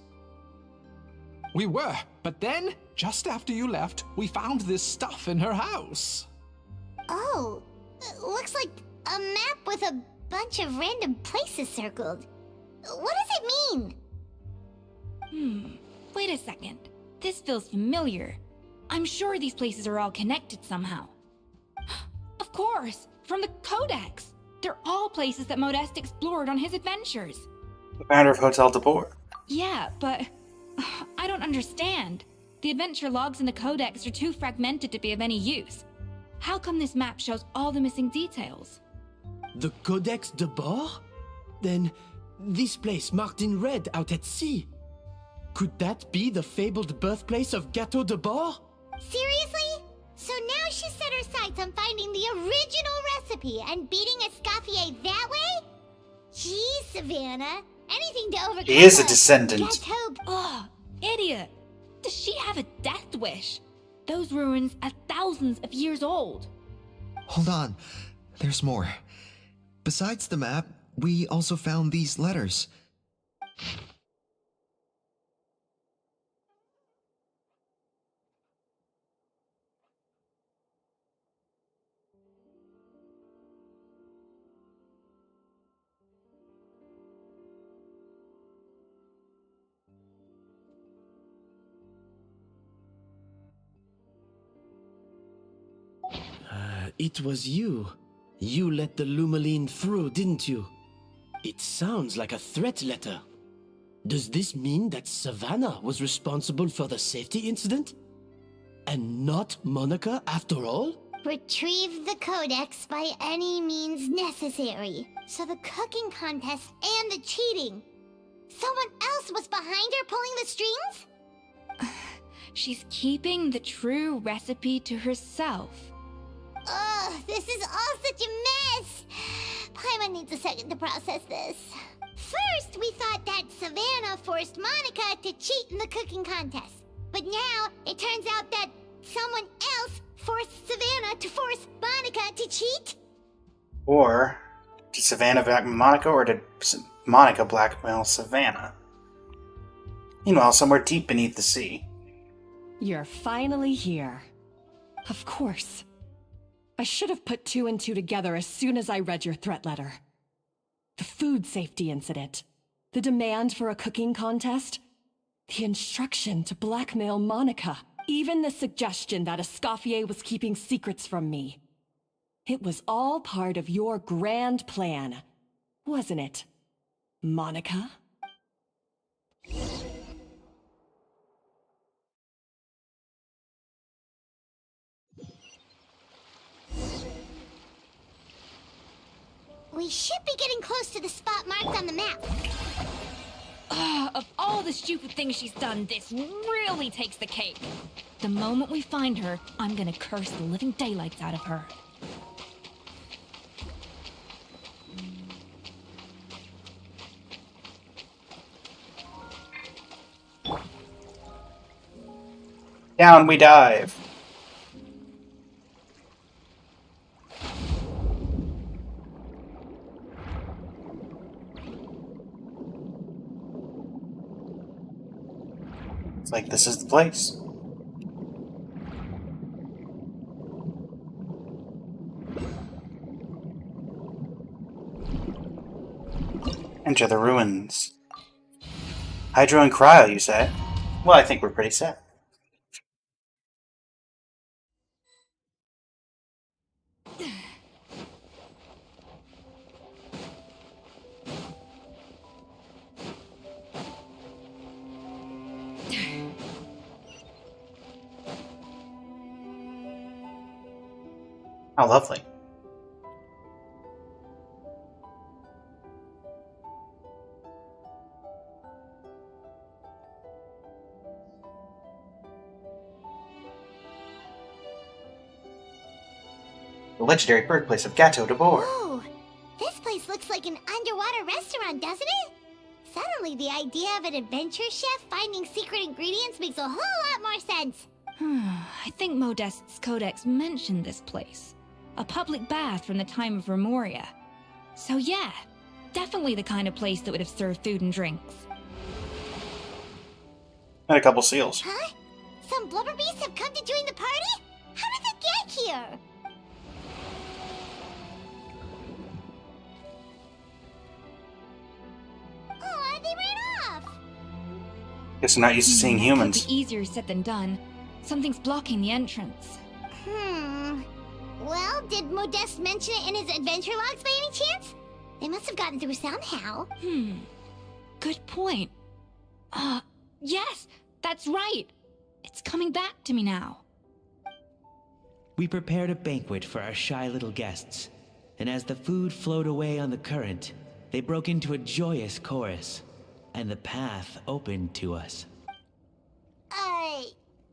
We were, but then, just after you left, we found this stuff in her house. Oh, looks like a map with a bunch of random places circled. What does it mean? Wait a second. This feels familiar. I'm sure these places are all connected somehow. Of course, from the Codex. They're all places that Modeste explored on his adventures. The founder of Hotel de Boer. Yeah, but I don't understand. The adventure logs in the Codex are too fragmented to be of any use. How come this map shows all the missing details? The Codex de Bord? Then, this place marked in red out at sea. Could that be the fabled birthplace of Gâteau de Bord? Seriously? So now she set her sights on finding the original recipe and beating Escoffier that way? Geez, Savannah. Anything to overcome. He is a descendant. Gâteau. Ugh, idiot! Does she have a death wish? Those ruins are thousands of years old. Hold on, there's more. Besides the map, we also found these letters. It was you. You let the Lumaline through, didn't you? It sounds like a threat letter. Does this mean that Savannah was responsible for the safety incident? And not Monica after all? Retrieve the Codex by any means necessary. So the cooking contest and the cheating. Someone else was behind her pulling the strings? She's keeping the true recipe to herself. Ugh, this is all such a mess. Paimon needs a second to process this. First, we thought that Savannah forced Monica to cheat in the cooking contest. But now, it turns out that someone else force Savannah to force Monica to cheat? Or did Savannah blackmail Monica, or did Monica blackmail Savannah? Meanwhile, somewhere deep beneath the sea. You're finally here. Of course. I should have put 2 and 2 together as soon as I read your threat letter. The food safety incident, the demand for a cooking contest, the instruction to blackmail Monica, even the suggestion that Escoffier was keeping secrets from me. It was all part of your grand plan, wasn't it, Monica? We should be getting close to the spot marked on the map. Of all the stupid things she's done, this really takes the cake. The moment we find her, I'm gonna curse the living daylights out of her. Down we dive. It's like this is the place. Enter the ruins. Hydro and cryo, you say? Well, I think we're pretty set. How lovely. The legendary birthplace of Gateau de Boer. Whoa! This place looks like an underwater restaurant, doesn't it? Suddenly, the idea of an adventure chef finding secret ingredients makes a whole lot more sense. I think Modest's codex mentioned this place. A public bath from the time of Remoria. So yeah, definitely the kind of place that would have served food and drinks. And a couple seals. Huh? Some blubber beasts have come to join the party? How did they get here? Oh, they ran off! Guess I'm not used to seeing humans. Could be easier said than done. Something's blocking the entrance. Well, did Modeste mention it in his adventure logs by any chance? They must have gotten through somehow. Good point. Yes, that's right. It's coming back to me now. We prepared a banquet for our shy little guests, and as the food flowed away on the current, they broke into a joyous chorus, and the path opened to us.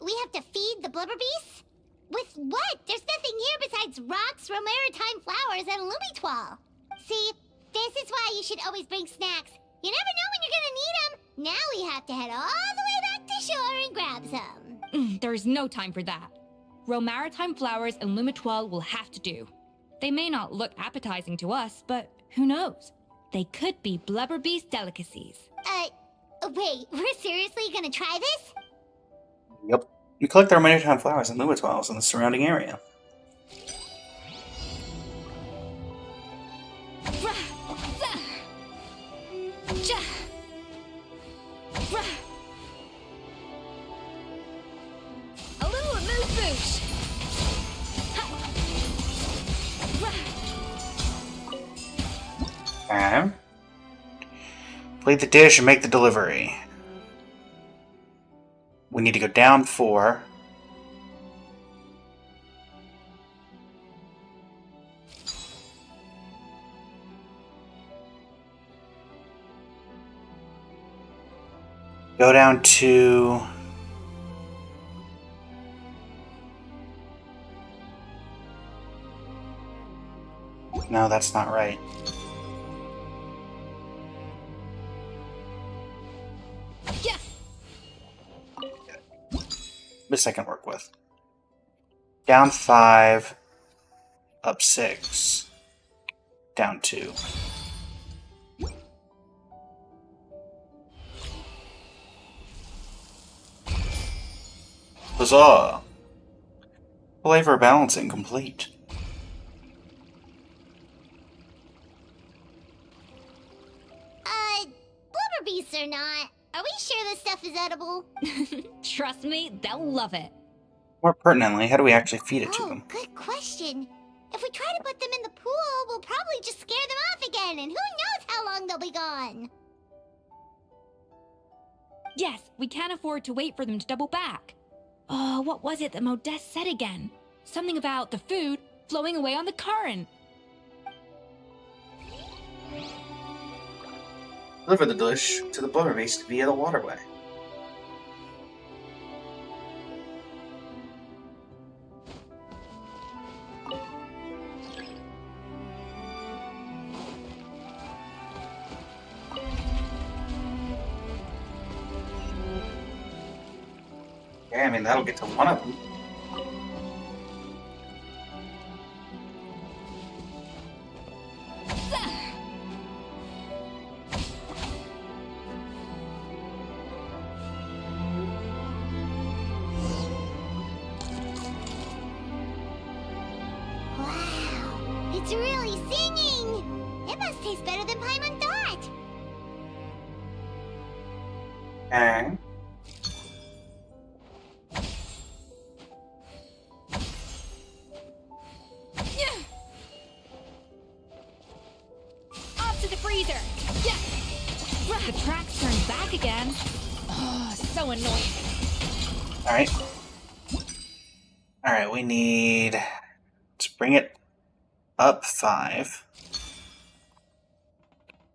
We have to feed the blubber beasts? With what? There's nothing here besides rocks, romaritime flowers, and lumitoile. See, this is why you should always bring snacks. You never know when you're gonna need them. Now we have to head all the way back to shore and grab some. There's no time for that. Romaritime flowers and lumitoile will have to do. They may not look appetizing to us, but who knows? They could be blubber beast delicacies. Wait, we're seriously gonna try this? Yep. We collect the romaritime flowers and lumitoiles in the surrounding area. A little amuse-bouche. Okay. Plate the dish and make the delivery. We need to go down 4. Go down to... No, that's not right. This I can work with. Down 5. Up 6. Down 2. Huzzah! Flavor balancing complete. Blubber beasts or not, are we sure this stuff is edible? Trust me, they'll love it. More pertinently, how do we actually feed it to them? Good question. If we try to put them in the pool, we'll probably just scare them off again, and who knows how long they'll be gone. Yes, we can't afford to wait for them to double back. Oh, what was it that Modeste said again? Something about the food flowing away on the current. Deliver the dish to the blubber beast via the waterway. Yeah, I mean, that'll get to one of them. Wow, it's really singing! It must taste better than Paimon thought! Okay. Off to the freezer! Yeah. The track's turned back again. Oh, so annoying. Alright. Alright, we need... Let's bring it up 5.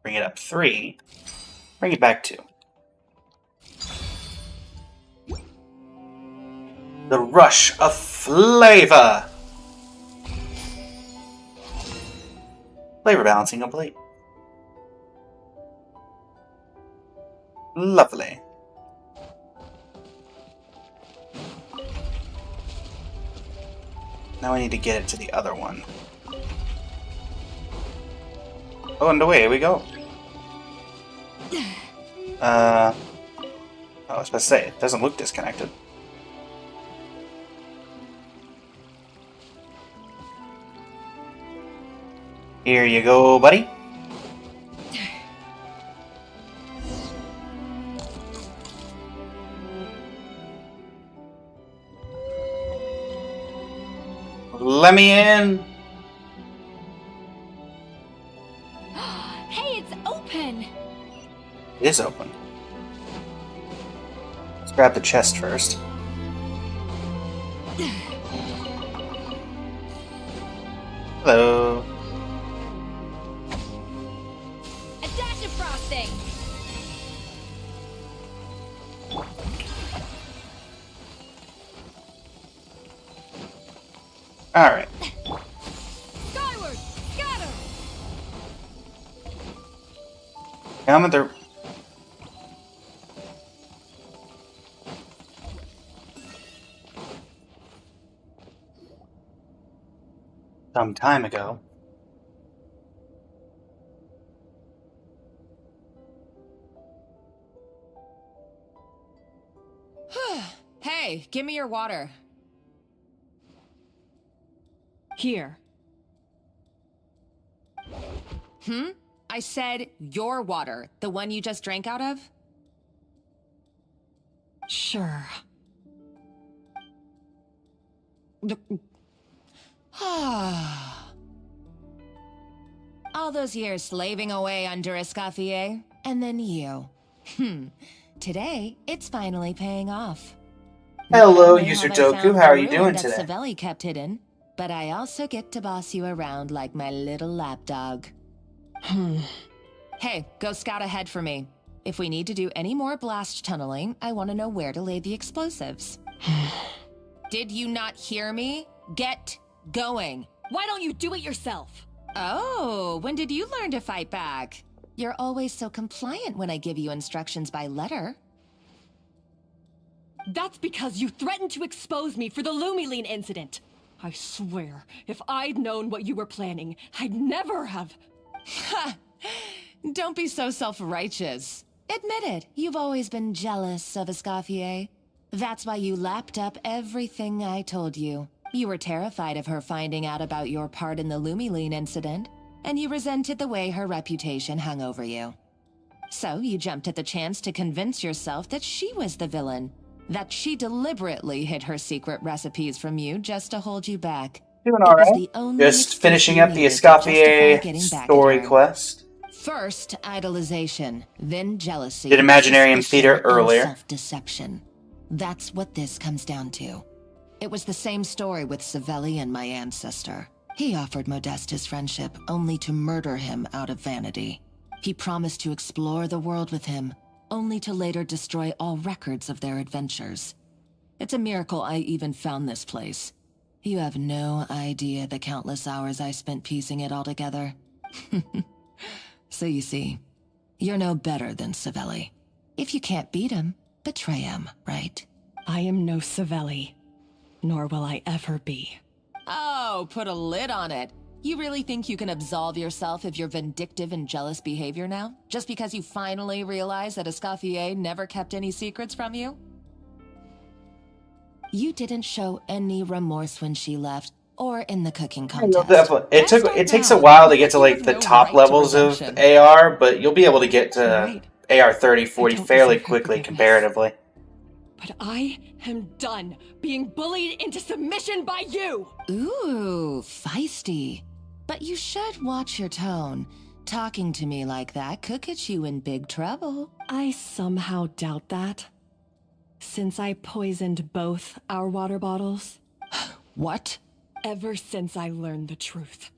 Bring it up 3. Bring it back 2. The rush of flavor! Flavor balancing complete. Lovely. Now I need to get it to the other one. Oh, and away we go. I was about to say, it doesn't look disconnected. Here you go, buddy. Let me in. Hey, it's open. It is open. Let's grab the chest first. Hello. A dash of frosting. Alright. Skyward, scatter. Come at the... Some time ago. Hey, give me your water. Here. I said your water, the one you just drank out of? Sure. All those years slaving away under Escoffier, and then you. Today, it's finally paying off. Hello, Not only User have I Doku. found How are the you ruin doing that today? Savelli kept hidden, but I also get to boss you around like my little lapdog. Hey, go scout ahead for me. If we need to do any more blast tunneling, I want to know where to lay the explosives. Did you not hear me? Get going. Why don't you do it yourself? Oh, when did you learn to fight back? You're always so compliant when I give you instructions by letter. That's because you threatened to expose me for the Lumiline incident. I swear, if I'd known what you were planning, I'd never have... Ha! Don't be so self-righteous. Admit it, you've always been jealous of Escoffier. That's why you lapped up everything I told you. You were terrified of her finding out about your part in the Lumiline incident, and you resented the way her reputation hung over you. So you jumped at the chance to convince yourself that she was the villain, that she deliberately hid her secret recipes from you just to hold you back. Doing alright. Just finishing up the Escoffier story quest. First, idolization, then jealousy. Did Imaginarium Theater earlier. Self-deception. That's what this comes down to. It was the same story with Savelli and my ancestor. He offered Modeste his friendship, only to murder him out of vanity. He promised to explore the world with him, only to later destroy all records of their adventures. It's a miracle I even found this place. You have no idea the countless hours I spent piecing it all together. So you see, you're no better than Savelli. If you can't beat him, betray him, right? I am no Savelli, nor will I ever be. Oh, put a lid on it. You really think you can absolve yourself of your vindictive and jealous behavior now? Just because you finally realize that Escoffier never kept any secrets from you? You didn't show any remorse when she left, or in the cooking contest. It takes a while to get to like the top levels of AR, but you'll be able to get to AR 30, 40 fairly quickly comparatively. But I am done being bullied into submission by you! Ooh, feisty. But you should watch your tone. Talking to me like that could get you in big trouble. I somehow doubt that. Since I poisoned both our water bottles. What? Ever since I learned the truth.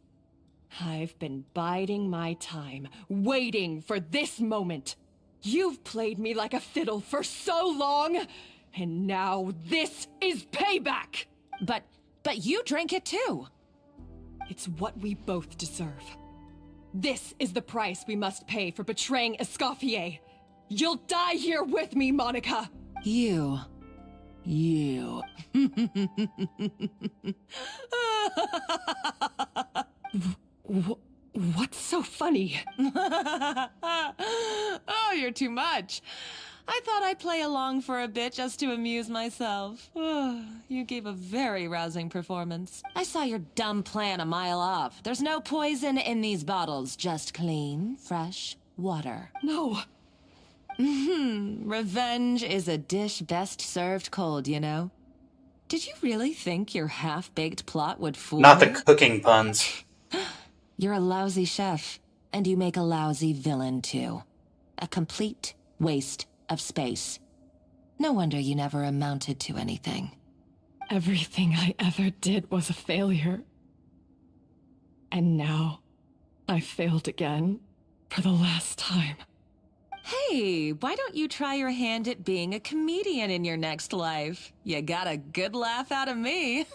I've been biding my time, waiting for this moment. You've played me like a fiddle for so long, and now this is payback! But you drank it too. It's what we both deserve. This is the price we must pay for betraying Escoffier. You'll die here with me, Monica! You. What's so funny? Oh, you're too much. I thought I'd play along for a bit just to amuse myself. You gave a very rousing performance. I saw your dumb plan a mile off. There's no poison in these bottles, just clean, fresh water. No. Revenge is a dish best served cold, you know? Did you really think your half-baked plot would fool Not me? the cooking puns. You're a lousy chef, and you make a lousy villain, too. A complete waste of space. No wonder you never amounted to anything. Everything I ever did was a failure. And now, I failed again, for the last time. Hey, why don't you try your hand at being a comedian in your next life? You got a good laugh out of me.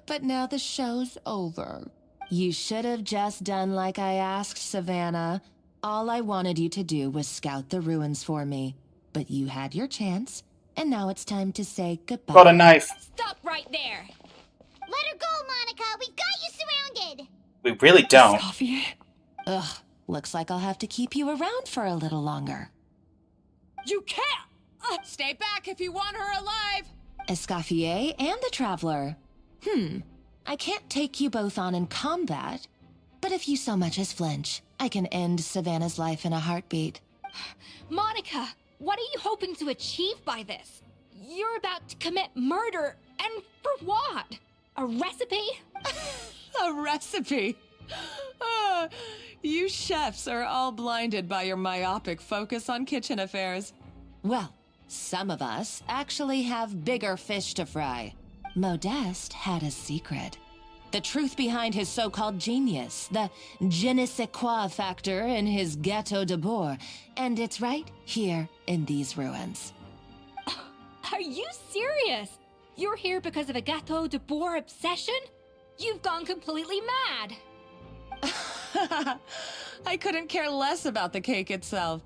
But now the show's over. You should have just done like I asked, Savannah. All I wanted you to do was scout the ruins for me. But you had your chance, and now it's time to say goodbye. Got a knife. Stop right there! Let her go, Monica! We've got you surrounded! We really don't. Escoffier? Ugh, looks like I'll have to keep you around for a little longer. You can't! Stay back if you want her alive! Escoffier and the Traveler. I can't take you both on in combat, but if you so much as flinch, I can end Savannah's life in a heartbeat. Monica, what are you hoping to achieve by this? You're about to commit murder, and for what? A recipe? A recipe? You chefs are all blinded by your myopic focus on kitchen affairs. Well, some of us actually have bigger fish to fry. Modeste had a secret. The truth behind his so-called genius, the je ne sais quoi factor in his Gâteau de Bourg, and it's right here in these ruins. Are you serious? You're here because of a Gâteau de Bourg obsession? You've gone completely mad! I couldn't care less about the cake itself.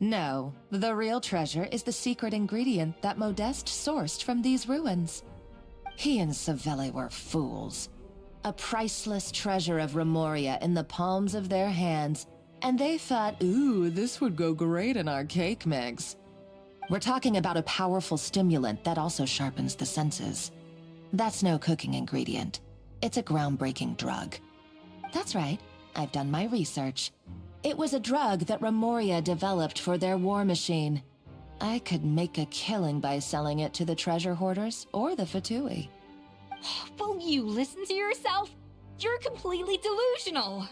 No, the real treasure is the secret ingredient that Modeste sourced from these ruins. He and Savelle were fools. A priceless treasure of Remoria in the palms of their hands, and they thought, ooh, this would go great in our cake mix. We're talking about a powerful stimulant that also sharpens the senses. That's no cooking ingredient. It's a groundbreaking drug. That's right, I've done my research. It was a drug that Remoria developed for their war machine. I could make a killing by selling it to the treasure hoarders or the Fatui. Will you listen to yourself? You're completely delusional.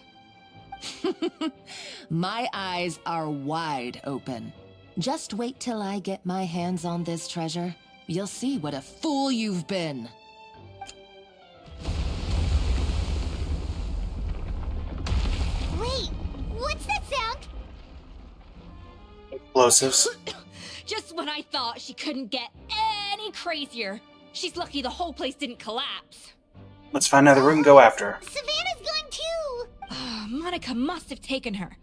My eyes are wide open. Just wait till I get my hands on this treasure. You'll see what a fool you've been. Wait, what's that sound? Explosives. Just when I thought she couldn't get any crazier. She's lucky the whole place didn't collapse. Let's find another room and go after her. Savannah's gone too! Monica must have taken her.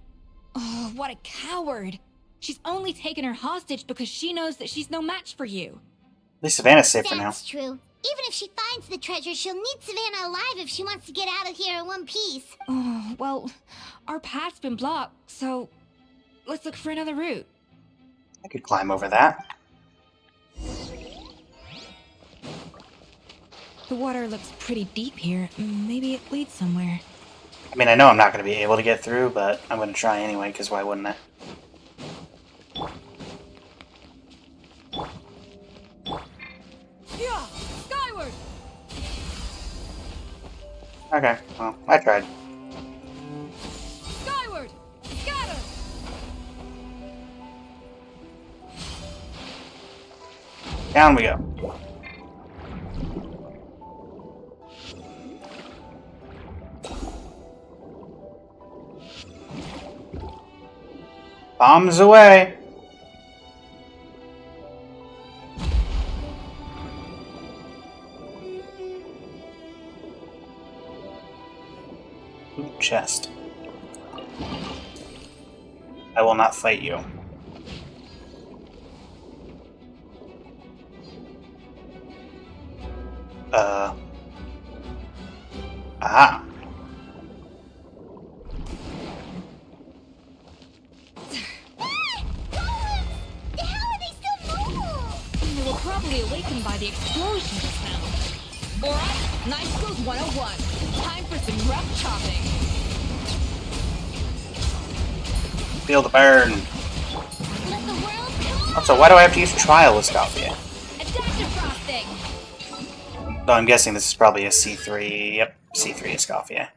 Oh, what a coward. She's only taken her hostage because she knows that she's no match for you. At least Savannah's safe for now. That's true. Even if she finds the treasure, she'll need Savannah alive if she wants to get out of here in one piece. Oh, well, our path's been blocked, so let's look for another route. I could climb over that. The water looks pretty deep here. Maybe it leads somewhere. I mean, I know I'm not going to be able to get through, but I'm going to try anyway, because why wouldn't I? Yeah, skyward! Okay, well, I tried. Skyward! Scatter! Down we go. Bombs away! Ooh, chest. I will not fight you. Aha! They were probably awakened by the explosion just now. Alright, Knife Skills 101. Time for some rough chopping. Feel the burn. Also, why do I have to use Trial Escoffier? Adaptive frosting! So I'm guessing this is probably a C3. Yep, C3 Escoffier.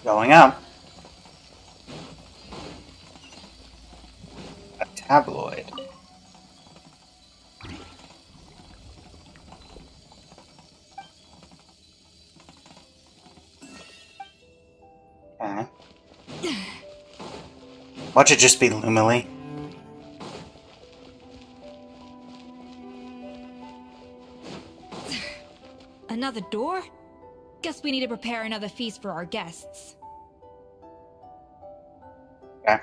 Going up. A tabloid. Okay. Watch it just be Lumily. Another door? Guess we need to prepare another feast for our guests. Okay.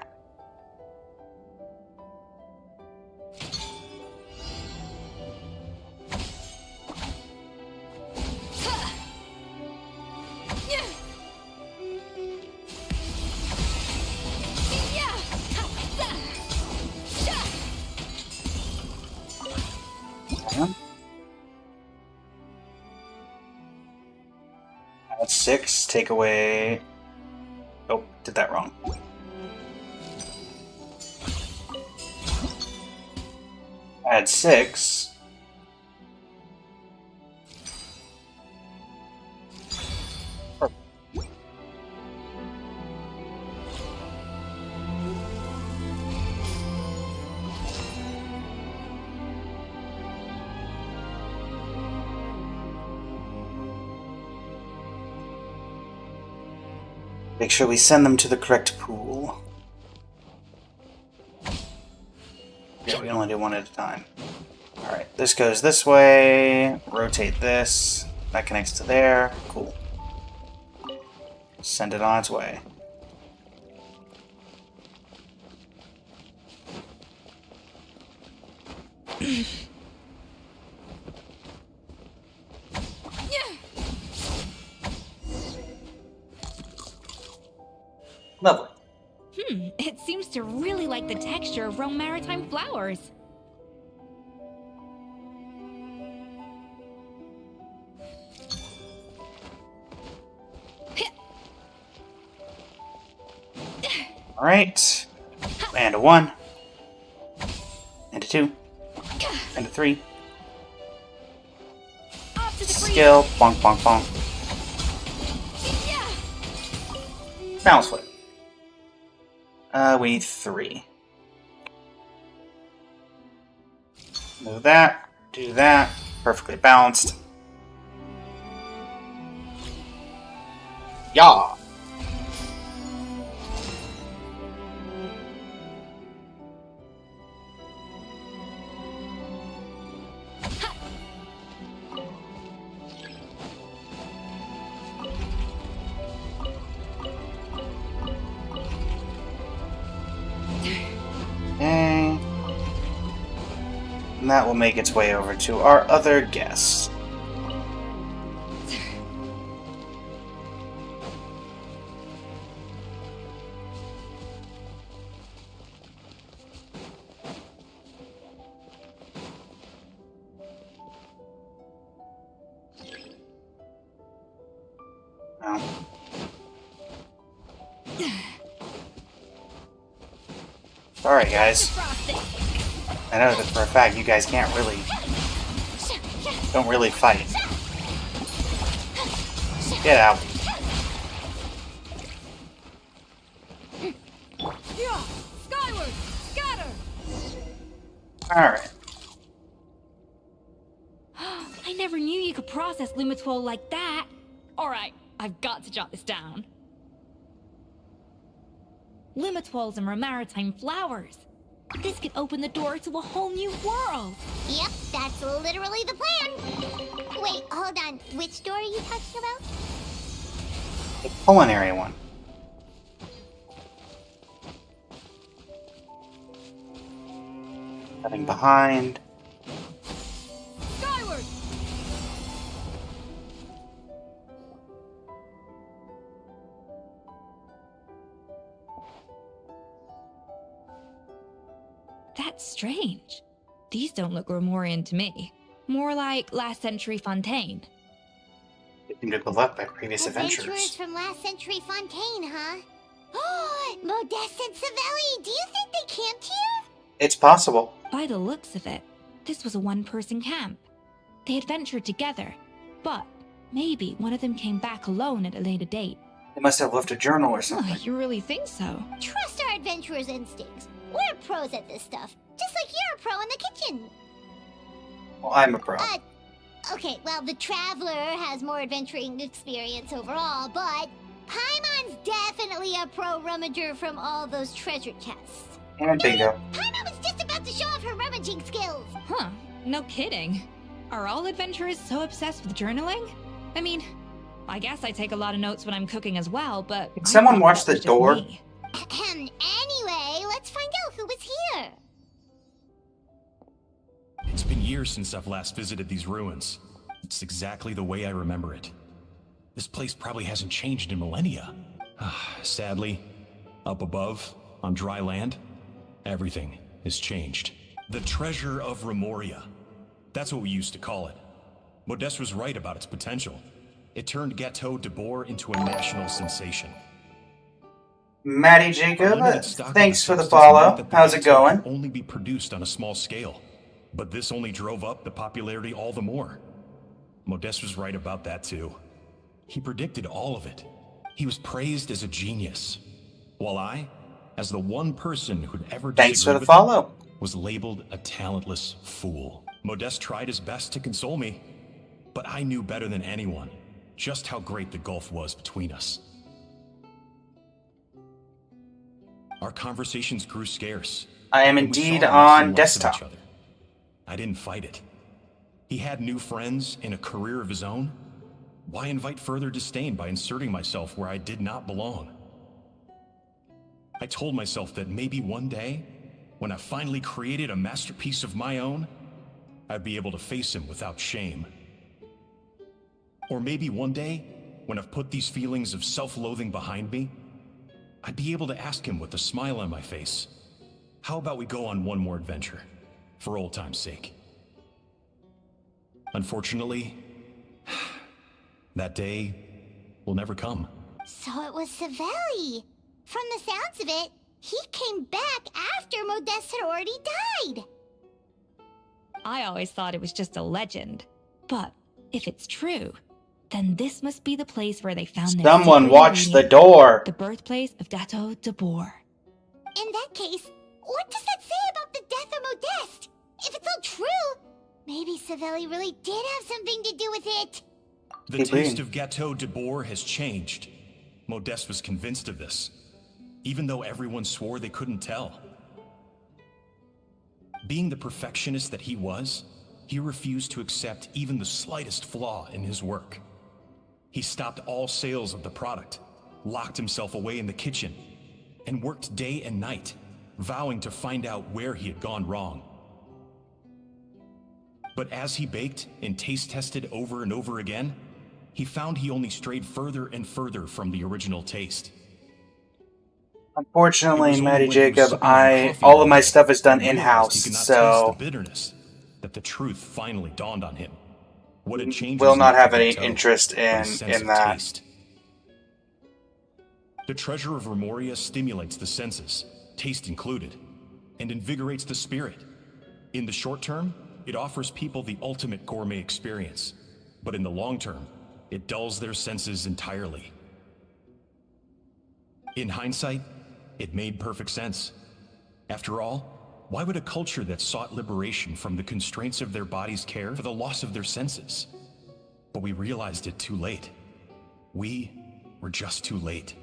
Add 6, take away... Oh, did that wrong. Add 6. Make sure we send them to the correct pool. Yeah, we only do one at a time. Alright, this goes this way. Rotate this. That connects to there. Cool. Send it on its way. Lovely. It seems to really like the texture of Rome maritime flowers. Alright. And a 1. And a 2. And a 3. Skill. Bonk, bonk, bonk. Balance flip. We need 3. Move that. Do that. Perfectly balanced. Yeah. Okay. And that will make its way over to our other guest. No. Sorry, guys. I know that for a fact you guys don't really fight. Get out. Skyward! Scatter! Alright. I never knew you could process Lumitwol like that. Alright, I've got to jot this down. Lumitwols and maritime flowers. This could open the door to a whole new world. Yep, that's literally the plan. Wait, hold on. Which door are you talking about? The culinary one. Nothing behind. Skyward! That's strange. These don't look Romorian to me. More like last century Fontaine. They seem to be left by previous Adventurers adventurers. from last century Fontaine, huh? Oh, Modeste and Savelli, do you think they camped here? It's possible. By the looks of it, this was a one-person camp. They adventured together, but maybe one of them came back alone at a later date. They must have left a journal or Oh, something. you really think so? Trust our adventurers' instincts. We're pros at this stuff, just like you're a pro in the kitchen. Well, I'm a pro. Okay, well, the Traveler has more adventuring experience overall, but Paimon's definitely a pro rummager from all those treasure chests. And bingo. Paimon was just about to show off her rummaging skills. Huh, no kidding. Are all adventurers so obsessed with journaling? I mean, I guess I take a lot of notes when I'm cooking as well, but... Can someone watch the door? Anyway, let's find out who was here. It's been years since I've last visited these ruins. It's exactly the way I remember it. This place probably hasn't changed in millennia. Sadly, up above, on dry land, everything has changed. The treasure of Remoria. That's what we used to call it. Modeste was right about its potential. It turned Gateau de Boer into a national sensation. Maddie Jacob, Limited stock of thanks for the substance meant follow. that the How's it Gateau going? could only be produced on a small scale. But this only drove up the popularity all the more. Modeste was right about that too. He predicted all of it. He was praised as a genius, while I, as the one person who'd ever Thanks for the disagreed with follow. him, was labeled a talentless fool. Modeste tried his best to console me, but I knew better than anyone just how great the gulf was between us. Our conversations grew scarce. I am and we indeed saw less on and less of desktop. each other. I didn't fight it. He had new friends and a career of his own, Why invite further disdain by inserting myself where I did not belong? I told myself that maybe one day, when I finally created a masterpiece of my own, I'd be able to face him without shame. Or maybe one day, when I've put these feelings of self-loathing behind me, I'd be able to ask him with a smile on my face, how about we go on one more adventure, for old time's sake? Unfortunately, that day will never come. So it was Savelli. From the sounds of it, he came back after Modeste had already died. I always thought it was just a legend. But if it's true, then this must be the place where they found their Someone secret watch the ingredient, door. the birthplace of Gateau de Boer. In that case, what does that say about the death of Modeste? If it's all true, maybe Savelli really did have something to do with it. The taste of Gateau de Boer has changed. Modeste was convinced of this, even though everyone swore they couldn't tell. Being the perfectionist that he was, he refused to accept even the slightest flaw in his work. He stopped all sales of the product, locked himself away in the kitchen, and worked day and night, vowing to find out where he had gone wrong. But as he baked and taste tested over and over again, he found he only strayed further and further from the original taste. Unfortunately, Maddie Jacob, all of my stuff is done in-house, so the bitterness that the truth finally dawned on him. What a change will not have any interest in that. Taste. The treasure of Remoria stimulates the senses, taste included, and invigorates the spirit. In the short term, it offers people the ultimate gourmet experience, but in the long term, it dulls their senses entirely. In hindsight, it made perfect sense. After all, why would a culture that sought liberation from the constraints of their bodies care for the loss of their senses? But we realized it too late. We were just too late.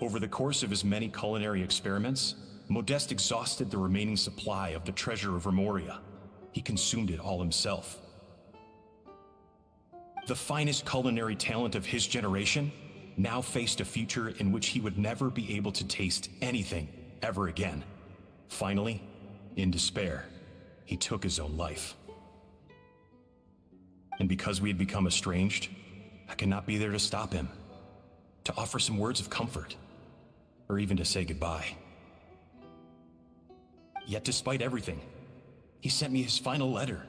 Over the course of his many culinary experiments, Modeste exhausted the remaining supply of the treasure of Remoria. He consumed it all himself. The finest culinary talent of his generation now faced a future in which he would never be able to taste anything ever again. Finally, in despair, he took his own life. And because we had become estranged, I could not be there to stop him, to offer some words of comfort, or even to say goodbye. Yet despite everything, he sent me his final letter.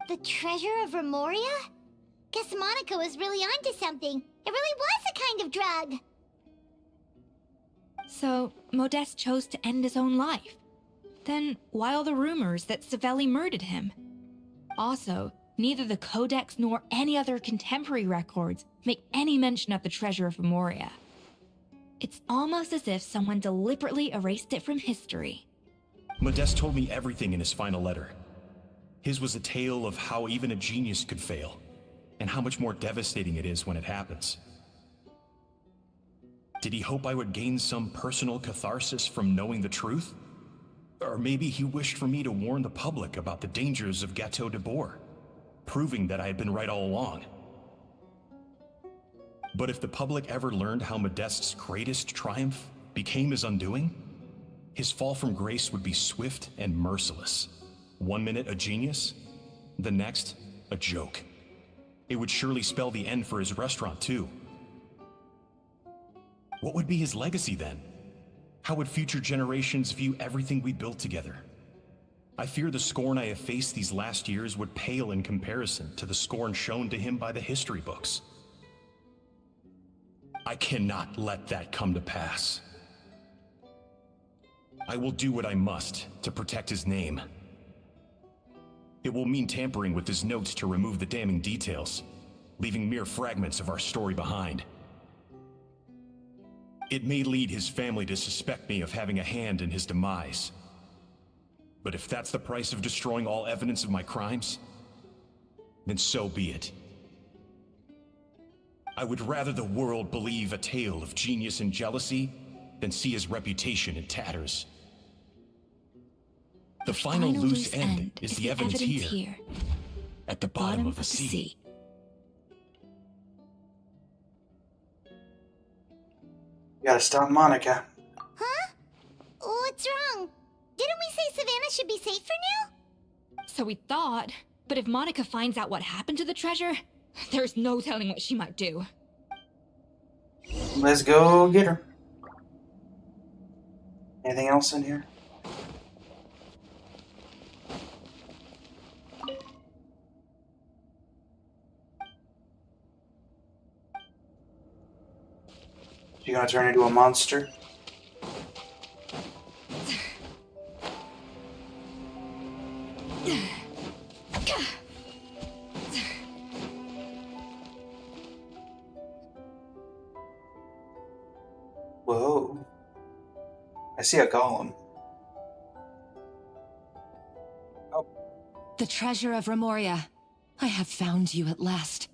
The treasure of Remoria? Guess Monica was really onto something. It really was a kind of drug. So, Modeste chose to end his own life. Then, why all the rumors that Savelli murdered him? Also, neither the Codex nor any other contemporary records make any mention of the treasure of Remoria. It's almost as if someone deliberately erased it from history. Modeste told me everything in his final letter. His was a tale of how even a genius could fail, and how much more devastating it is when it happens. Did he hope I would gain some personal catharsis from knowing the truth? Or maybe he wished for me to warn the public about the dangers of Gateau de Boer, proving that I had been right all along. But if the public ever learned how Modeste's greatest triumph became his undoing, his fall from grace would be swift and merciless. 1 minute a genius, the next a joke. It would surely spell the end for his restaurant, too. What would be his legacy then? How would future generations view everything we built together? I fear the scorn I have faced these last years would pale in comparison to the scorn shown to him by the history books. I cannot let that come to pass. I will do what I must to protect his name. It will mean tampering with his notes to remove the damning details, leaving mere fragments of our story behind. It may lead his family to suspect me of having a hand in his demise. But if that's the price of destroying all evidence of my crimes, then so be it. I would rather the world believe a tale of genius and jealousy than see his reputation in tatters. The final loose end is the evidence here. at the bottom of the sea. You gotta stop Monica. Huh? What's wrong? Didn't we say Savannah should be safe for now? So we thought, but if Monica finds out what happened to the treasure, there's no telling what she might do. Let's go get her. Anything else in here? You gonna turn into a monster? Whoa. I see a golem. The treasure of Remoria. I have found you at last.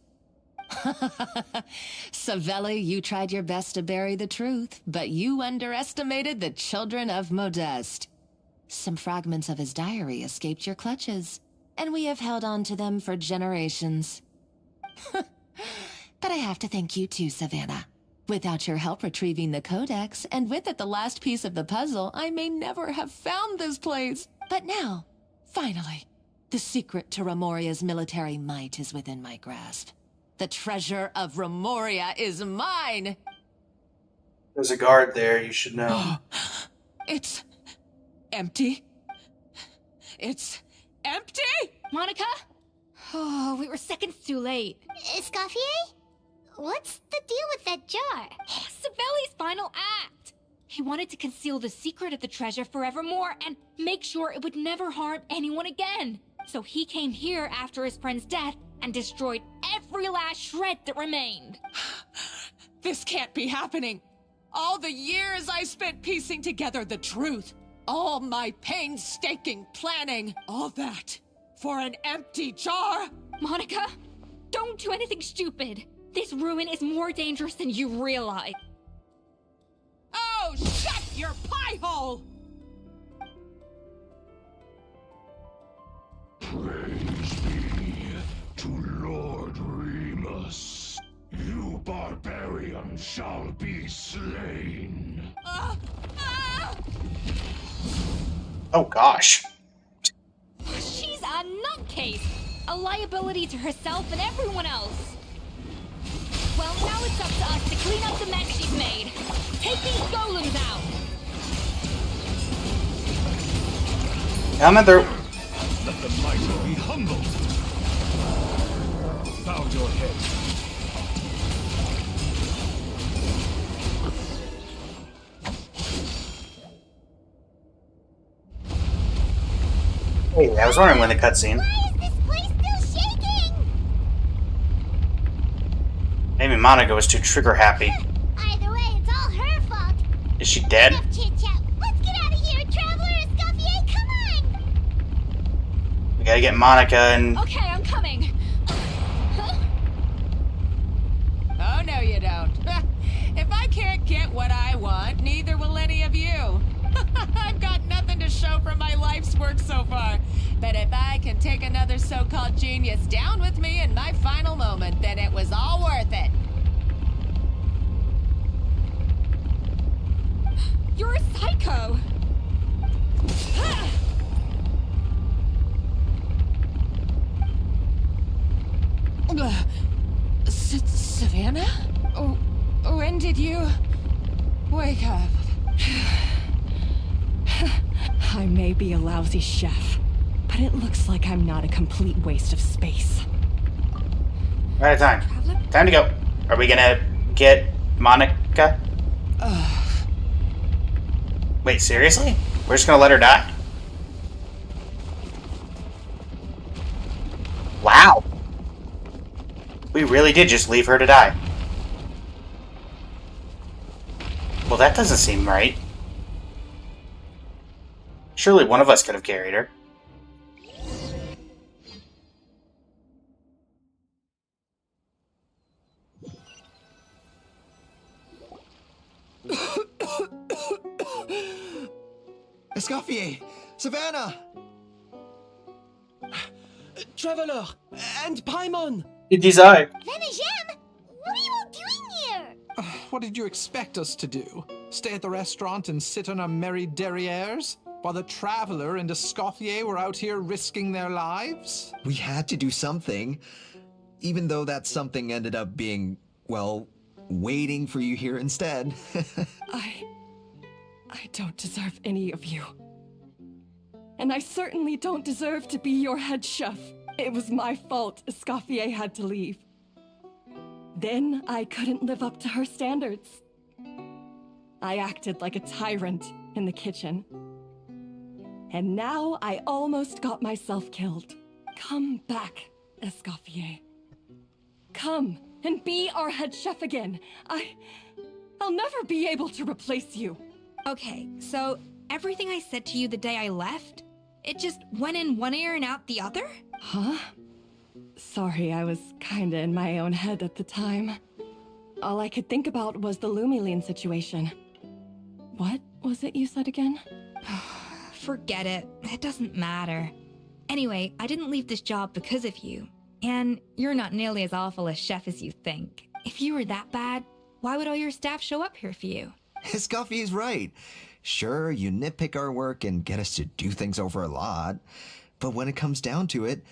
Savelli, you tried your best to bury the truth, but you underestimated the children of Modeste. Some fragments of his diary escaped your clutches, and we have held on to them for generations. But I have to thank you too, Savannah. Without your help retrieving the codex, and with it the last piece of the puzzle, I may never have found this place. But now, finally, the secret to Remoria's military might is within my grasp. The treasure of Remoria is mine! There's a guard there, you should know. It's empty. It's empty? Monica? Oh, we were seconds too late. Escoffier? What's the deal with that jar? Savelli's final act! He wanted to conceal the secret of the treasure forevermore and make sure it would never harm anyone again. So he came here after his friend's death and destroyed every last shred that remained. This can't be happening. All the years I spent piecing together the truth, all my painstaking planning, all that for an empty jar? Monica, don't do anything stupid. This ruin is more dangerous than you realize. Oh, shut your pie hole! Praise be to Lord Remus. You barbarian shall be slain. Oh gosh. She's a nutcase! A liability to herself and everyone else. Well, now it's up to us to clean up the mess she's made. Take these golems out! Coming through. Let the mighty be humbled. Bow your head. Hey, I was wondering when the cutscene. Why is this place still shaking? Maybe Monica was too trigger happy. Either way, it's all her fault. Is she dead? Enough chit-chat. Let's get out of here, Traveler Escoffier, come on! We gotta get Monica and... Okay, I'm coming. Oh, no you don't. If I can't get what I want, neither will any of you. I've got nothing to show for my life's work so far. But if I can take another so-called genius down with me in my final moment, then it was all worth it. You're a psycho! Savannah? When did you wake up? I may be a lousy chef, but it looks like I'm not a complete waste of space. Right at time. Time to go. Are we gonna get Monica? Wait, seriously? We're just gonna let her die? Wow. We really did just leave her to die. Well, that doesn't seem right. Surely one of us could have carried her. Escoffier! Savannah! Traveler, And Paimon! It is I. Venejem, what are you all doing here? What did you expect us to do? Stay at the restaurant and sit on our merry derrieres? While the Traveler and Escoffier were out here risking their lives? We had to do something. Even though that something ended up being, well, waiting for you here instead. I don't deserve any of you. And I certainly don't deserve to be your head chef. It was my fault Escoffier had to leave. Then I couldn't live up to her standards. I acted like a tyrant in the kitchen. And now I almost got myself killed. Come back, Escoffier. Come and be our head chef again. I'll never be able to replace you. Okay, so everything I said to you the day I left, it just went in one ear and out the other? Huh? Sorry, I was kinda in my own head at the time. All I could think about was the Lumiline situation. What was it you said again? Forget it. It doesn't matter. Anyway, I didn't leave this job because of you. And you're not nearly as awful a chef as you think. If you were that bad, why would all your staff show up here for you? Escoffier's right. Sure, you nitpick our work and get us to do things over a lot. But when it comes down to it,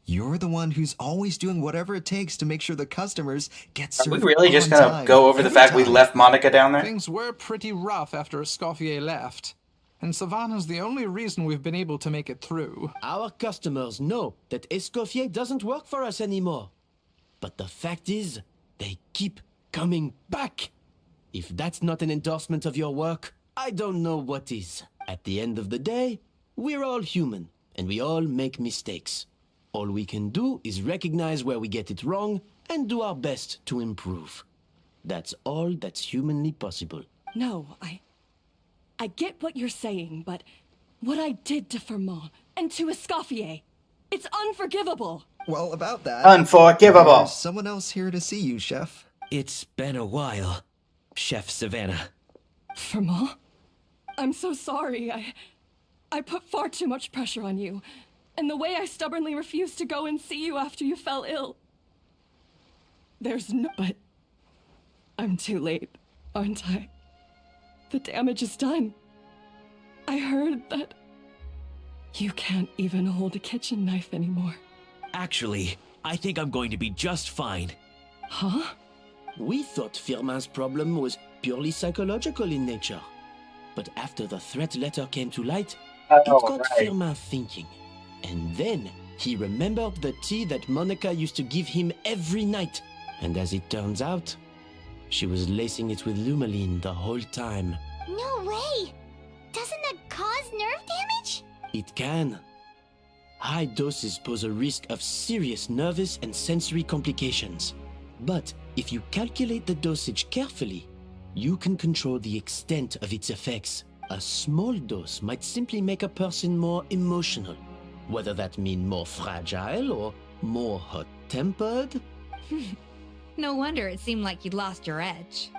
you're the one who's always doing whatever it takes to make sure the customers get served. Are we really just on gonna time, go over the every fact we time. left Monica down there? Things were pretty rough after Escoffier left. And Savannah's the only reason we've been able to make it through. Our customers know that Escoffier doesn't work for us anymore. But the fact is, they keep coming back. If that's not an endorsement of your work, I don't know what is. At the end of the day, we're all human, and we all make mistakes. All we can do is recognize where we get it wrong and do our best to improve. That's all that's humanly possible. No, I get what you're saying, but what I did to Firmont and to Escoffier, it's unforgivable. Well, about that... Unforgivable. There's someone else here to see you, Chef. It's been a while, Chef Savannah. Firmont? I'm so sorry. I put far too much pressure on you. And the way I stubbornly refused to go and see you after you fell ill. But I'm too late, aren't I? The damage is done. I heard that you can't even hold a kitchen knife anymore. Actually, I think I'm going to be just fine. Huh? We thought Firmin's problem was purely psychological in nature. But after the threat letter came to light, it got Firmin thinking. And then he remembered the tea that Monica used to give him every night. And as it turns out, she was lacing it with Lumiline the whole time. No way! Doesn't that cause nerve damage? It can. High doses pose a risk of serious nervous and sensory complications. But if you calculate the dosage carefully, you can control the extent of its effects. A small dose might simply make a person more emotional. Whether that means more fragile or more hot-tempered. No wonder it seemed like you'd lost your edge.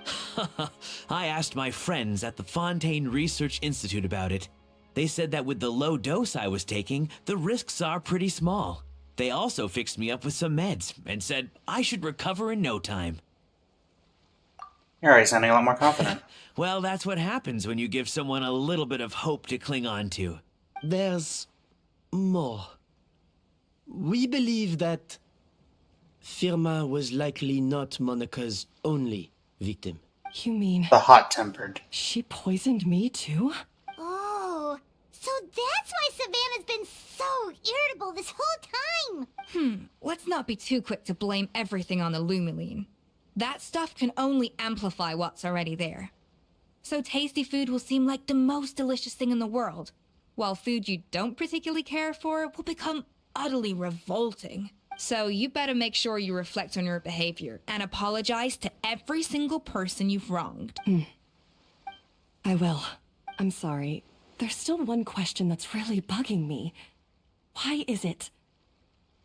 I asked my friends at the Fontaine Research Institute about it. They said that with the low dose I was taking, the risks are pretty small. They also fixed me up with some meds and said I should recover in no time. You're already sounding a lot more confident. Well, that's what happens when you give someone a little bit of hope to cling on to. There's more. We believe that Firmin was likely not Monica's only victim. You mean... The hot-tempered. She poisoned me too? Oh, so that's why Savannah's been so irritable this whole time! Let's not be too quick to blame everything on the Lumiline. That stuff can only amplify what's already there. So tasty food will seem like the most delicious thing in the world, while food you don't particularly care for will become utterly revolting. So you better make sure you reflect on your behavior and apologize to every single person you've wronged. I will. I'm sorry. There's still one question that's really bugging me. Why is it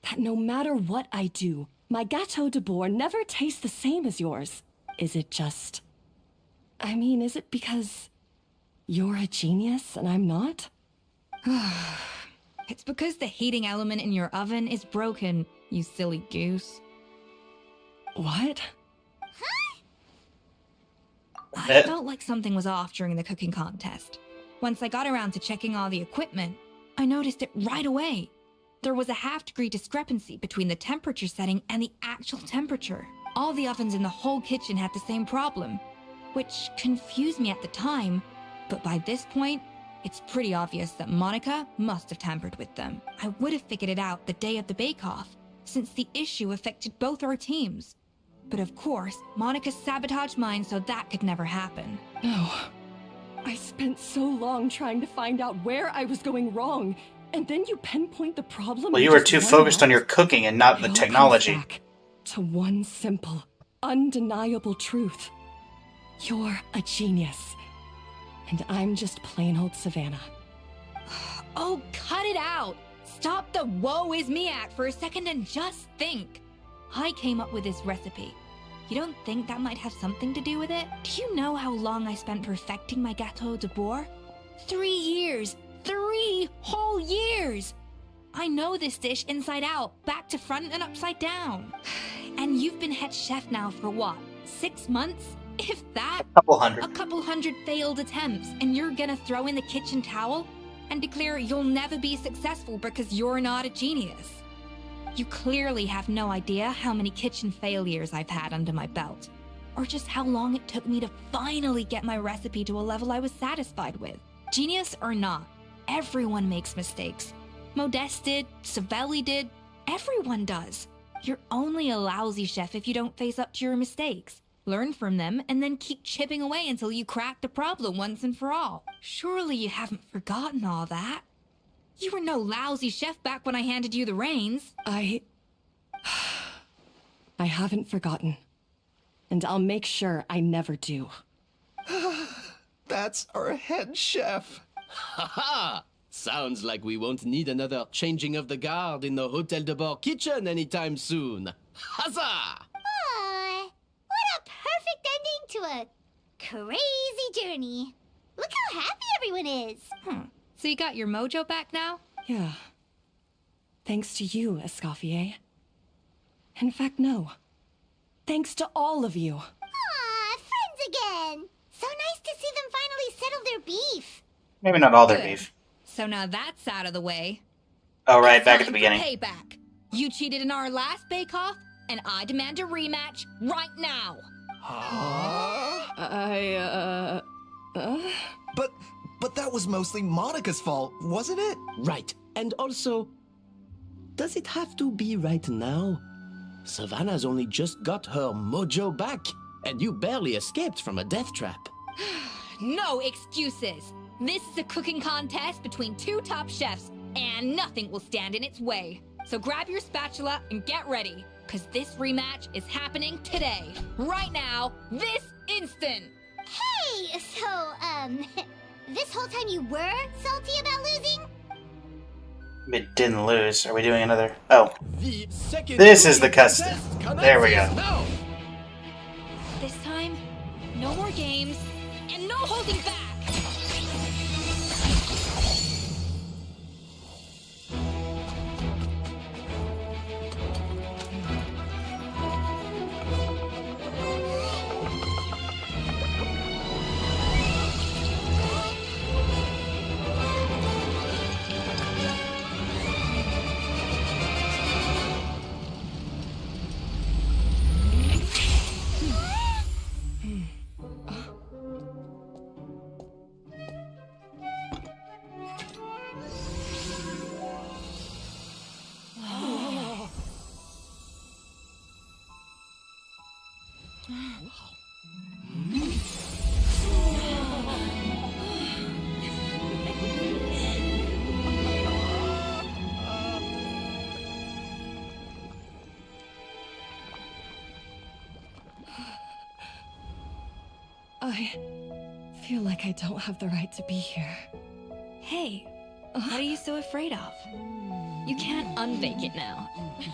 that no matter what I do, my Gâteau de Bourg never tastes the same as yours? Is it just... is it because you're a genius and I'm not? It's because the heating element in your oven is broken you silly goose. What? I felt like something was off during the cooking contest. Once I got around to checking all the equipment, I noticed it right away. There was a half-degree discrepancy between the temperature setting and the actual temperature. All the ovens in the whole kitchen had the same problem, which confused me at the time, but by this point, it's pretty obvious that Monica must have tampered with them. I would have figured it out the day of the bake-off, since the issue affected both our teams. But of course, Monica sabotaged mine so that could never happen. No. I spent so long trying to find out where I was going wrong, and then you pinpoint the problem. Well, you were too focused on your cooking and not the technology. Back to one simple, undeniable truth. You're a genius. And I'm just plain old Savannah. Oh, cut it out! Stop the woe is me act for a second and just think. I came up with this recipe. You don't think that might have something to do with it? Do you know how long I spent perfecting my Gâteau de Bourg? 3 years! 3 whole years! I know this dish inside out, back to front and upside down. And you've been head chef now for what, 6 months? If that? A couple hundred failed attempts, and you're gonna throw in the kitchen towel and declare you'll never be successful because you're not a genius. You clearly have no idea how many kitchen failures I've had under my belt, or just how long it took me to finally get my recipe to a level I was satisfied with. Genius or not, everyone makes mistakes. Modeste did, Savelli did, everyone does. You're only a lousy chef if you don't face up to your mistakes, learn from them, and then keep chipping away until you crack the problem once and for all. Surely you haven't forgotten all that. You were no lousy chef back when I handed you the reins. I haven't forgotten. And I'll make sure I never do. That's our head chef. Haha! Sounds like we won't need another changing of the guard in the Hôtel de Bord kitchen anytime soon. Huzzah! Aw, what a perfect ending to a crazy journey. Look how happy everyone is. So you got your mojo back now? Yeah. Thanks to you, Escoffier. In fact, no. Thanks to all of you. Aw, friends again. So nice to see them finally settle their beef. Maybe not all their beef. So now that's out of the way. Oh, right, back at the Time for beginning. Payback. You cheated in our last bake-off, and I demand a rematch right now. But that was mostly Monica's fault, wasn't it? Right. And also, does it have to be right now? Savannah's only just got her mojo back, and you barely escaped from a death trap. No excuses. This is a cooking contest between 2 top chefs, and nothing will stand in its way. So grab your spatula and get ready, because this rematch is happening today. Right now, this instant. Hey, so, this whole time you were salty about losing? It didn't lose. Are we doing another? Oh. This is the custom. There we go. This time, no more games, and no holding back. I feel like I don't have the right to be here. Hey, what are you so afraid of? You can't unbake it now.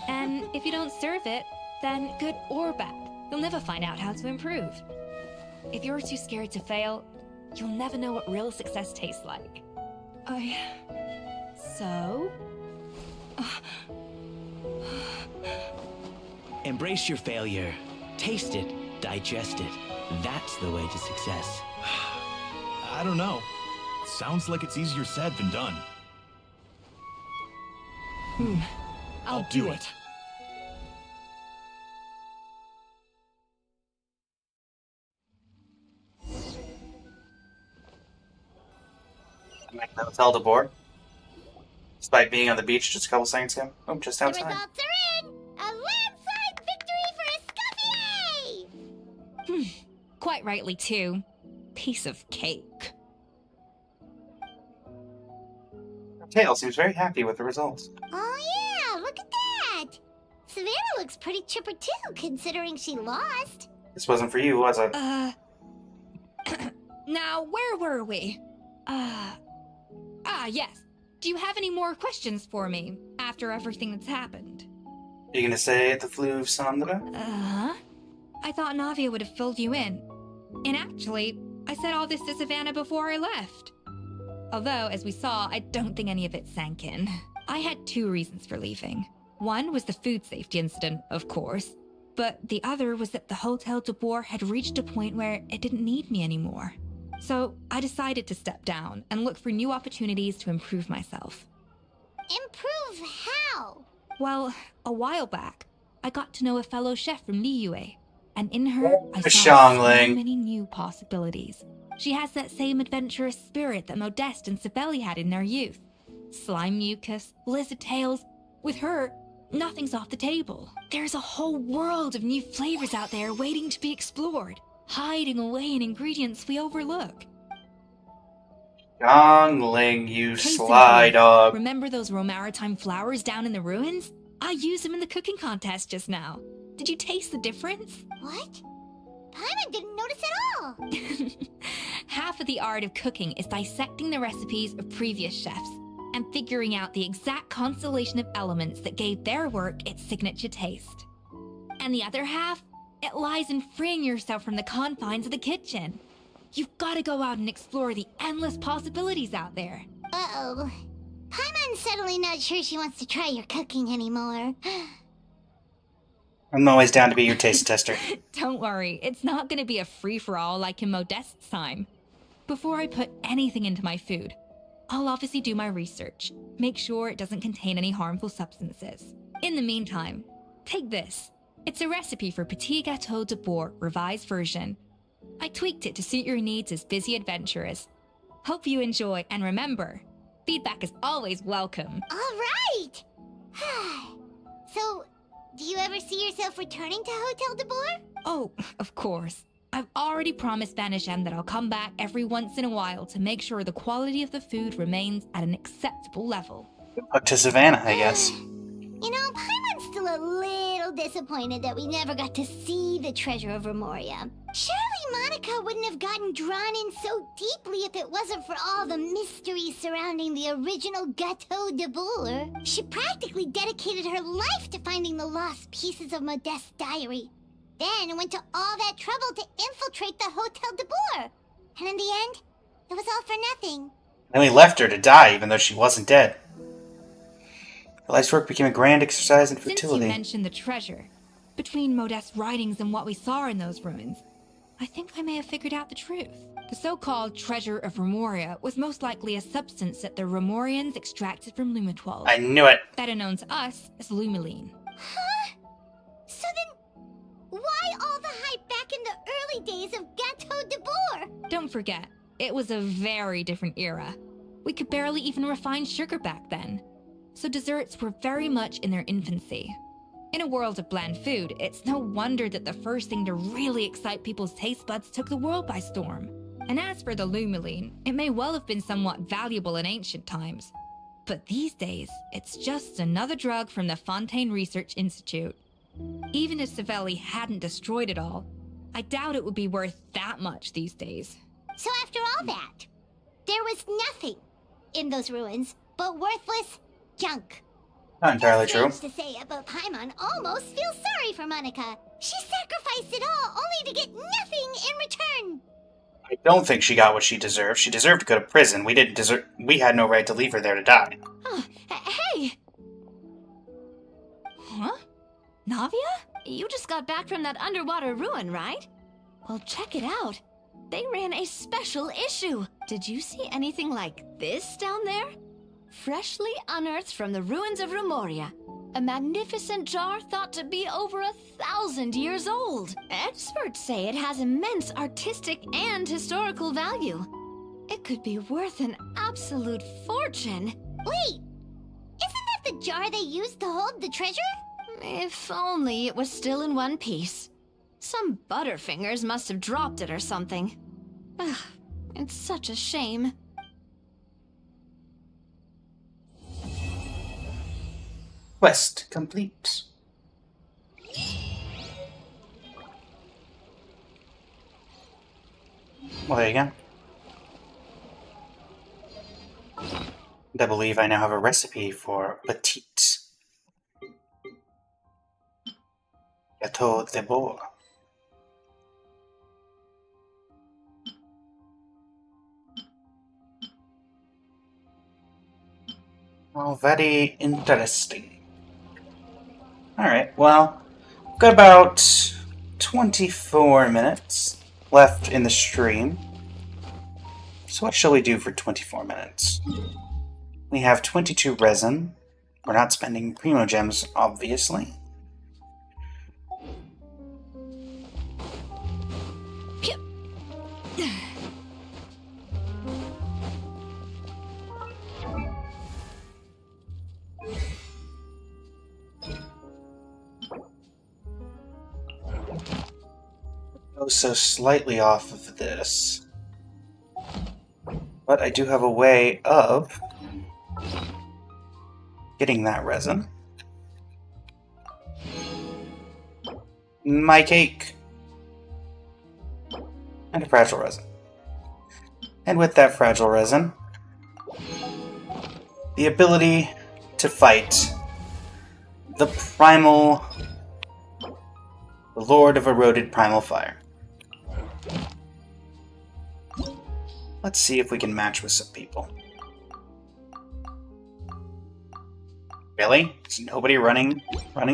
And if you don't serve it, then good or bad, you'll never find out how to improve. If you're too scared to fail, you'll never know what real success tastes like. So? Embrace your failure. Taste it. Digest it. That's the way to success. I don't know. Sounds like it's easier said than done. I'll do it. Back to the Hotel de Boer. Despite being on the beach just a couple seconds ago. Oh, just The outside. results are in! A landslide victory for Escoffier! Quite rightly, too. Piece of cake. Tail seems very happy with the results. Oh yeah, look at that! Savannah looks pretty chipper too, considering she lost. This wasn't for you, was it? Now, where were we? Yes. Do you have any more questions for me after everything that's happened? You gonna say the flu of Sandra? I thought Navia would have filled you in. And actually, I said all this to Savannah before I left. Although, as we saw, I don't think any of it sank in. I had 2 reasons for leaving. One was the food safety incident, of course. But the other was that the Hotel de Boer had reached a point where it didn't need me anymore. So I decided to step down and look for new opportunities to improve myself. Improve how? Well, a while back, I got to know a fellow chef from Liyue, and in her, I saw so Xiangling. many new possibilities. She has that same adventurous spirit that Modeste and Sibeli had in their youth. Slime mucus, lizard tails. With her, nothing's off the table. There's a whole world of new flavors out there waiting to be explored, hiding away in ingredients we overlook. Xiangling, you Case in sly point, dog. Remember those Romaritime flowers down in the ruins? I used them in the cooking contest just now. Did you taste the difference? What? Paimon didn't notice at all. Half of the art of cooking is dissecting the recipes of previous chefs and figuring out the exact constellation of elements that gave their work its signature taste. And the other half, it lies in freeing yourself from the confines of the kitchen. You've got to go out and explore the endless possibilities out there. Uh-oh. Paimon's suddenly not sure she wants to try your cooking anymore. I'm always down to be your taste tester. Don't worry, it's not going to be a free-for-all like in Modeste's time. Before I put anything into my food, I'll obviously do my research, make sure it doesn't contain any harmful substances. In the meantime, take this. It's a recipe for Petit Gâteau de Boer revised version. I tweaked it to suit your needs as busy adventurers. Hope you enjoy, and remember, feedback is always welcome. All right! So, do you ever see yourself returning to Hotel de Boer? Oh, of course. I've already promised Vanishem that I'll come back every once in a while to make sure the quality of the food remains at an acceptable level. Up to Savannah, I guess. You know, Paimon's still a little disappointed that we never got to see the treasure of Remoria. Surely Monica wouldn't have gotten drawn in so deeply if it wasn't for all the mystery surrounding the original Gâteau de Boer. She practically dedicated her life to finding the lost pieces of Modeste's diary. Then went to all that trouble to infiltrate the Hotel de Boer. And in the end, it was all for nothing. Then we left her to die even though she wasn't dead. Her life's work became a grand exercise in Since futility. you mentioned the treasure, between Modeste's writings and what we saw in those ruins, I think I may have figured out the truth. The so-called treasure of Remoria was most likely a substance that the Remorians extracted from Lumitwald. I knew it. Better known to us as Lumiline. Huh? So then, why all the hype back in the early days of Gâteau de Boer? Don't forget, it was a very different era. We could barely even refine sugar back then. So desserts were very much in their infancy. In a world of bland food, it's no wonder that the first thing to really excite people's taste buds took the world by storm. And as for the Lumiline, it may well have been somewhat valuable in ancient times. But these days, it's just another drug from the Fontaine Research Institute. Even if Savelli hadn't destroyed it all, I doubt it would be worth that much these days. So after all that, there was nothing in those ruins but worthless junk. Not entirely true. Strange to say it, but Paimon almost feels sorry for Monica. She sacrificed it all only to get nothing in return. I don't think she got what she deserved. She deserved to go to prison. We had no right to leave her there to die. Hey! Huh? Navia? You just got back from that underwater ruin, right? Well, check it out. They ran a special issue. Did you see anything like this down there? Freshly unearthed from the ruins of Rumoria. A magnificent jar thought to be over 1,000 years old. Experts say it has immense artistic and historical value. It could be worth an absolute fortune. Wait, isn't that the jar they used to hold the treasure? If only it was still in one piece. Some butterfingers must have dropped it or something. Ugh, it's such a shame. Quest complete. Well, there you go. And I believe I now have a recipe for petite gâteau de bois. Oh, very interesting. Alright, well, we've got about 24 minutes left in the stream. So what shall we do for 24 minutes? We have 22 resin. We're not spending primo gems, obviously. So slightly off of this, but I do have a way of getting that resin. My cake and a fragile resin, and with that fragile resin, the ability to fight the primal, the Lord of Eroded Primal Fire. Let's see if we can match with some people. Really? Is nobody running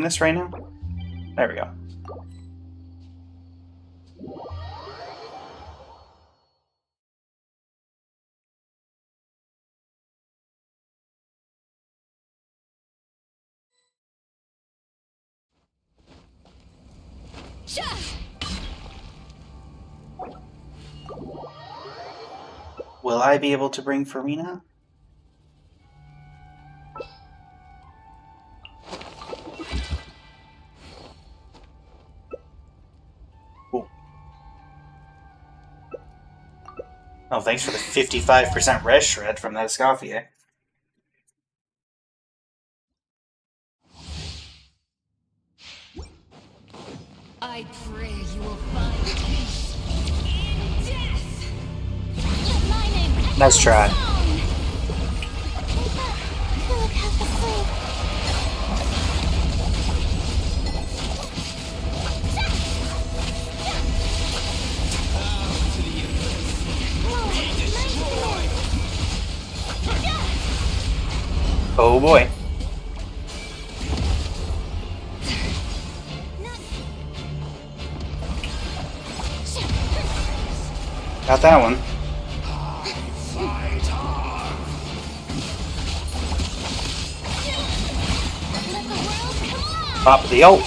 this right now? There we go. Will I be able to bring Farina? Ooh. Oh, thanks for the 55% res shred from that Escoffier. I pray you will find peace in death. Nice try. Oh boy. Got that one. Pop the ult.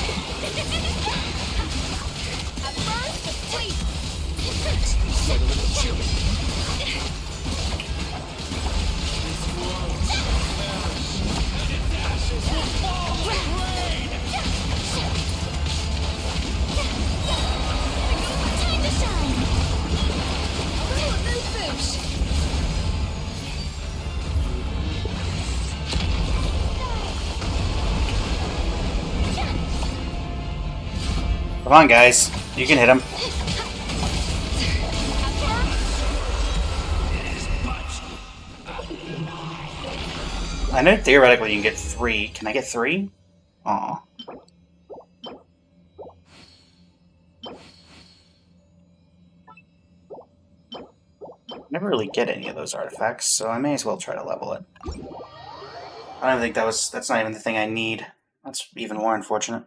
Come on, guys. You can hit him. I know theoretically you can get 3. Can I get 3? Aw. Never really get any of those artifacts, so I may as well try to level it. I don't think that's not even the thing I need. That's even more unfortunate.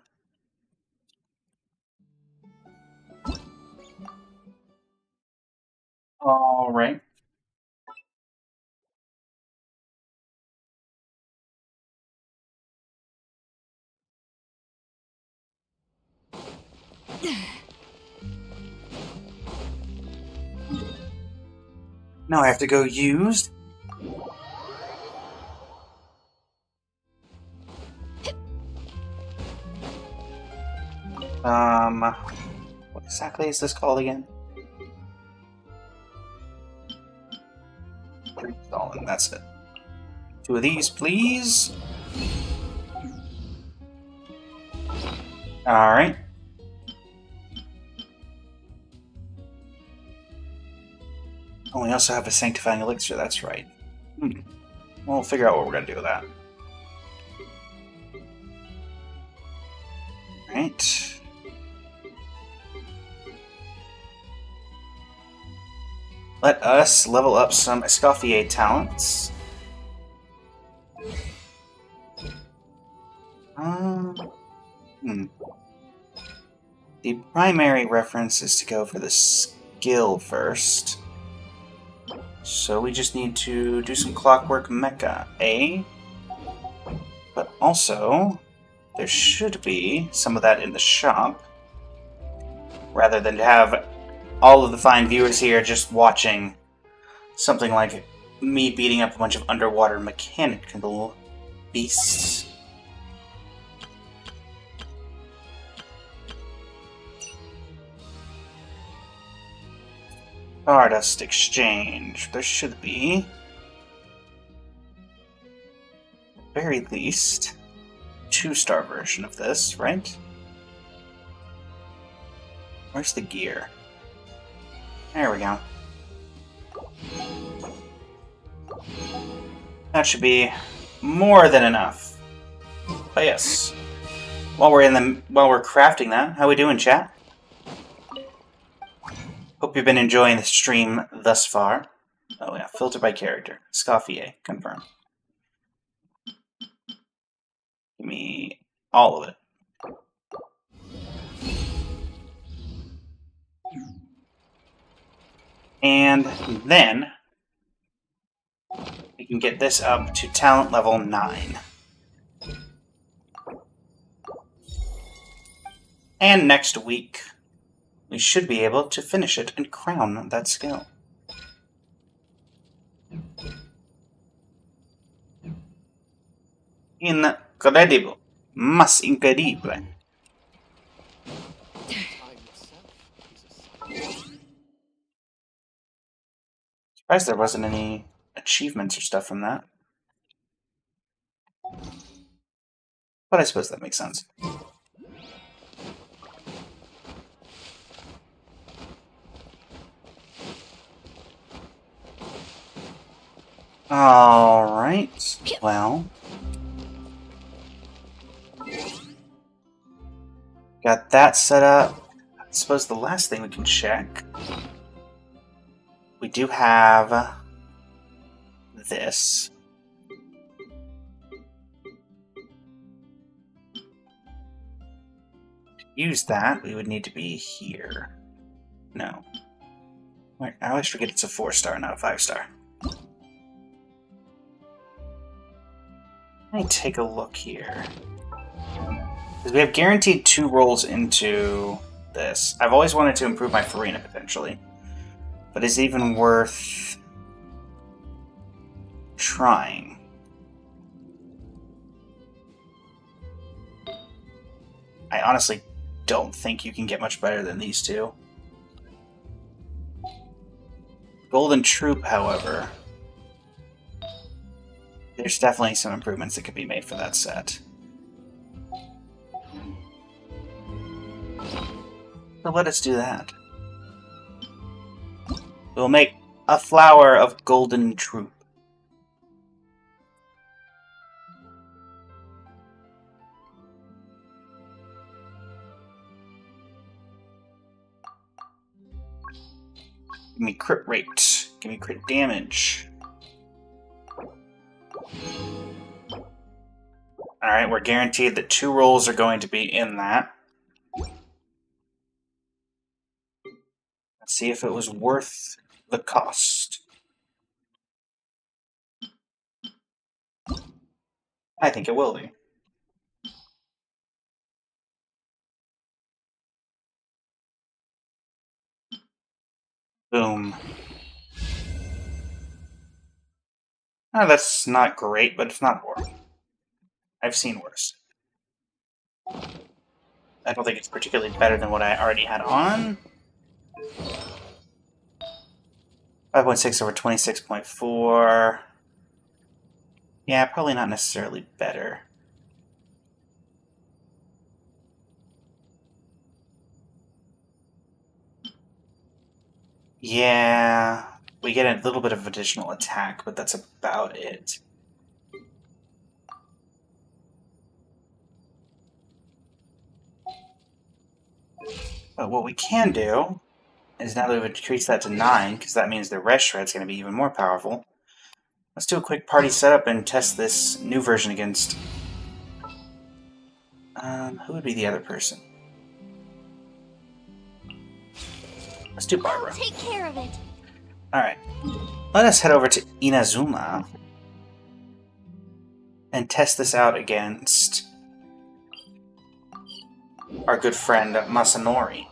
Alright. Now I have to go use... What exactly is this called again? Installing, that's it. 2 of these, please. Alright. Oh, we also have a sanctifying elixir, that's right. We'll figure out what we're gonna do with that. Alright. Let us level up some Escoffier talents. The primary reference is to go for the skill first. So we just need to do some Clockwork Mecha, eh? But also, there should be some of that in the shop. Rather than to have all of the fine viewers here just watching something like me beating up a bunch of underwater mechanical beasts. Stardust Exchange. There should be, at the very least, 2-star version of this, right? Where's the gear? There we go. That should be more than enough. But yes, while we're crafting that, how we doing, chat? Hope you've been enjoying the stream thus far. Oh yeah, filter by character. Escoffier, confirm. Give me all of it. And then we can get this up to talent level 9. And next week, we should be able to finish it and crown that skill. Incredible. Más increíble. Surprised there wasn't any achievements or stuff from that. But I suppose that makes sense. Alright, well. Got that set up. I suppose the last thing we can check. We do have this. To use that, we would need to be here. No. Wait, I always forget it's a 4-star, not a 5-star. Let me take a look here. Because we have guaranteed 2 rolls into this. I've always wanted to improve my Farina, potentially. But is it even worth trying? I honestly don't think you can get much better than these 2. Golden Troop, however, there's definitely some improvements that could be made for that set. So let us do that. We'll make a flower of Golden Troop. Give me crit rate. Give me crit damage. Alright, we're guaranteed that 2 rolls are going to be in that. Let's see if it was worth the cost? I think it will be. Boom. Oh, that's not great, but it's not horrible. I've seen worse. I don't think it's particularly better than what I already had on. 5.6 over 26.4. Yeah, probably not necessarily better. Yeah, we get a little bit of additional attack, but that's about it. But what we can do is now that we've increased that to 9, because that means the rest shred's going to be even more powerful. Let's do a quick party setup and test this new version against... who would be the other person? Let's do Barbara. I'll take care of it. Alright. Let us head over to Inazuma and test this out against our good friend Masanori.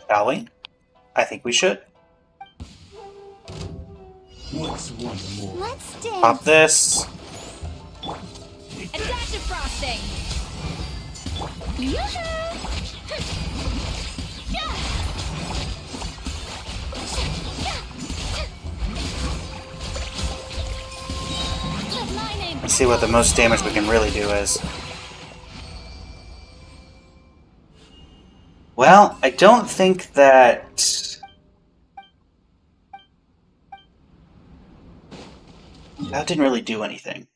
Shall we? I think we should. What's one more? Let's dance. Pop this. A dash of frosting! Let's see what the most damage we can really do is. Well, I don't think that... that didn't really do anything.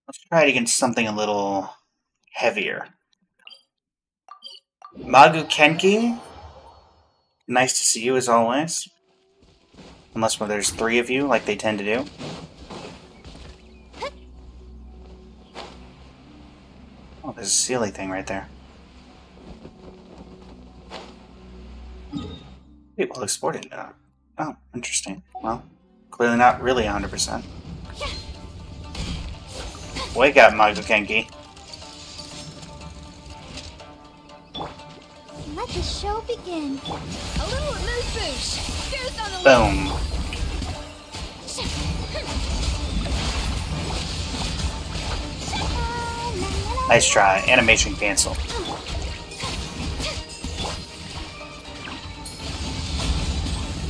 Let's try it against something a little heavier. Magu Kenki, nice to see you as always. Unless when there's 3 of you, like they tend to do. Oh, there's a silly thing right there. People exported it. Oh, interesting. Well, clearly not really 100%. Wake up, Magu Kenki. Let the show begin. A little moose boosh. Goose on the Boom. Nice try. Animation cancel. A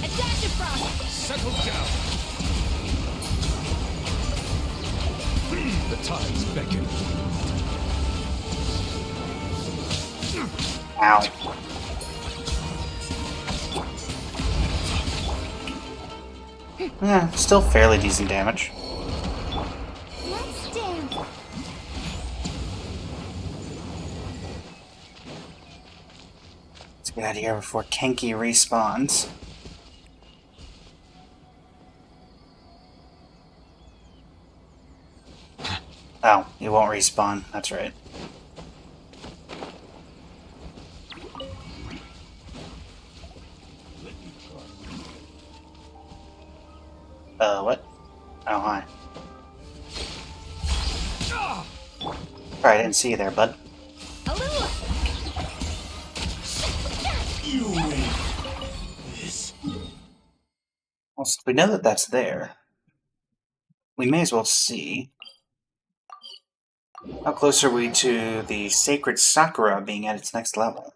dash of frost. Settle down. The times beckon. Ow. Yeah, still fairly decent damage. Let's dance. Let's get out of here before Kenki respawns. Oh, he won't respawn. That's right. What? Oh, hi. Sorry, I didn't see you there, bud. A little. You win. This. Well, since we know that that's there, we may as well see. How close are we to the Sacred Sakura being at its next level?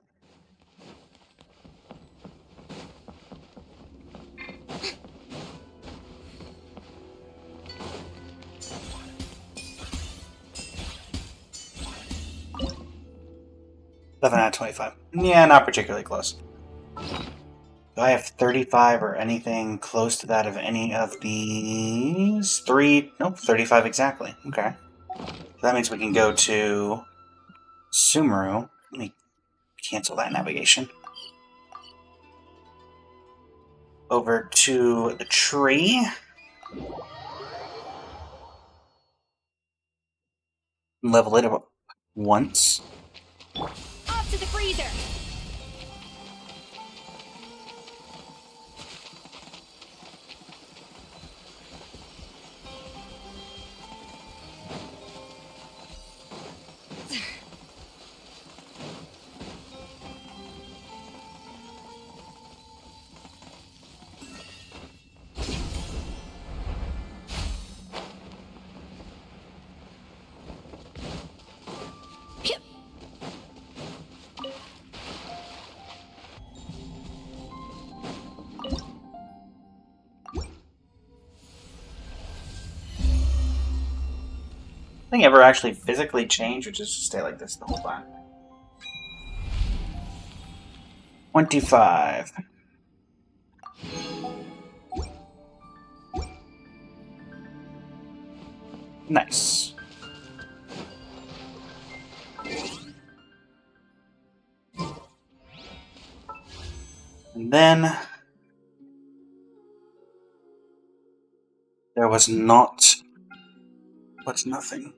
Seven out of 25. Yeah, not particularly close. Do I have 35 or anything close to that of any of these? 3? Nope, 35 exactly. Okay. So that means we can go to Sumeru. Let me cancel that navigation. Over to the tree. Level it up once. Off to the freezer! Nothing ever actually physically change, or just stay like this the whole time? 25. Nice. And then there was not, but nothing.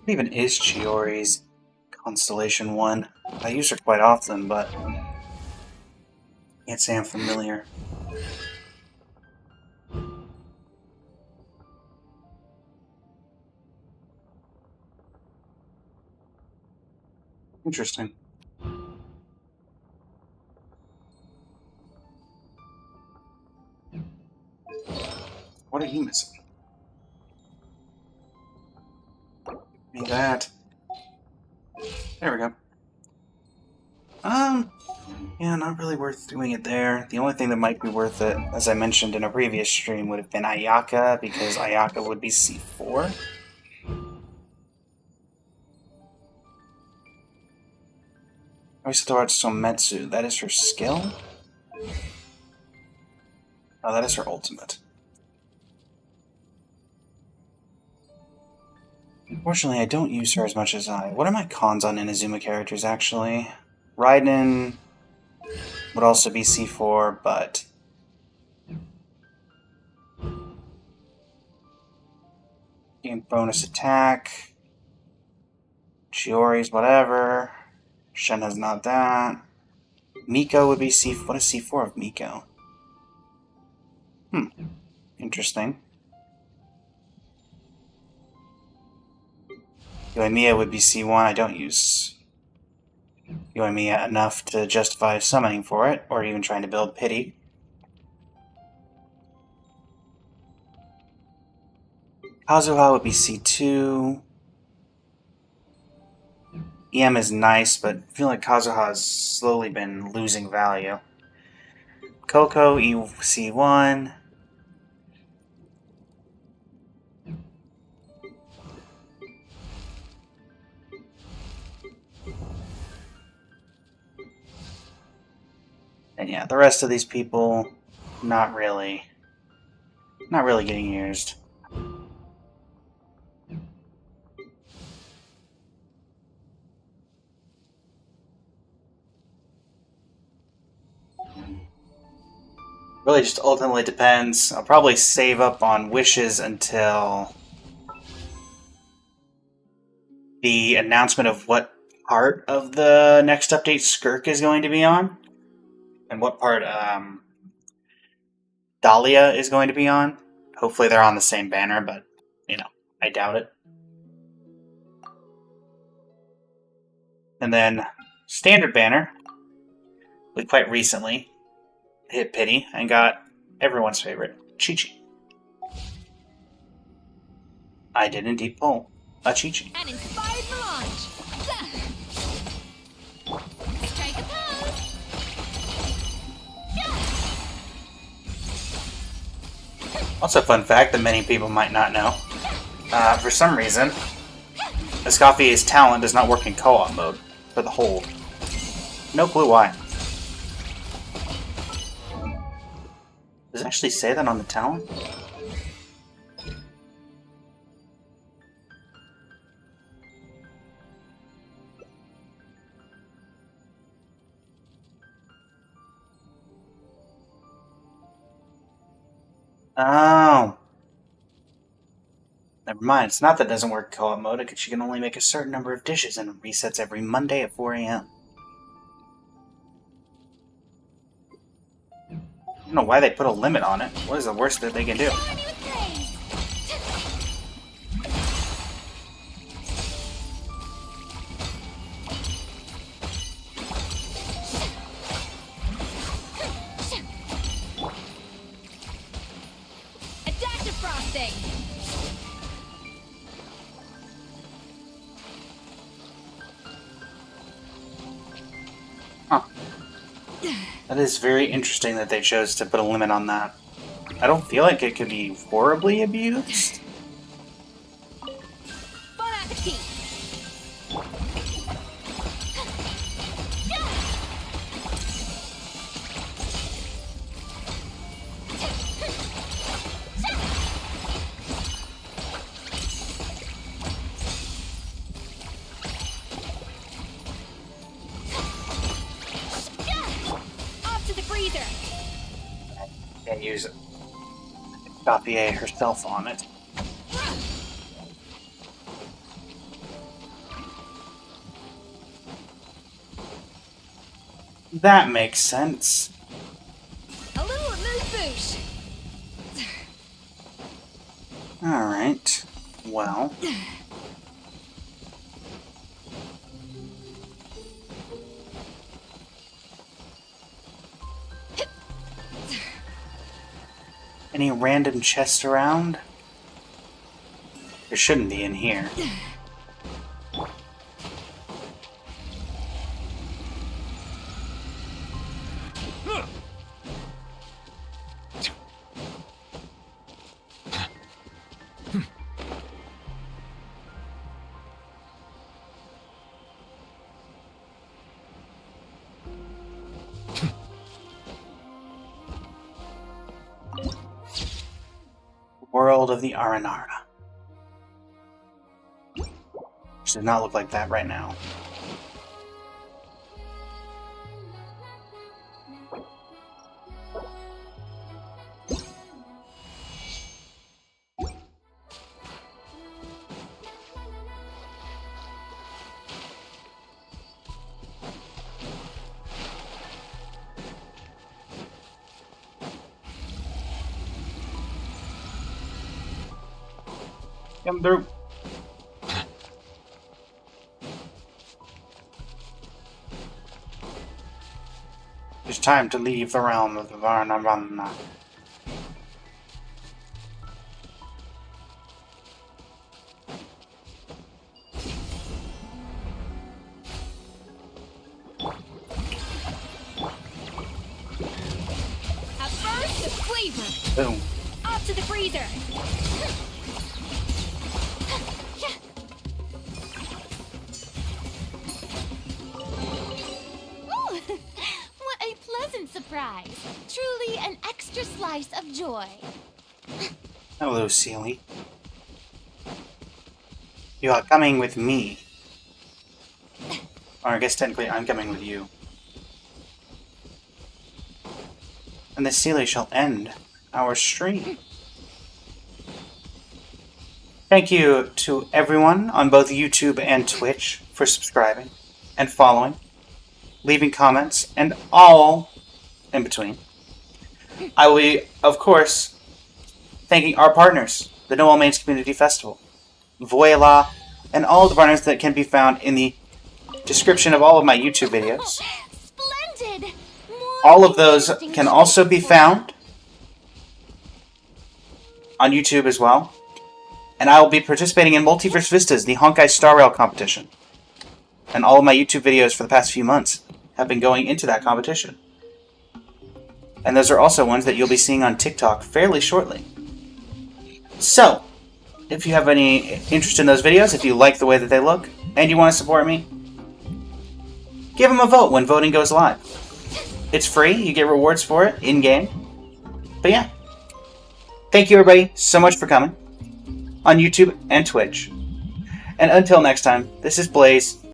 What even is Chiori's Constellation 1? I use her quite often, but can't say I'm familiar. Interesting. What are you missing? Give me that. There we go. Yeah, not really worth doing it there. The only thing that might be worth it, as I mentioned in a previous stream, would have been Ayaka, because Ayaka would be C4. I still have Sometsu. That is her skill? Oh, that is her ultimate. Unfortunately, I don't use her as much as I... What are my cons on Inazuma characters, actually? Raiden would also be C4, but... Gain bonus attack. Chiori's whatever. Shen has not that. Miko would be C4. What is C4 of Miko? Interesting. Yoimiya would be C1. I don't use Yoimiya enough to justify summoning for it, or even trying to build pity. Kazuha would be C2. EM is nice, but I feel like Kazuha has slowly been losing value. Coco, C1. And yeah, the rest of these people, not really getting used. Really just ultimately depends. I'll probably save up on wishes until the announcement of what part of the next update Skirk is going to be on, and what part Dahlia is going to be on. Hopefully they're on the same banner, but, you know, I doubt it. And then standard banner, we quite recently hit pity and got everyone's favorite, Chi-Chi. I did indeed pull a Chi-Chi. An inspired melange. Strike a pose. Also, fun fact that many people might not know. For some reason, Escoffier's talent does not work in co-op mode for the hold. No clue why. Does it actually say that on the talent? Oh. Never mind. It's not that it doesn't work in co-op mode. It's she can only make a certain number of dishes and it resets every Monday at 4 a.m. I don't know why they put a limit on it. What is the worst that they can do? Adaptive frosting. Huh. That is very interesting that they chose to put a limit on that. I don't feel like it could be horribly abused. Bon appetit. Off to the freezer. Can't use it. Escoffier herself on it. That makes sense. A little amuse-bouche. Alright. Well. Any random chests around? There shouldn't be in here. World of the Aranara. Which does not look like that right now. Come through. It's time to leave the realm of the Varnavana. A burst of flavor. Boom. Off to the freezer. What a pleasant surprise. Truly an extra slice of joy. Hello, Sealy. You are coming with me. Or I guess technically I'm coming with you. And the Sealy shall end our stream. Thank you to everyone on both YouTube and Twitch for subscribing and following, leaving comments, and all in between. I will be, of course, thanking our partners, the No All Mains Community Festival, Voila, and all the partners that can be found in the description of all of my YouTube videos. Splendid! All of those can also be found on YouTube as well. And I will be participating in Multiverse Vistas, the Honkai Star Rail competition. And all of my YouTube videos for the past few months have been going into that competition. And those are also ones that you'll be seeing on TikTok fairly shortly. So, if you have any interest in those videos, if you like the way that they look, and you want to support me, give them a vote when voting goes live. It's free, you get rewards for it in-game. But yeah. Thank you everybody so much for coming on YouTube and Twitch. And until next time, this is Blaze.